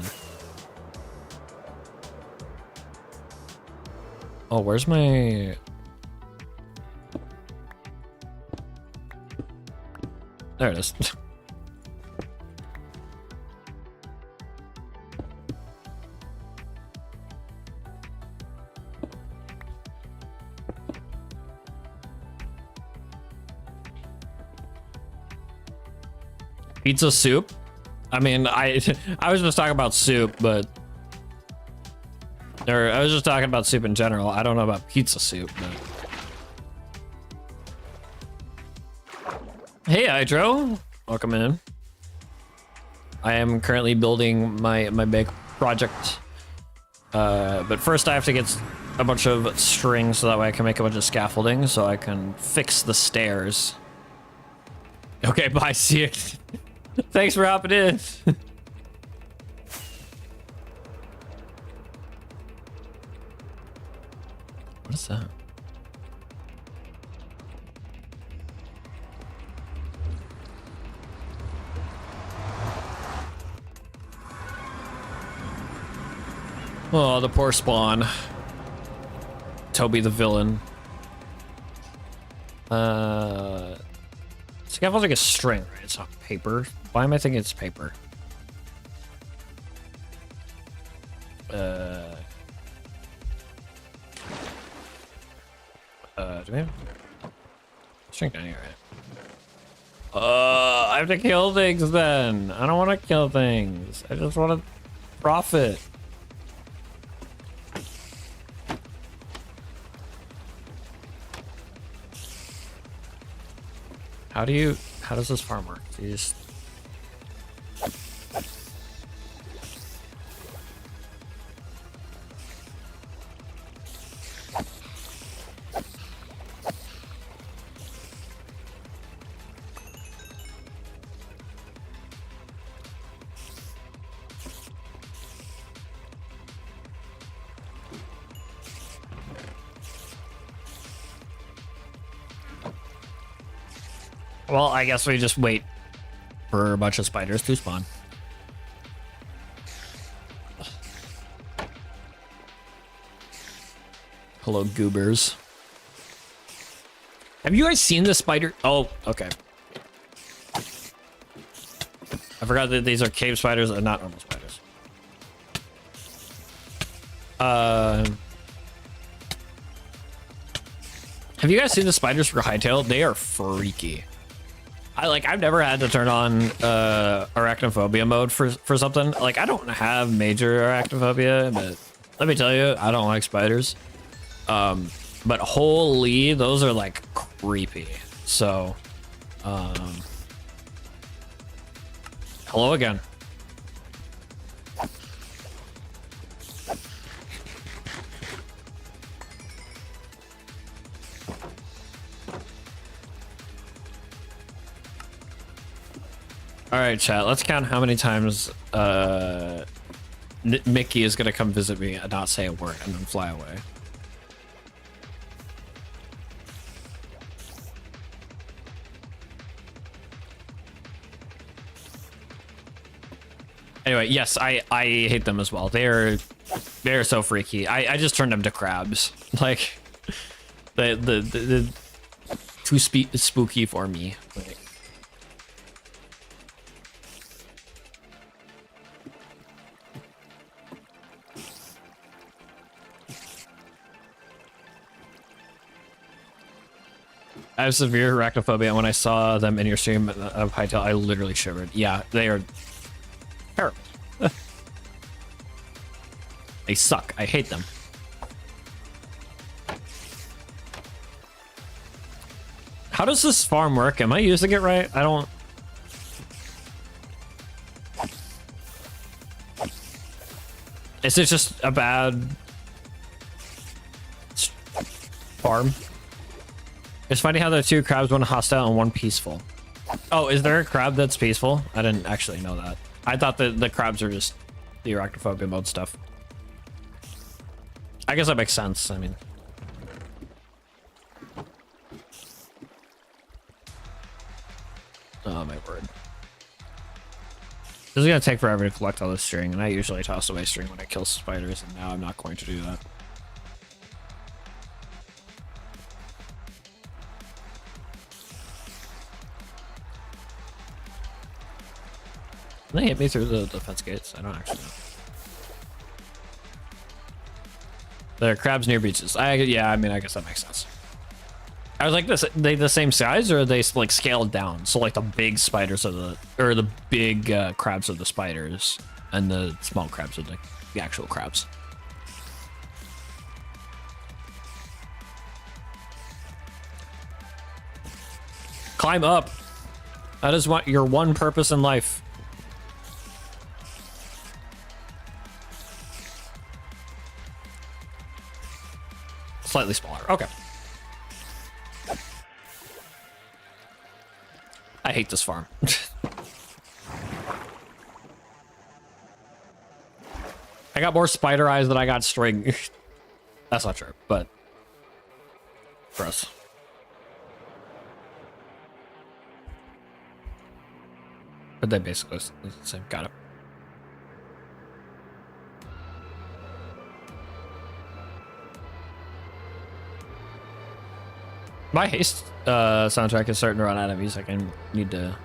Oh, where's my... There it is. Pizza soup? I mean, I was just talking about soup, but... Or I was just talking about soup in general. I don't know about pizza soup, but... Hey, Hydro. Welcome in. I am currently building my big project. But first I have to get a bunch of string so that way I can make a bunch of scaffolding so I can fix the stairs. Okay, bye, see you. Thanks for hopping in. What is that? Oh, the poor spawn. Toby the villain. Scaffolding is string, right? It's not paper. Why am I thinking it's paper? Do we have string down here, right? I have to kill things then. I don't want to kill things. I just want to profit. How does this farm work? Do you just... Well, I guess we just wait for a bunch of spiders to spawn. Hello, goobers. Have you guys seen the spider? Oh, okay. I forgot that these are cave spiders and not normal spiders. Have you guys seen the spiders for Hightail? They are freaky. I've never had to turn on arachnophobia mode for something. Like, I don't have major arachnophobia, but let me tell you, I don't like spiders. But holy, those are like creepy. So, hello again. All right, chat. Let's count how many times Mickey is gonna come visit me and not say a word and then fly away. Anyway, yes, I hate them as well. They're so freaky. I just turned them to crabs. Like the too spooky for me. Like, I have severe arachnophobia, and when I saw them in your stream of Hightail, I literally shivered. Yeah, they are terrible. They suck. I hate them. How does this farm work? Am I using it right? I don't... Is it just a bad farm? It's funny how the two crabs, one hostile and one peaceful. Oh, is there a crab that's peaceful? I didn't actually know that. I thought that the crabs are just the arachnophobia mode stuff. I guess that makes sense. I mean... Oh, my word. This is gonna take forever to collect all this string, and I usually toss away string when I kill spiders, and now I'm not going to do that. Can they hit me through the defense gates? I don't actually know. There are crabs near beaches. Yeah, I mean, I guess that makes sense. I was like, they the same size, or are they like scaled down? So like the big spiders are the big crabs are the spiders, and the small crabs are the actual crabs. Climb up. That is what your one purpose in life. Slightly smaller. Okay. I hate this farm. I got more spider eyes than I got string. That's not true, but gross. But they basically the same. Got it. My haste soundtrack is starting to run out of music. I need to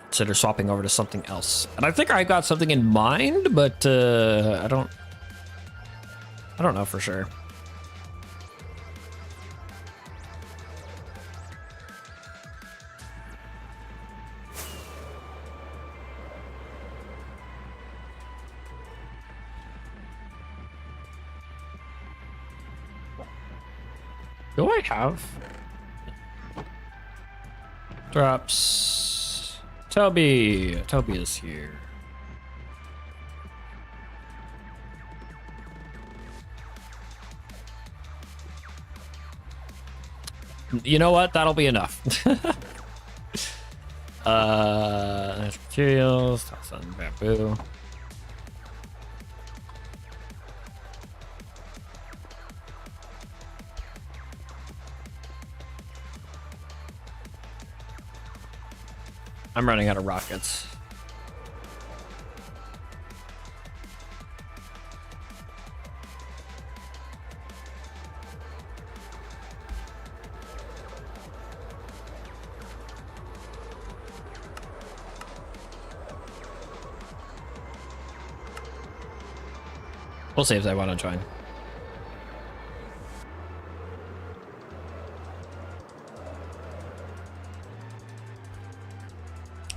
consider swapping over to something else. And I think I got something in mind, but I don't know for sure. Do I have drops? Toby is here. You know what? That'll be enough. There's materials, toss on bamboo. I'm running out of rockets. We'll see if they want to join.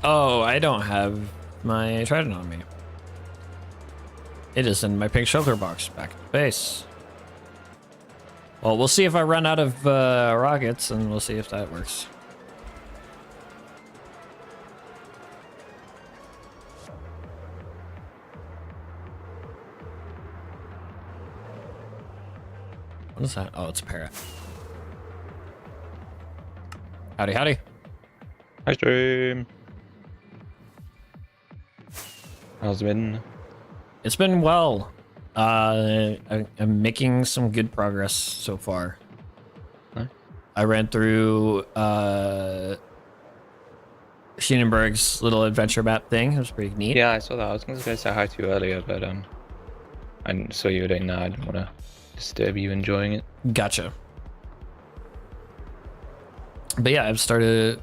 Oh, I don't have my trident on me. It is in my pink shelter box back at the base. Well, we'll see if I run out of rockets, and we'll see if that works. What is that? Oh, it's a parrot. Howdy, howdy. Hi, stream. How's it been? It's been well. I'm making some good progress so far. Huh? I ran through Scheenenberg's little adventure map thing. It was pretty neat. Yeah, I saw that. I was going to say hi to you earlier, but I saw you were doing that. I didn't want to disturb you enjoying it. Gotcha. But yeah, I've started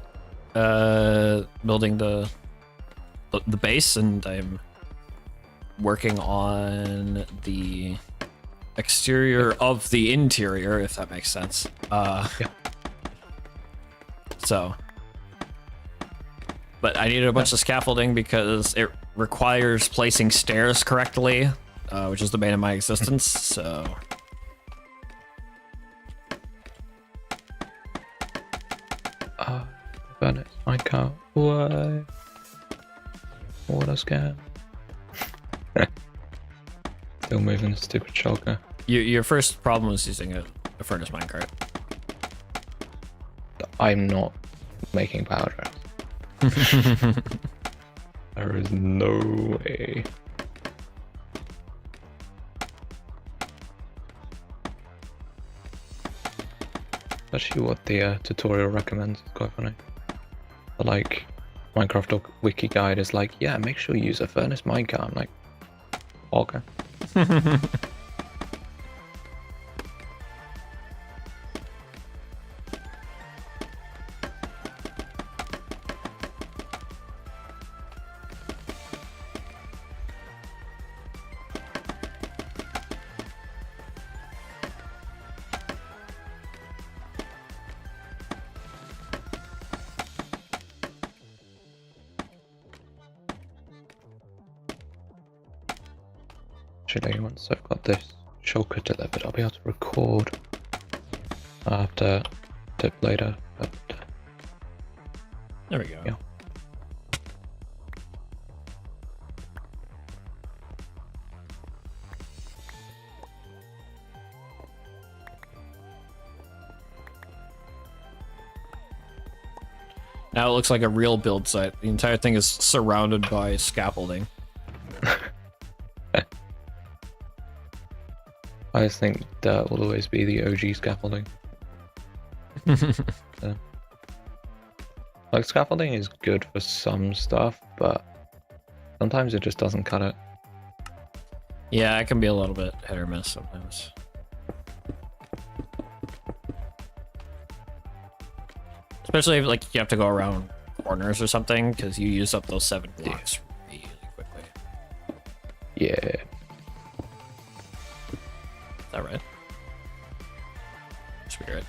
building the base, and I'm working on the exterior of the interior, if that makes sense. Yeah. So, but I needed a bunch of scaffolding because it requires placing stairs correctly, which is the bane of my existence. So. Burn it. I can't. Why? What a scam. Still moving the stupid shulker. Your first problem was using a furnace minecart. I'm not making power drives. There is no way. Actually, what the tutorial recommends is quite funny. But, like, Minecraft wiki guide is like, yeah, make sure you use a furnace minecart. I'm like, okay. Actually, once I've got this shulker delivered, I'll be able to record. I'll have to tip later, but There we go. yeah. Now it looks like a real build site. The entire thing is surrounded by scaffolding. I just think dirt will always be the OG scaffolding. So, like, scaffolding is good for some stuff, but sometimes it just doesn't cut it. Yeah, it can be a little bit hit or miss sometimes. Especially if like you have to go around corners or something, because you use up those 7 blocks really quickly. Yeah. Is that right? Should be right.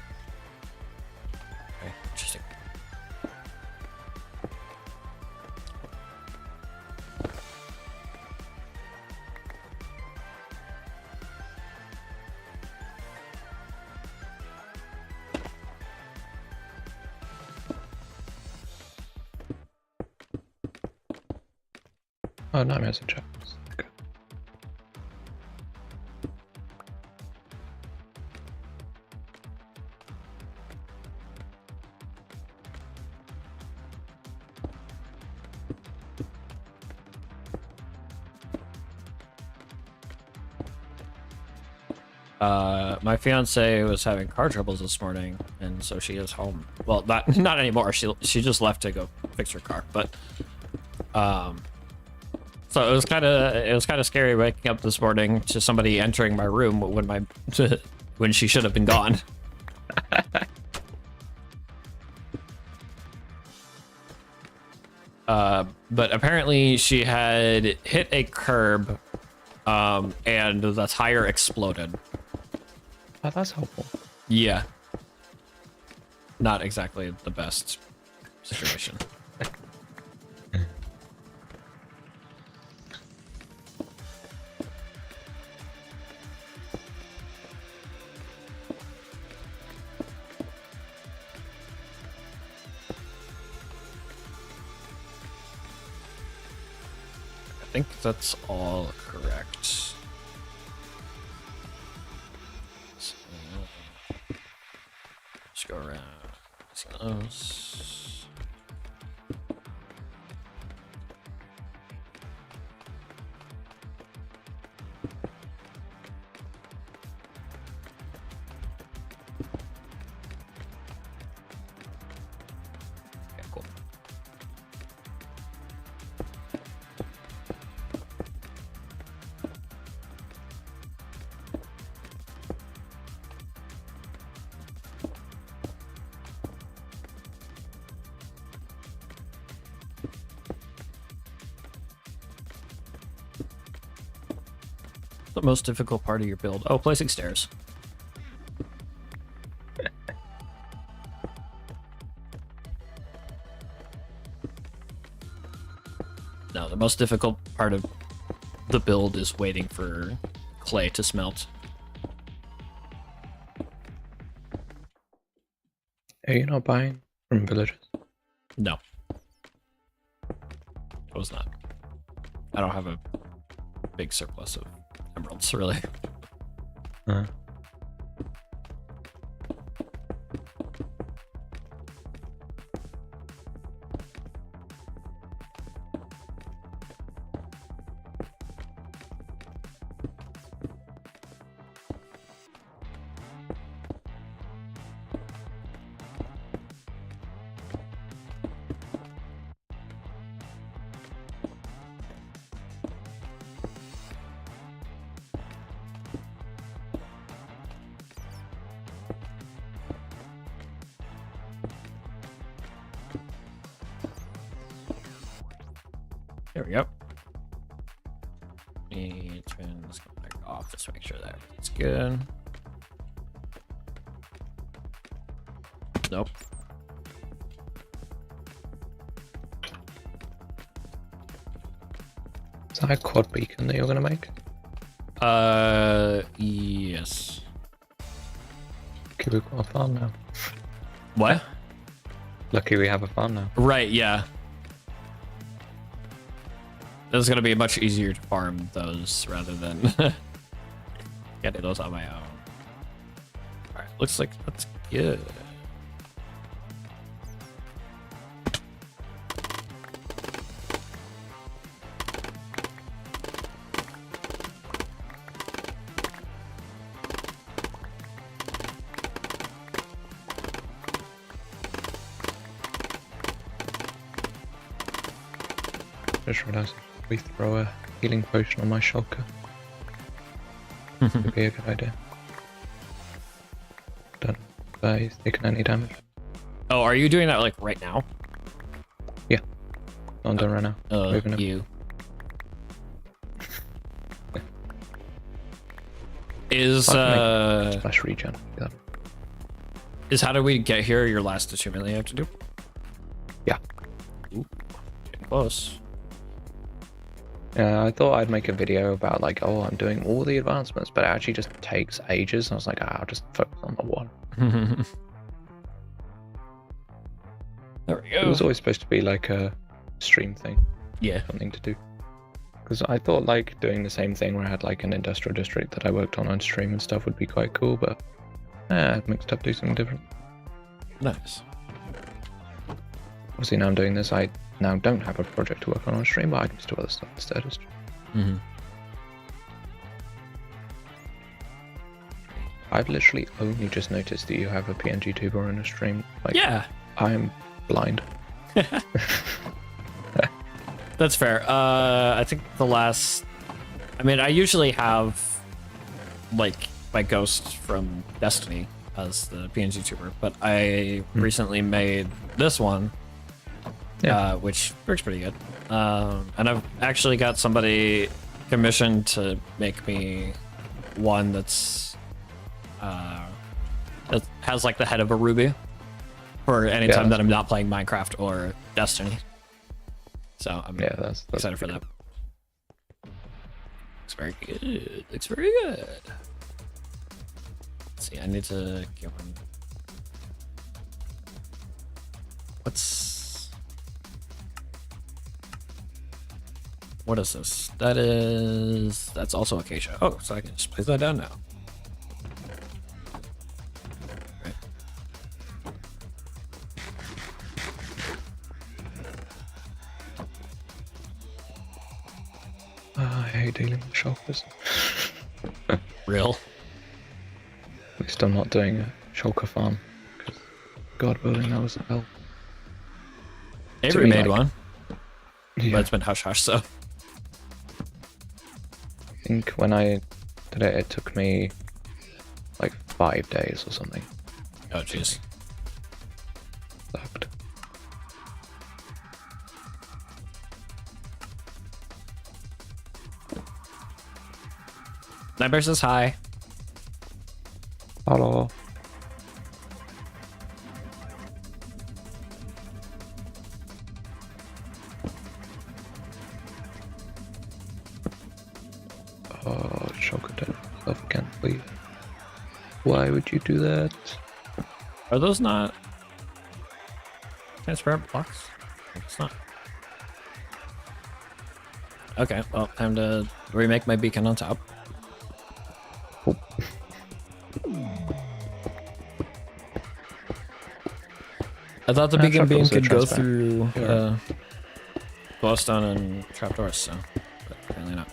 Okay, interesting. Oh, nightmares and chats. Good. My fiance was having car troubles this morning, and so she is home. Well, not anymore. She just left to go fix her car, but so it was kind of scary waking up this morning to somebody entering my room when she should have been gone. But apparently she had hit a curb, and the tire exploded. Oh, that's helpful. Yeah. Not exactly the best situation. I think that's all correct. So, just go around. See those. Okay, cool. The most difficult part of your build? Oh, placing stairs. No, the most difficult part of the build is waiting for clay to smelt. Are you not buying from villagers? No. I was not. I don't have a big surplus of emeralds, really. Uh, There we go. Me turn this back off just to make sure that everything's good. Nope. is that a quad beacon that you're gonna make? Yes. Okay, we've got a farm now. What? Lucky we have a farm now. Right, yeah. This is gonna be much easier to farm those rather than getting those on my own. Alright, looks like that's good. Just realised we throw a healing potion on my shulker. Would be a good idea. Don't know if he's taking any damage. Oh, are you doing that like right now? Yeah. I'm done right now. Moving him. You. Is Splash regen. Yeah. Is how do we get here your last achievement that you have to do? Yeah. Ooh, getting close. Yeah, I thought I'd make a video about like, oh, I'm doing all the advancements, but it actually just takes ages. And I was like, I'll just focus on the one. There we go. It was always supposed to be like a stream thing, Yeah. something to do. Because I thought like doing the same thing where I had like an industrial district that I worked on stream and stuff would be quite cool, but I mixed up, do something different. Nice. Obviously now I'm doing this, I now don't have a project to work on stream, but I can just do other stuff instead. I've literally only just noticed that you have a PNG tuber on a stream. Like, Yeah. I am blind. That's fair. I think the last... I mean, I usually have, like, my ghost from Destiny as the PNG tuber, but I recently made this one, which works pretty good. And I've actually got somebody commissioned to make me one that's that has, like, the head of a ruby for any time that I'm not playing Minecraft or Destiny. So I'm that's excited for that. Looks very good. Looks very good. Let's see, I need to get one. What is this? That's also acacia. Oh, so I can just place that down now. Right. I hate dealing with shulkers. Real. At least I'm not doing a shulker farm. Because God willing, that was hell. Avery made like- one, Yeah. but it's been hush hush, so. I think when I did it, it took me like 5 days or something. Oh, jeez. Sucked. Nightmare says hi. Hello. Oh, shulker did stuff again, please. Why would you do that? Are those not transparent blocks? It's not. Okay, well, time to remake my beacon on top. I thought the beacon beam could go through glowstone and trapdoors, so but apparently not.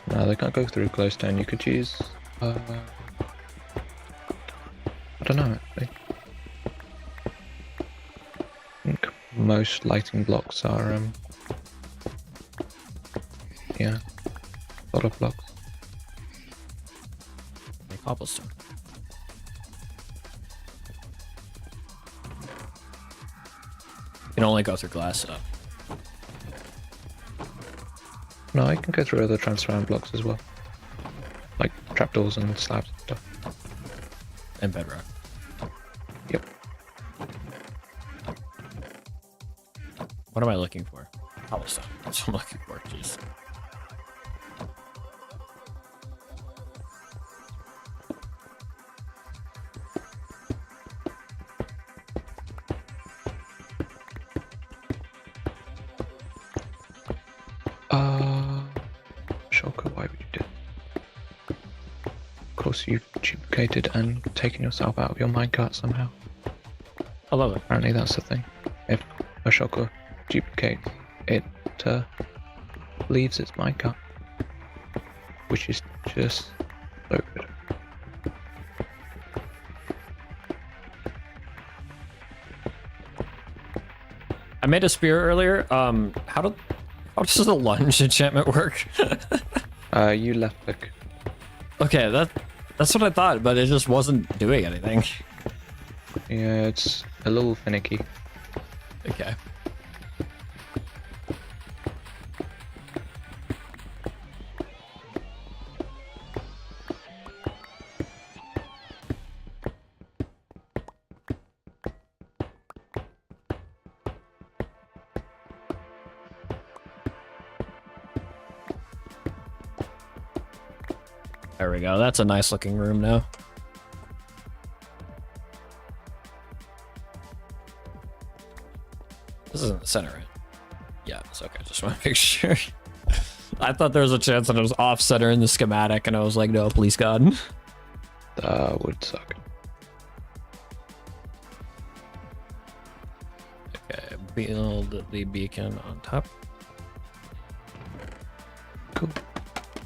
No, they can't go through glowstone. You could use I don't know actually. I think most lighting blocks are yeah, a lot of blocks. Like cobblestone. You can only go through glass, so. No, I can go through other transparent blocks as well. Like trapdoors and slabs and stuff. And bedrock. Yep. What am I looking for? Cobblestone. That's what I'm looking for. Jeez. Shulker, why would you do that? Of course, you've duplicated and taken yourself out of your minecart somehow. I love it. Apparently, that's the thing. If a shulker duplicates, it leaves its minecart, which is just so good. made a spear earlier. How does the lunge enchantment work? You left click. Okay, that's what I thought, but it just wasn't doing anything. Yeah, it's a little finicky. Okay. There we go. That's a nice looking room now. This isn't the center, right? Yeah, it's okay. Just want to make sure. I thought there was a chance that it was off center in the schematic, and I was like, no, please God. That would suck. Okay, build the beacon on top. Cool.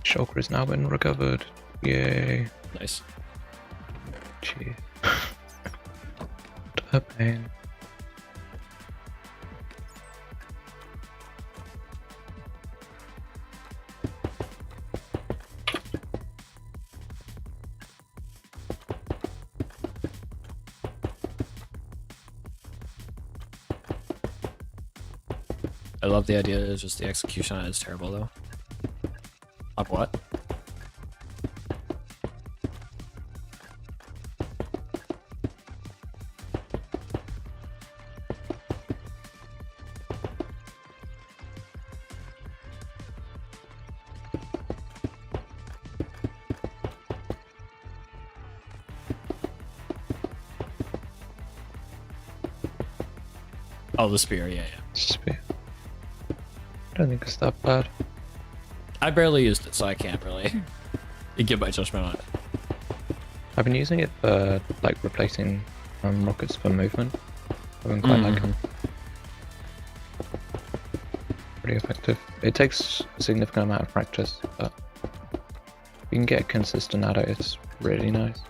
Shulker has now been recovered. Yay. Nice. Cheers. What a pain. I love the idea. It's just the execution on it is terrible, though. On what? Oh, the spear, yeah. Spear. I don't think it's that bad. I barely used it, so I can't really give my judgment on it. I've been using it for like replacing rockets for movement. I've been quite liking it. Pretty effective. It takes a significant amount of practice, but if you can get consistent at it, it's really nice.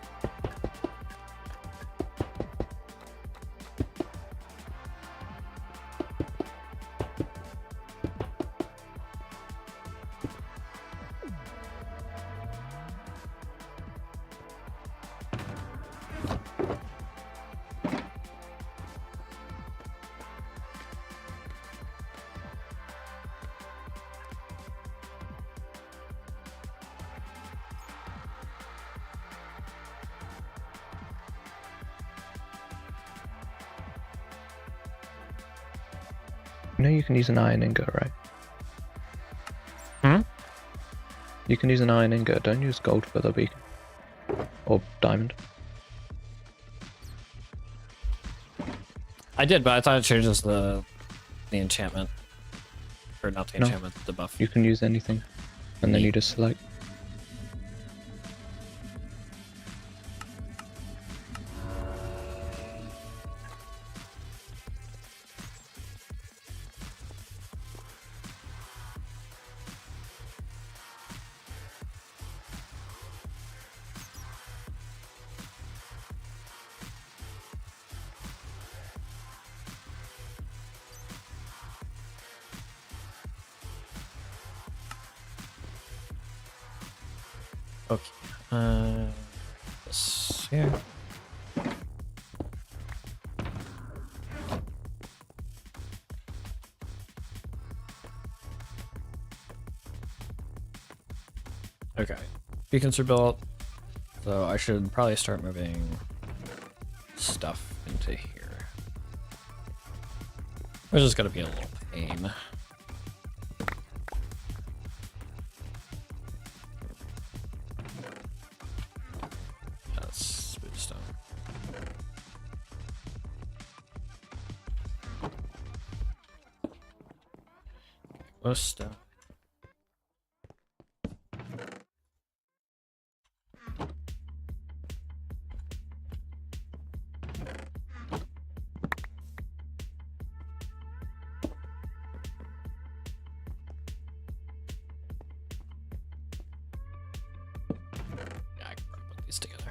You know you can use an iron ingot, right? Hmm? You can use an iron ingot, don't use gold for the beacon. Or diamond. I did, but I thought it changes the enchantment. Or not the enchantment, the buff. You can use anything. And then you just select. Okay. This here. Okay. Beacons are built, so I should probably start moving stuff into here. Which is gonna be a little pain. That's smooth stone. Most stuff. Yeah, I can probably put these together.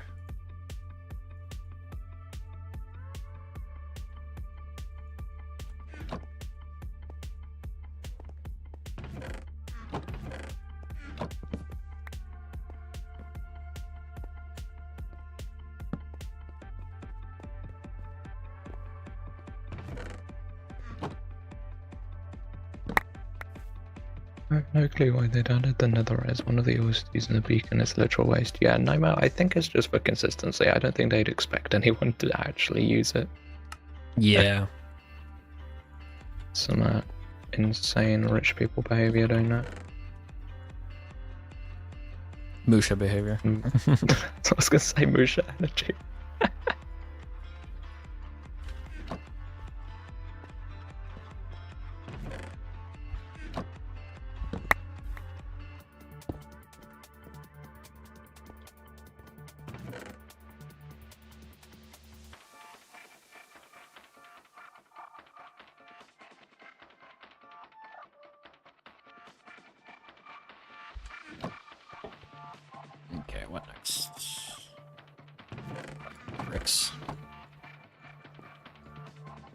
I have no clue why they'd added the netherite as one of the ores using the beacon as literal waste. Yeah, no, I think it's just for consistency. I don't think they'd expect anyone to actually use it. Yeah. Some insane rich people behavior, don't know. Musha behavior. I was gonna say Musha energy. Okay, what next? Bricks.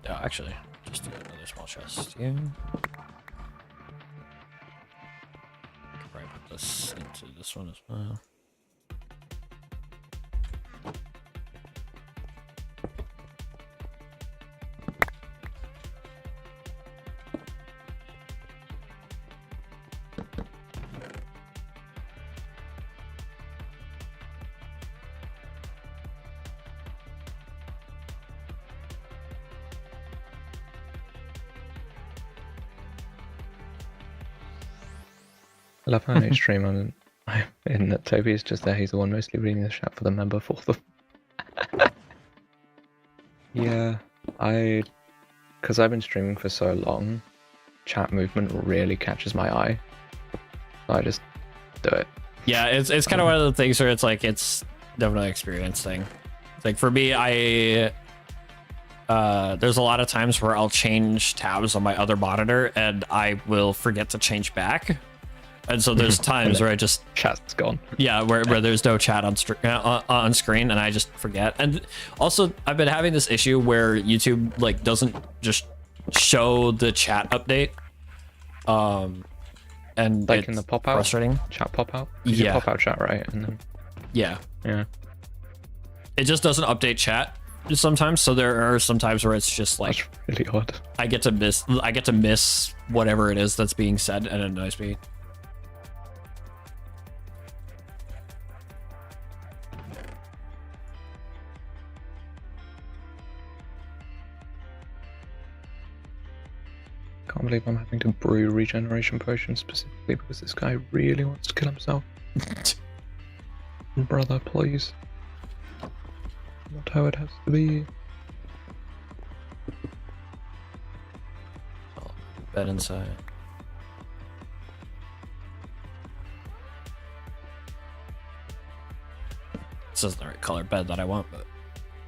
Oh, actually, just do another small chest. Yeah. Could probably put this into this one as well. I love how in each stream I'm in that Toby is just there. He's the one mostly reading the chat for the member for them. Yeah, because I've been streaming for so long, chat movement really catches my eye. So I just do it. Yeah, it's kind of one of the things where it's like it's definitely an experience thing. It's like for me, there's a lot of times where I'll change tabs on my other monitor and I will forget to change back. And so there's times where I just Chat's gone. yeah, where there's no chat on screen and I just forget. And also I've been having this issue where YouTube like doesn't just show the chat update. And Like in the pop out, frustrating. chat pop out. Yeah. Pop out chat, right? And then Yeah. yeah. It just doesn't update chat sometimes. So there are some times where it's just like That's really odd. I get to miss whatever it is that's being said, and it annoys me. Can't believe I'm having to brew regeneration potions specifically because this guy really wants to kill himself. Brother, please. Not how it has to be. Oh, bed inside. This isn't the right color bed that I want, but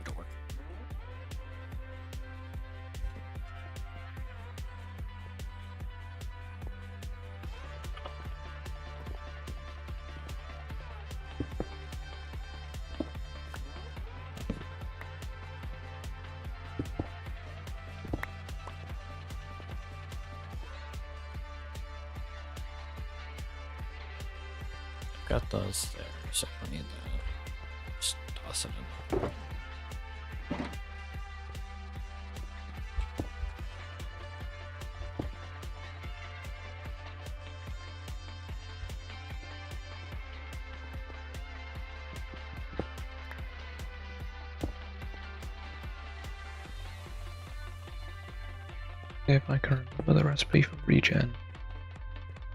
it'll work. Got those there, so I don't need that. Just toss it in. If I can remember the recipe for regen.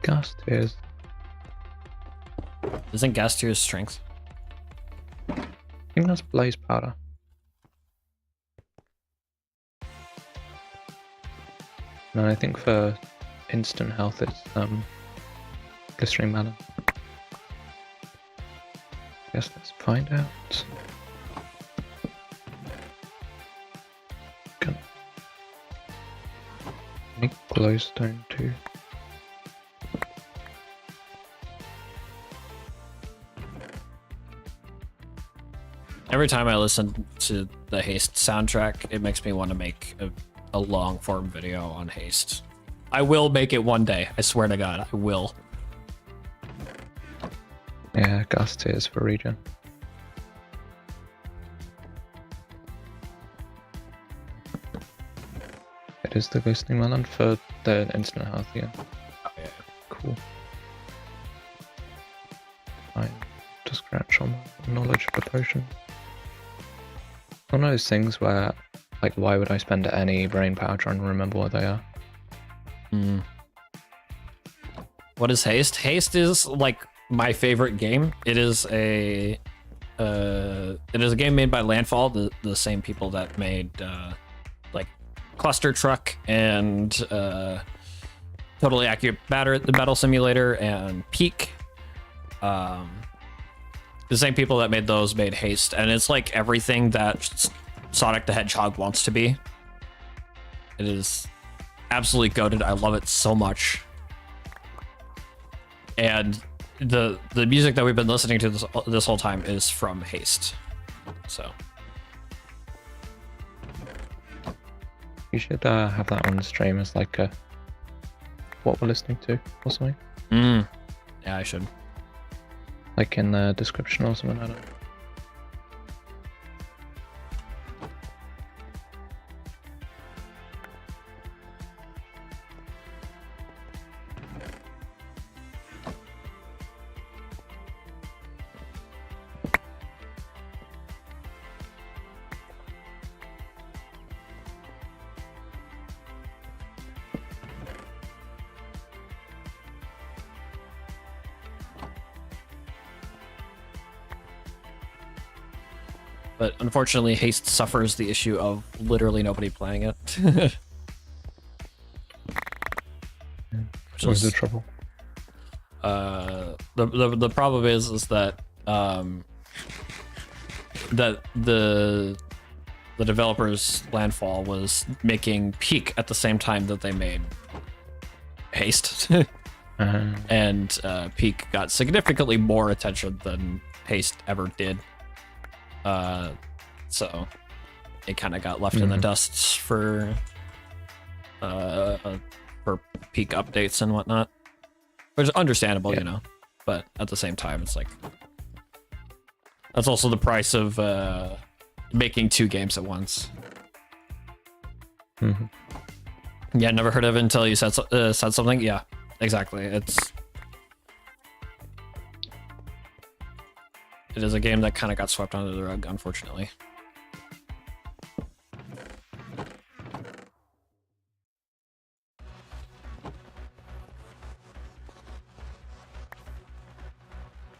Gas tears. Isn't gas tier's strength? I think that's blaze powder. No, I think for instant health it's glycerine melon. Guess let's find out. Can make glowstone too. Every time I listen to the Haste soundtrack, it makes me want to make a long form video on Haste. I will make it one day. I swear to God, I will. Yeah, gas tears for regen. It is the glistening melon for the instant health, yeah. Oh, yeah. Cool. cool. Time to scratch on my knowledge of the potion. One of those things where, like, why would I spend any brain power trying to remember what they are? What is Haste? Haste is like my favorite game. It is a game made by Landfall, the same people that made like Cluster Truck and Totally Accurate the Battle Simulator and Peak. The same people that made those made Haste, and it's like everything that Sonic the Hedgehog wants to be. It is absolutely goated. I love it so much. And the music that we've been listening to this whole time is from Haste. So You should have that on the stream as like what we're listening to or something. yeah, I should. Like in the description or something, I don't know. But unfortunately, Haste suffers the issue of literally nobody playing it. What's the trouble? The problem is that that the developers Landfall was making Peak at the same time that they made Haste. And Peak got significantly more attention than Haste ever did. So it kind of got left in the dust for Peak updates and whatnot, which is understandable, you know. But at the same time, it's like that's also the price of making two games at once. Yeah, never heard of it until you said something. Yeah, exactly. It is a game that kind of got swept under the rug, unfortunately.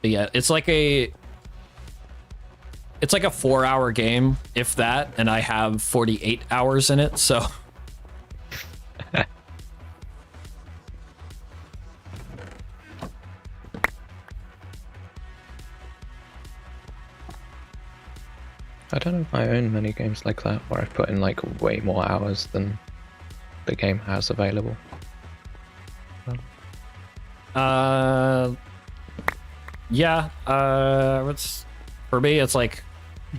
But yeah, it's like a 4-hour game, if that, and I have 48 hours in it, so I don't know if I own many games like that where I've put in like way more hours than the game has available. Yeah, for me, it's like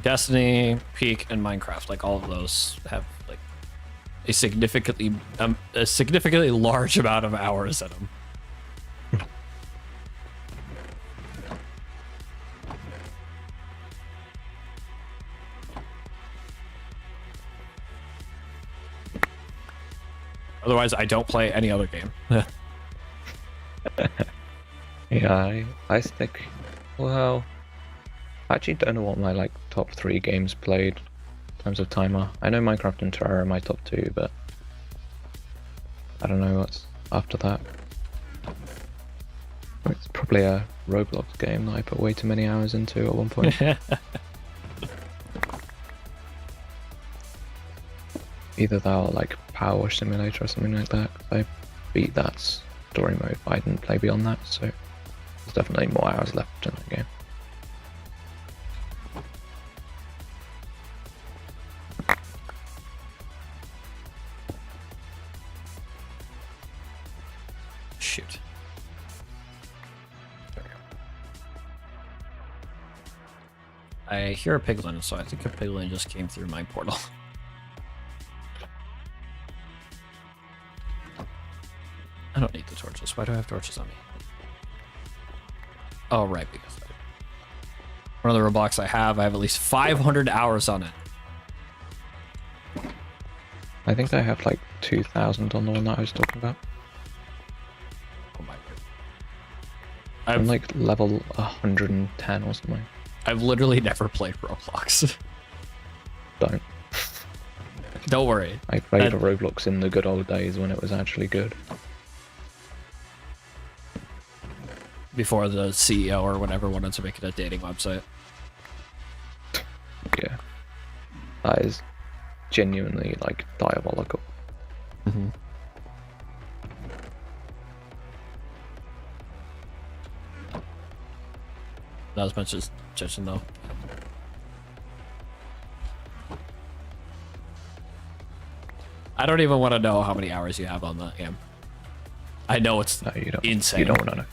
Destiny, Peak, and Minecraft. Like all of those have like a significantly large amount of hours in them. Otherwise, I don't play any other game. Yeah, I stick. Well, I actually don't know what my like top 3 games played in terms of time are. I know Minecraft and Terraria are my top 2, but I don't know what's after that. It's probably a Roblox game that I put way too many hours into at one point. Either that or like Power Wash Simulator or something like that. I beat that story mode, but I didn't play beyond that, so there's definitely more hours left in the game. Shoot. There we go. I hear a piglin, so I think a piglin just came through my portal. I don't need the torches. Why do I have torches on me? Oh, right, because one of the Roblox I have at least 500 hours on it. I think I have like 2,000 on the one that I was talking about. Oh my god. I'm like level 110 or something. I've literally never played Roblox. Don't. Don't worry. I played Roblox in the good old days when it was actually good. Before the CEO or whatever wanted to make it a dating website. Yeah. That is genuinely, like, diabolical. Mm-hmm. Not as much as Jetson, though. I don't even want to know how many hours you have on that game. I know it's No, you don't. insane. You don't want to know.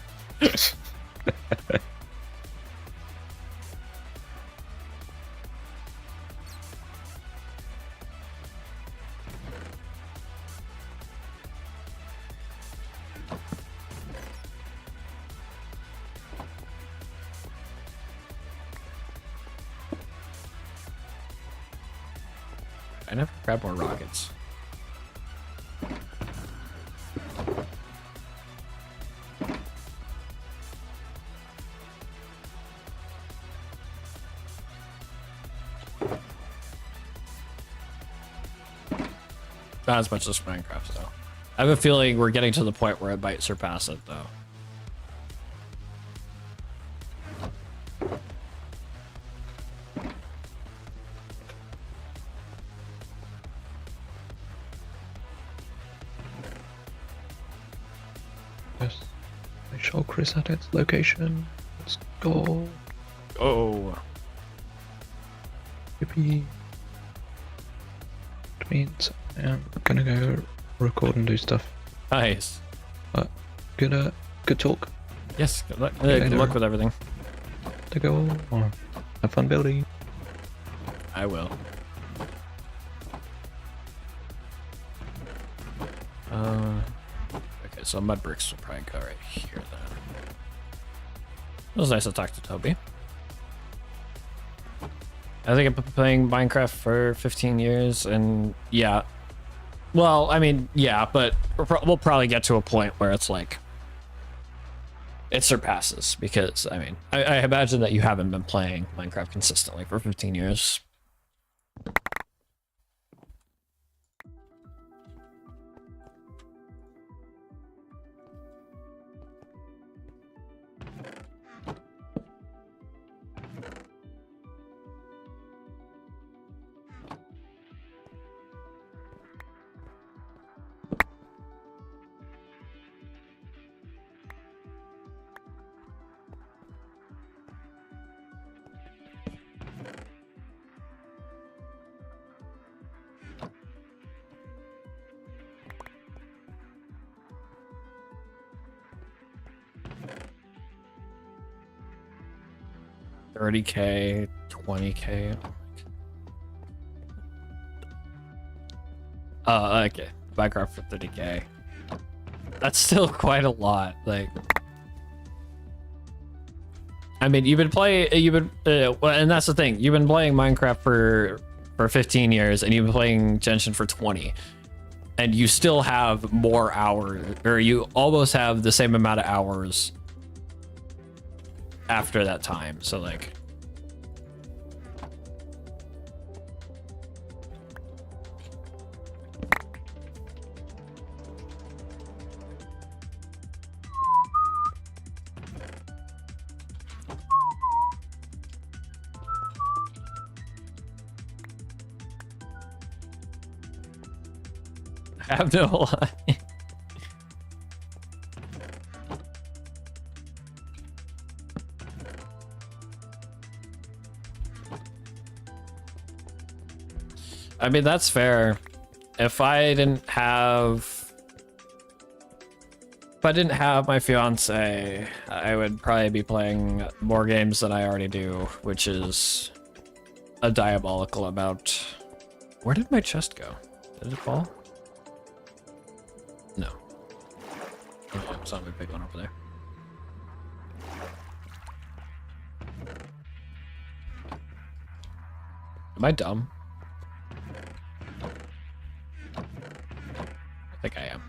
I never grabbed more rockets. Not as much as Minecraft, though. I have a feeling we're getting to the point where it might surpass it, though. Yes. I show Chris at its location. Let's go. Oh. Yippee. Which means I'm gonna go record and do stuff. Nice. Good talk. Yes, good luck, Yeah, good luck with everything. To go. Have fun building. I will. Okay, so mud bricks will probably go right here then. It was nice to talk to Toby. I think I've been playing Minecraft for 15 years, and yeah. Well, I mean, yeah, but we'll probably get to a point where it's like, it surpasses, because, I mean, I imagine that you haven't been playing Minecraft consistently for 15 years. $30K, $20K. Okay. Minecraft for $30K. That's still quite a lot. Like, I mean, well, and that's the thing. You've been playing Minecraft for 15 years, and you've been playing Genshin for 20, and you still have more hours, or you almost have the same amount of hours after that time. So like, I have no lie. I mean, that's fair. If I didn't have my fiance, I would probably be playing more games than I already do, which is a diabolical amount. Where did my chest go? Did it fall? No. Oh, it's not a big one over there. Am I dumb? I think I am.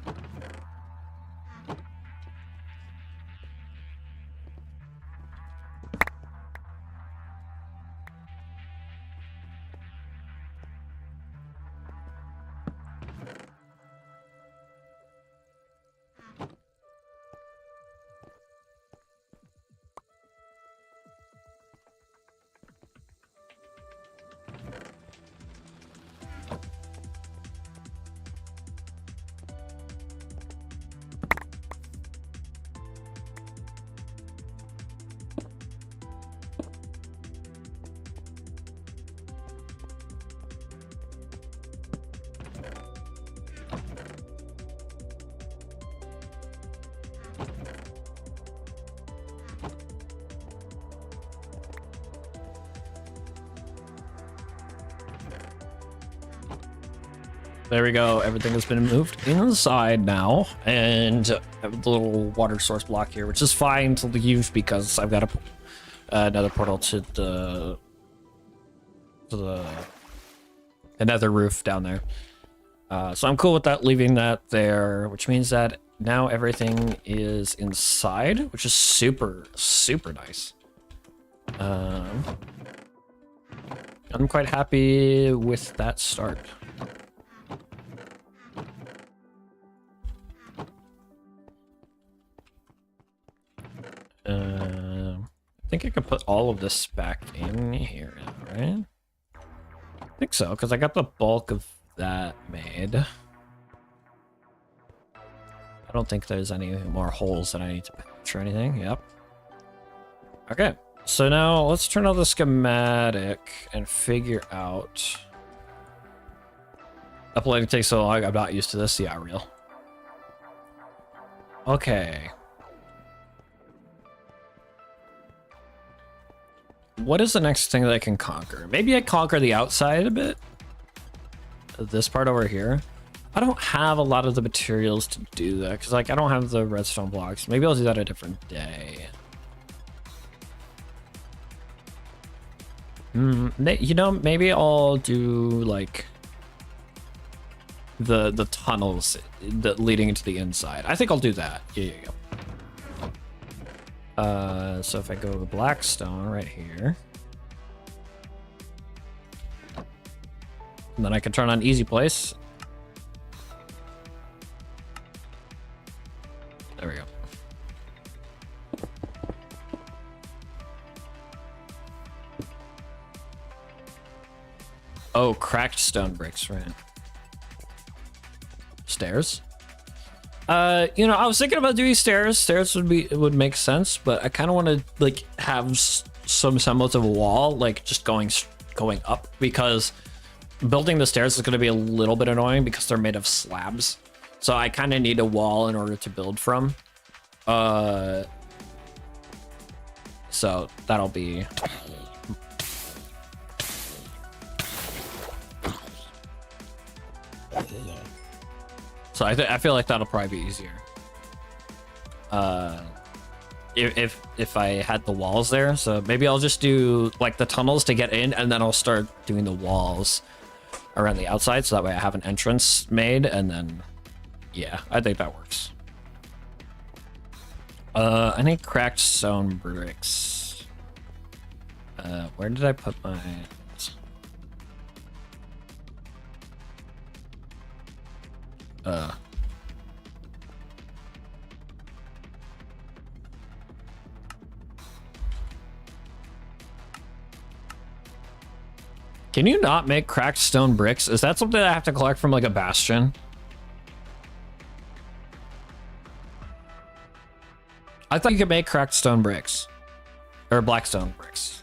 There we go. Everything has been moved inside now, and I have the little water source block here, which is fine to leave because I've got another portal to the another roof down there. So I'm cool with that, leaving that there, which means that now everything is inside, which is super, super nice. I'm quite happy with that start. I think I could put all of this back in here now, right? I think so, because I got the bulk of that made. I don't think there's any more holes that I need to patch or anything. Yep. Okay, so now let's turn on the schematic and figure out. Uploading takes so long, I'm not used to this. Yeah, real. Okay. What is the next thing that I can conquer? Maybe I conquer the outside a bit. This part over here. I don't have a lot of the materials to do that because, like, I don't have the redstone blocks. Maybe I'll do that a different day. You know, maybe I'll do like the tunnels that leading into the inside. I think I'll do that. Yeah. So if I go to Blackstone right here, and then I can turn on easy place. There we go. Oh, cracked stone bricks, right? Stairs? You know, I was thinking about doing stairs. Stairs would make sense, but I kind of want to like have some semblance of a wall, like just going up, because building the stairs is going to be a little bit annoying because they're made of slabs. So I kind of need a wall in order to build from. So that'll be. So I feel like that'll probably be easier. If I had the walls there, so maybe I'll just do like the tunnels to get in, and then I'll start doing the walls around the outside, so that way I have an entrance made, and then yeah, I think that works. I need cracked stone bricks. Where did I put my? Can you not make cracked stone bricks? Is that something I have to collect from like a bastion? I thought you could make cracked stone bricks. Or blackstone bricks.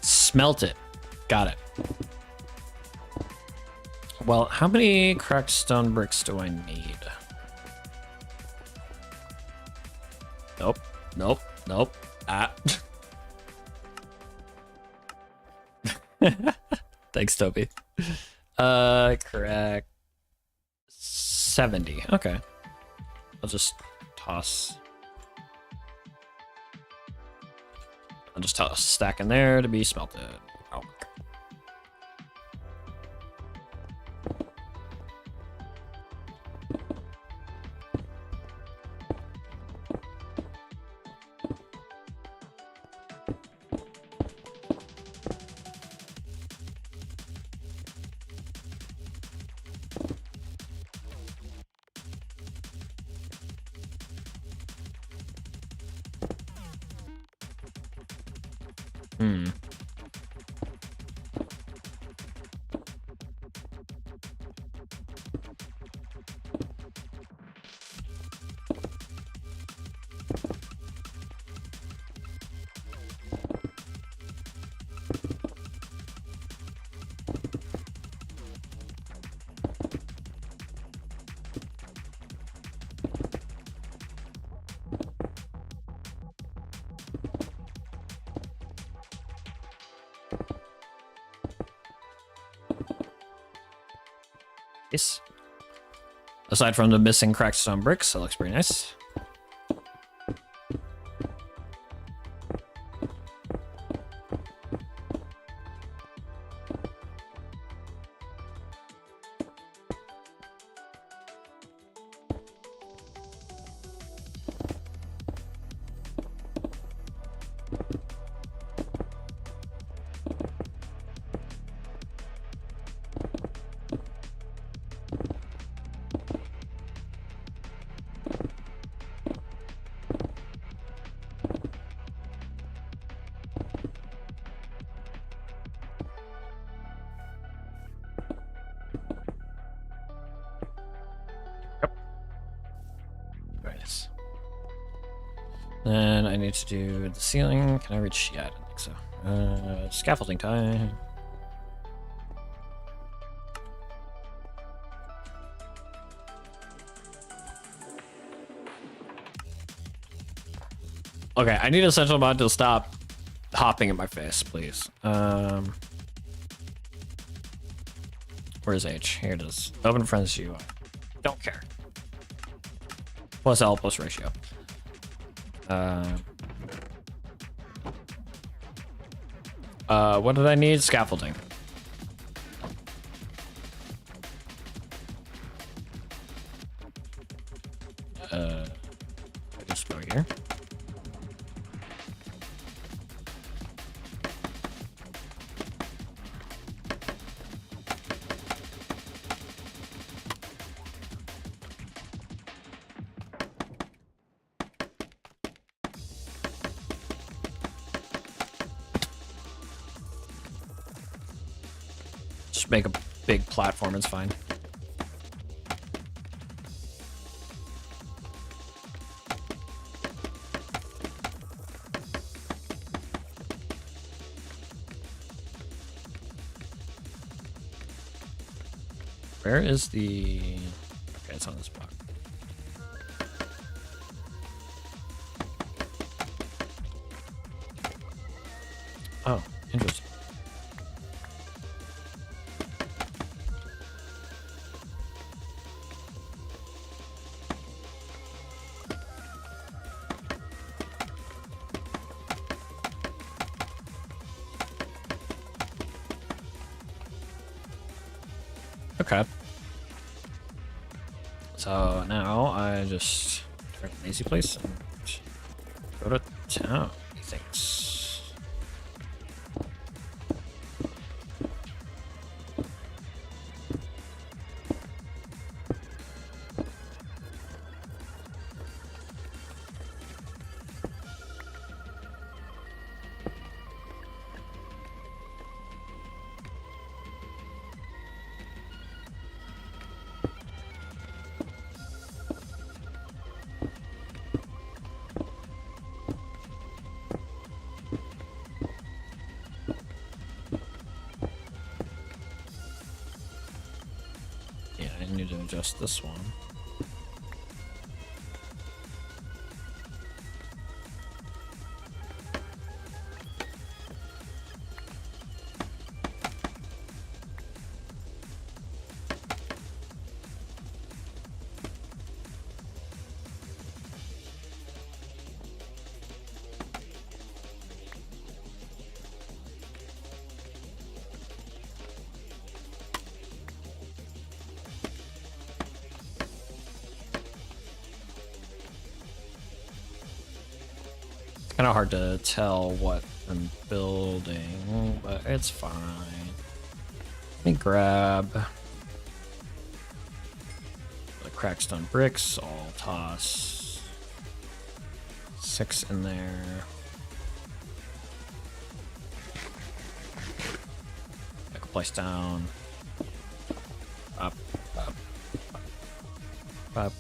Smelt it. Got it. Well, how many cracked stone bricks do I need? Nope. Nope. Nope. Ah. Thanks, Toby. Correct. 70. Okay. I'll just toss. I'll just toss a stack in there to be smelted. Oh. Yes. Aside from the missing cracked stone bricks, that looks pretty nice. Right. Then I need to do the ceiling. Can I reach? Yeah, I don't think so. Scaffolding time. Okay, I need Essential Mod to stop hopping in my face, please. Where's H? Here it is. Open friends UI. Don't care. Plus L plus ratio. What did I need? Scaffolding. Just go here. Just make a big platform, it's fine. Where is the... Okay, it's on this block. Oh, interesting. Okay. So now I just start an easy place and go to town, methinks. Yeah, I need to adjust this one. Kind of hard to tell what I'm building, but it's fine. Let me grab the cracked stone bricks. I'll toss 6 in there. I can place down. Up, up, up, up.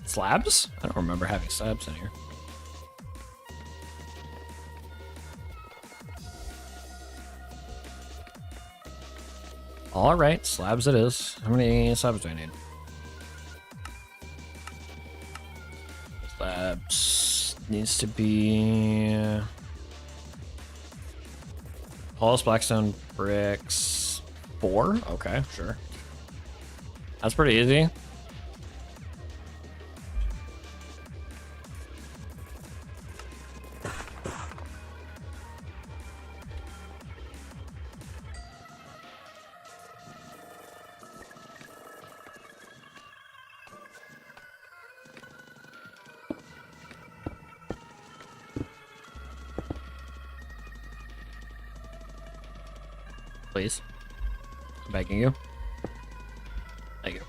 Slabs? I don't remember having slabs in here. All right, slabs it is. How many slabs do I need? Slabs needs to be polished blackstone bricks 4. Okay, sure. That's pretty easy. Please. I'm begging you. Thank you.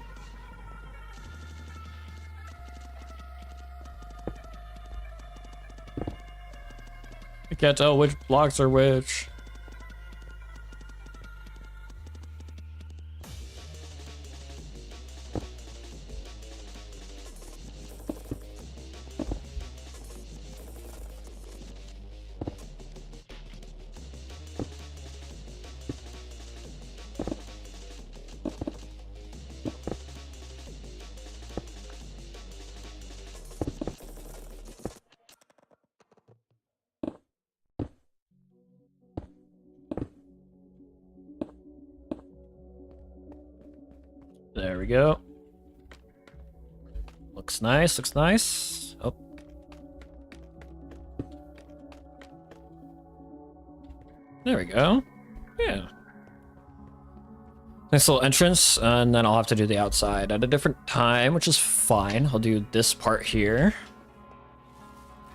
I can't tell which blocks are which. There we go. Looks nice, looks nice. Oh. There we go. Yeah. Nice little entrance, and then I'll have to do the outside at a different time, which is fine. I'll do this part here.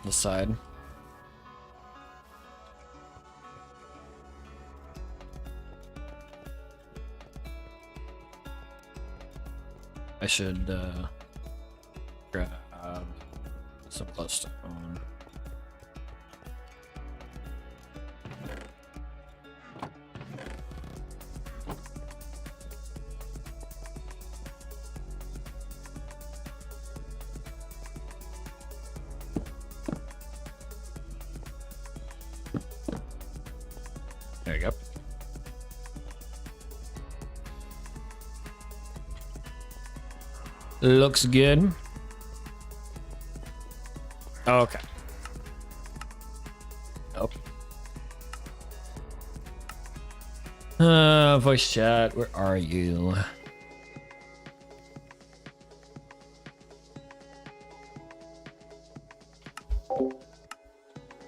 This side. I should grab some glowstone. There you go. Looks good. Okay. Nope. Voice chat, where are you?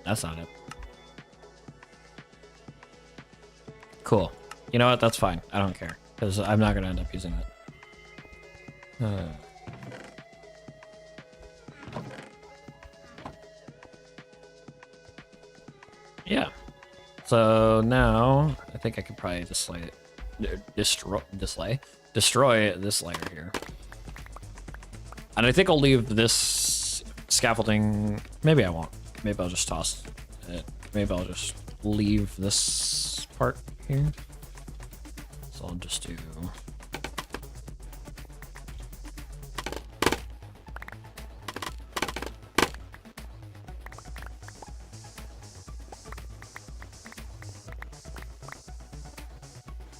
That's not it. Cool. You know what? That's fine. I don't care, because I'm not going to end up using it. Yeah. So now I think I could probably destroy this layer here. And I think I'll leave this scaffolding. Maybe I won't. Maybe I'll just toss it. Maybe I'll just leave this part here. So I'll just do.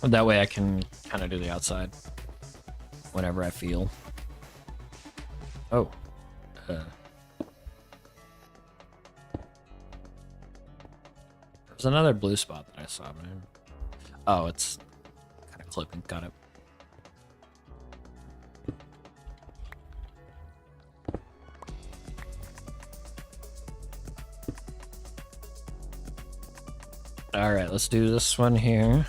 That way I can kind of do the outside whenever I feel. Oh. There's another blue spot that I saw. Oh, it's kind of cloaking. Got it. All right, let's do this one here.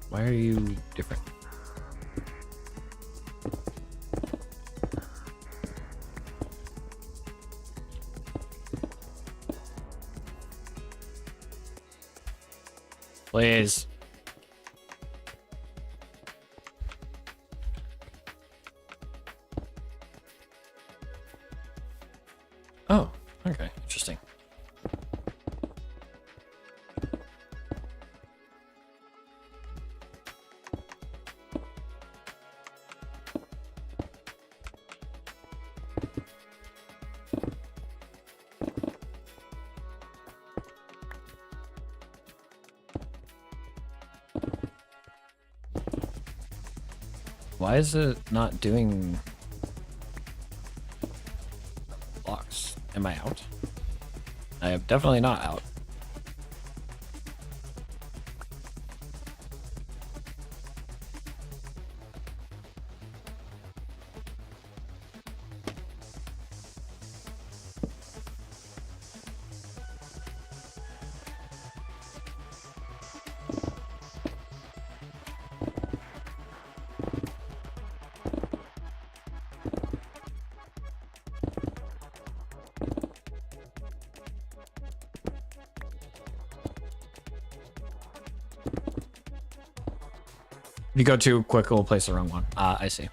Why are you different? Please. Oh, okay, interesting. Why is it not doing blocks? Am I out? I am definitely not out. If you go too quick, we'll place the wrong one. I see.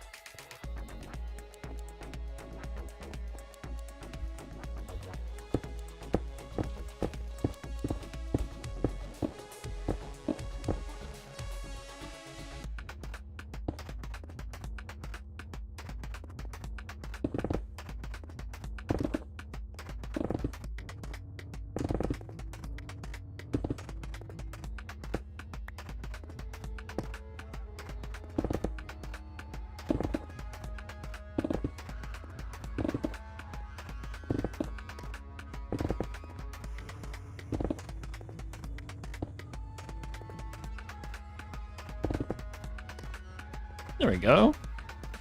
There we go.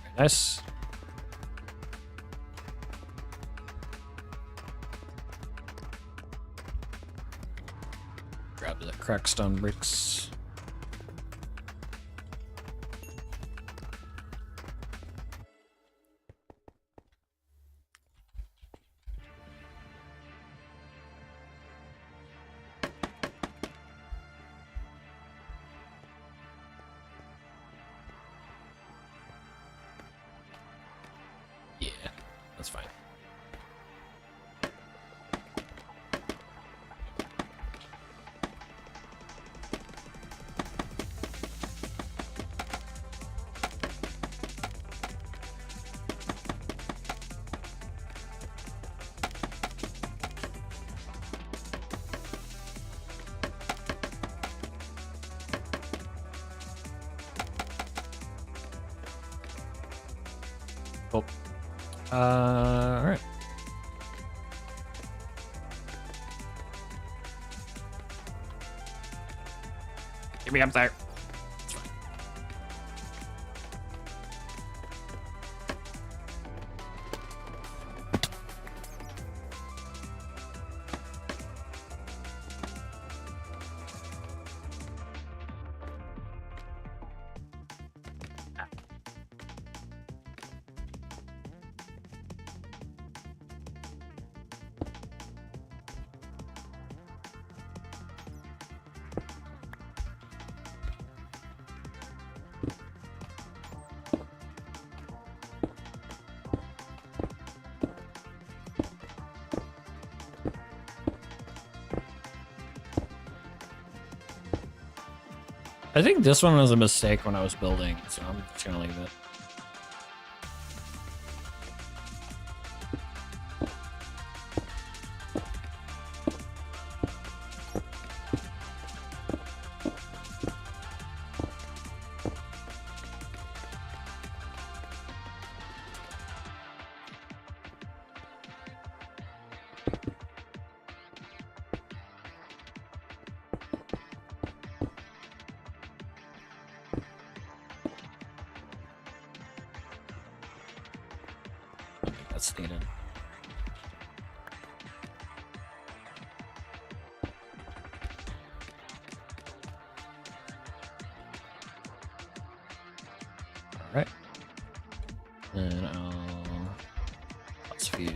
Very nice. Grab the cracked stone bricks. Yeah, that's fine. Cool. All right. Get me up there. It's fine. I think this one was a mistake when I was building, so I'm just gonna leave it. I think that's needed. All right. And let's view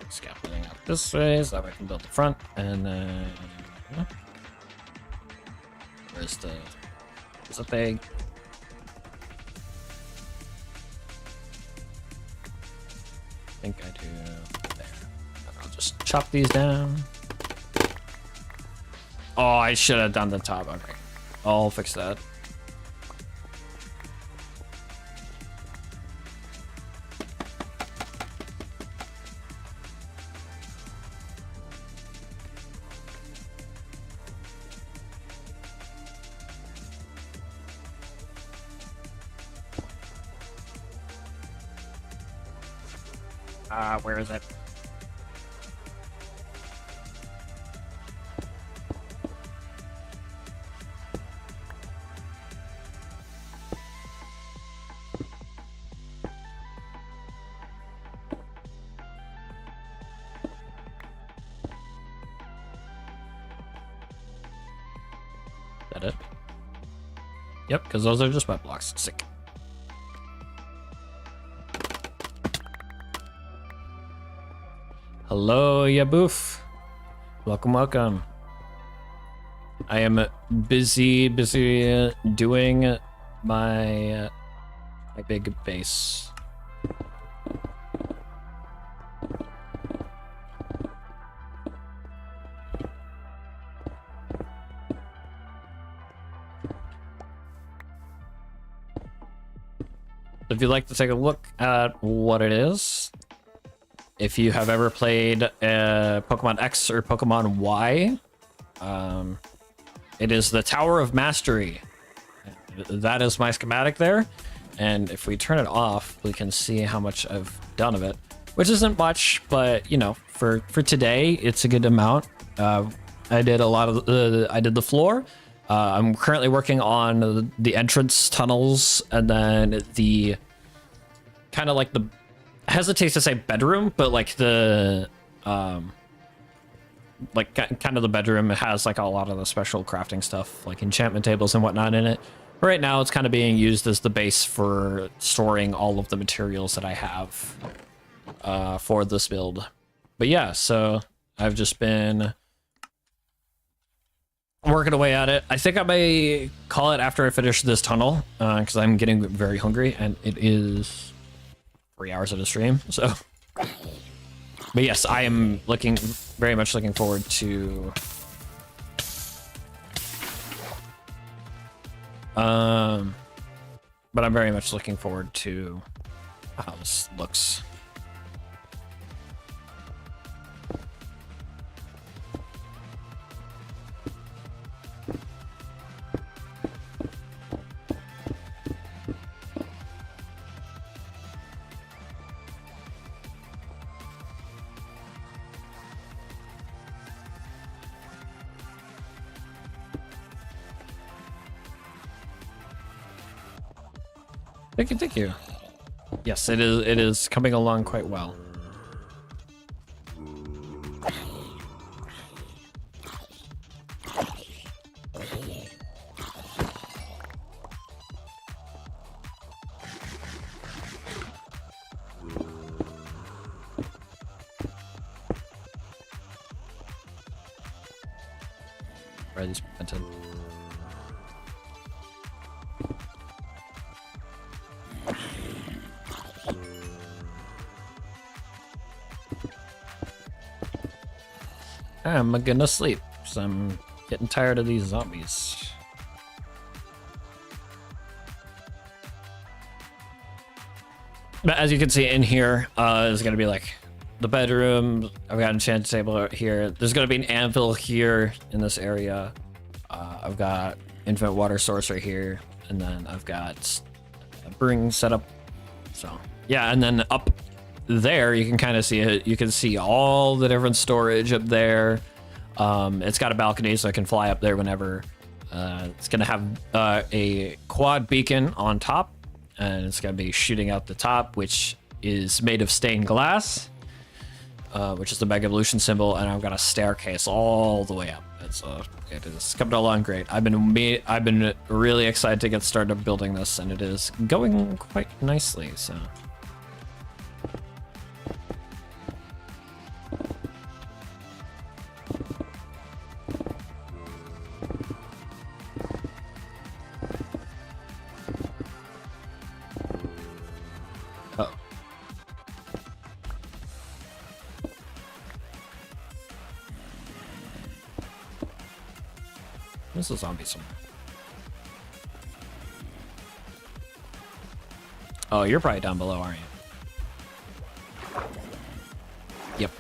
scaffolding out this way so that we can build the front, and then where's the thing? I think I do there. And I'll just chop these down. Oh, I should have done the top. Okay, I'll fix that. Where is it? That it? Yep, because those are just web blocks. Sick. Hello, Yaboof. Welcome, welcome. I am busy doing my big base. If you'd like to take a look at what it is, if you have ever played Pokemon X or Pokemon Y, it is the Tower of Mastery. That is my schematic there. And if we turn it off, we can see how much I've done of it, which isn't much, but you know, for today, it's a good amount. I did a lot of I did the floor. I'm currently working on the entrance tunnels, and then the kind of like the, I hesitate to say bedroom, but like the like kind of the bedroom. It has like a lot of the special crafting stuff, like enchantment tables and whatnot in it. But right now it's kind of being used as the base for storing all of the materials that I have for this build. But yeah, so I've just been working away at it. I think I may call it after I finish this tunnel, because I'm getting very hungry, and it is 3 hours of the stream. So, but yes, I am very much looking forward to but I'm very much looking forward to how this looks. Thank you, thank you. Yes, it is coming along quite well. Where are these prevented? I'm gonna sleep because I'm getting tired of these zombies. But as you can see in here, is gonna be like the bedroom. I've got an enchanted table out here. There's gonna be an anvil here in this area. I've got infinite water source right here, and then I've got a brewing setup. So yeah, and then up there you can kind of see it. You can see all the different storage up there. It's got a balcony so I can fly up there whenever. It's gonna have a quad beacon on top, and it's gonna be shooting out the top, which is made of stained glass, which is the Mega Evolution symbol, and I've got a staircase all the way up. It is coming along great. I've been really excited to get started building this, and it is going quite nicely. So. Oh. There's a zombie somewhere. Oh, you're probably down below, aren't you? Yep.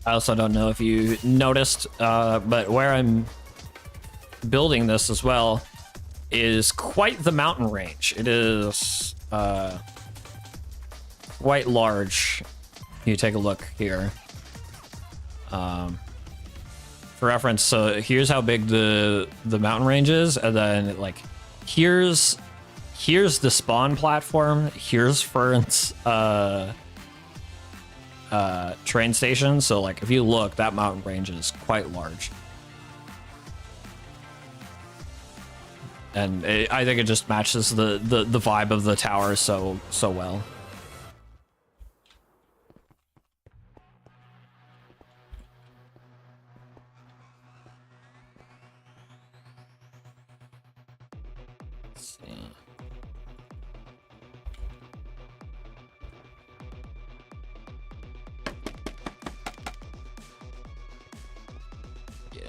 I also don't know if you noticed, but where I'm building this as well is quite the mountain range. It is quite large. You take a look here. For reference, so here's how big the mountain range is, and then like here's the spawn platform. Here's Fern's train station. So like if you look, that mountain range is quite large. And I think it just matches the vibe of the tower so well. Let's see. Yeah.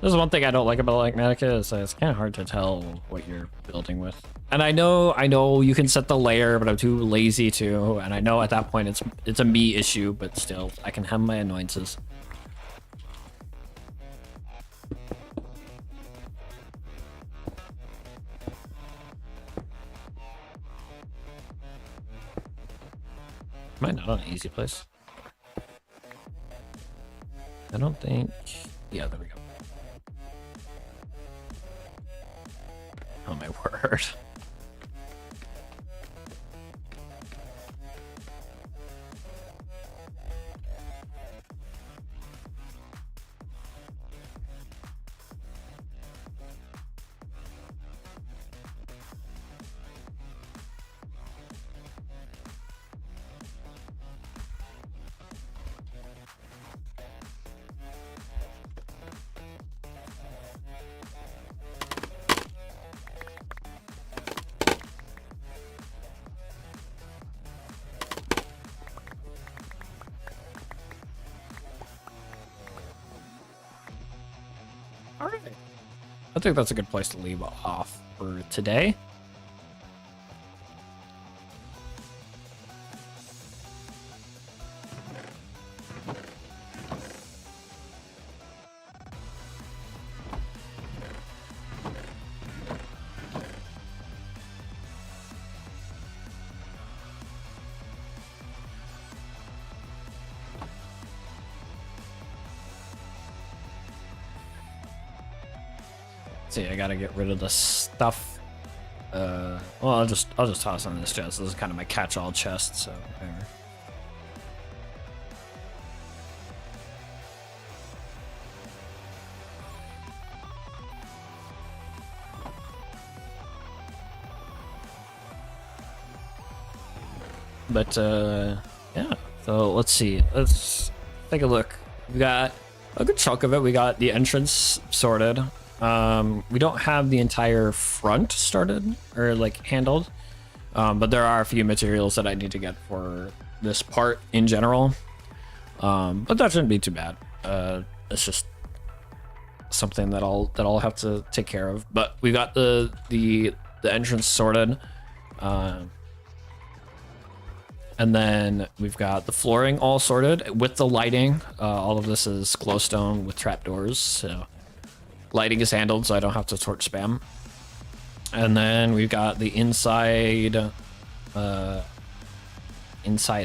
This is one thing I don't like about Magmatica is that it's kind of hard to tell what you're building with. And I know you can set the layer, but I'm too lazy to. And I know at that point it's a me issue, but still, I can have my annoyances. Am I not on easy place? I don't think. Yeah, there we go. Oh my word. All right. I think that's a good place to leave off for today. See, I gotta get rid of the stuff. Well, I'll just toss on this chest. This is kind of my catch-all chest, so whatever. But yeah, so let's see. Let's take a look. We got a good chunk of it. We got the entrance sorted. We don't have the entire front started or like handled, but there are a few materials that I need to get for this part in general. But that shouldn't be too bad. It's just something that I'll have to take care of. But we got the entrance sorted. And then we've got the flooring all sorted with the lighting. All of this is glowstone with trapdoors, so lighting is handled, so I don't have to torch spam. And then we've got the inside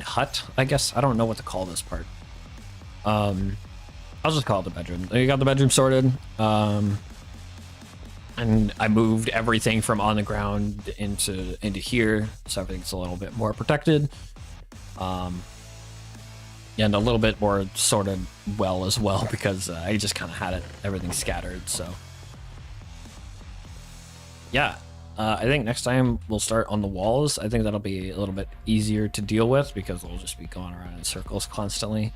hut, I guess. I don't know what to call this part. I'll just call it the bedroom. You got the bedroom sorted. And I moved everything from on the ground into here, so everything's a little bit more protected. And a little bit more sorted well as well, because I just kind of had everything scattered. So yeah, I think next time we'll start on the walls. I think that'll be a little bit easier to deal with because we'll just be going around in circles constantly.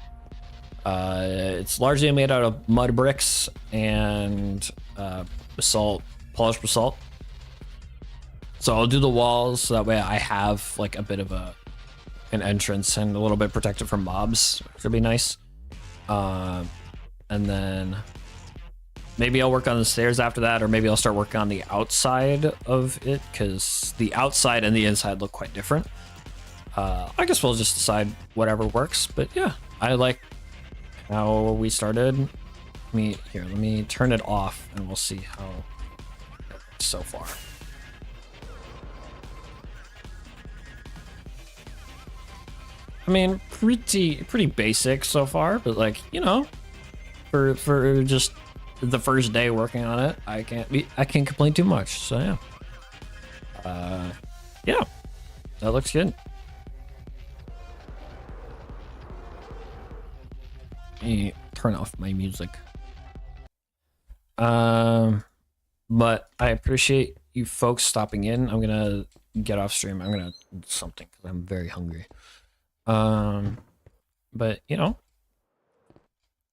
It's largely made out of mud bricks and basalt, polished basalt. So I'll do the walls so that way I have like a bit of an entrance and a little bit protected from mobs, which would be nice. And then maybe I'll work on the stairs after that, or maybe I'll start working on the outside of it, because the outside and the inside look quite different. I guess we'll just decide whatever works, but yeah, I like how we started. Let me turn it off and we'll see how it looks so far. I mean, pretty basic so far, but like, you know, for just the first day working on it, I can't complain too much. So yeah. Yeah, that looks good. Let me turn off my music. But I appreciate you folks stopping in. I'm gonna get off stream. I'm gonna do something because I'm very hungry. But you know,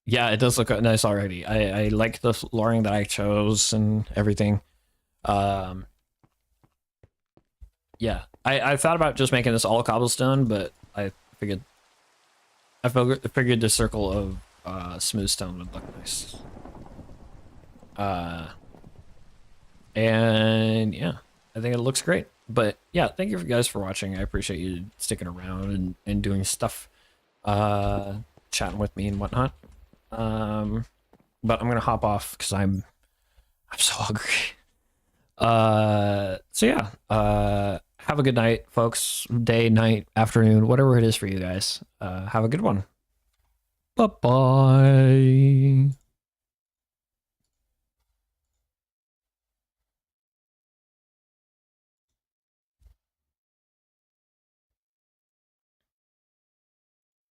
yeah, it does look nice already. I like the flooring that I chose and everything. Yeah, I thought about just making this all cobblestone, but I figured the circle of smooth stone would look nice. And yeah, I think it looks great. But yeah, thank you guys for watching. I appreciate you sticking around and doing stuff, chatting with me and whatnot. But I'm gonna hop off because I'm so hungry. So yeah, have a good night, folks. Day, night, afternoon, whatever it is for you guys. Have a good one. Bye bye.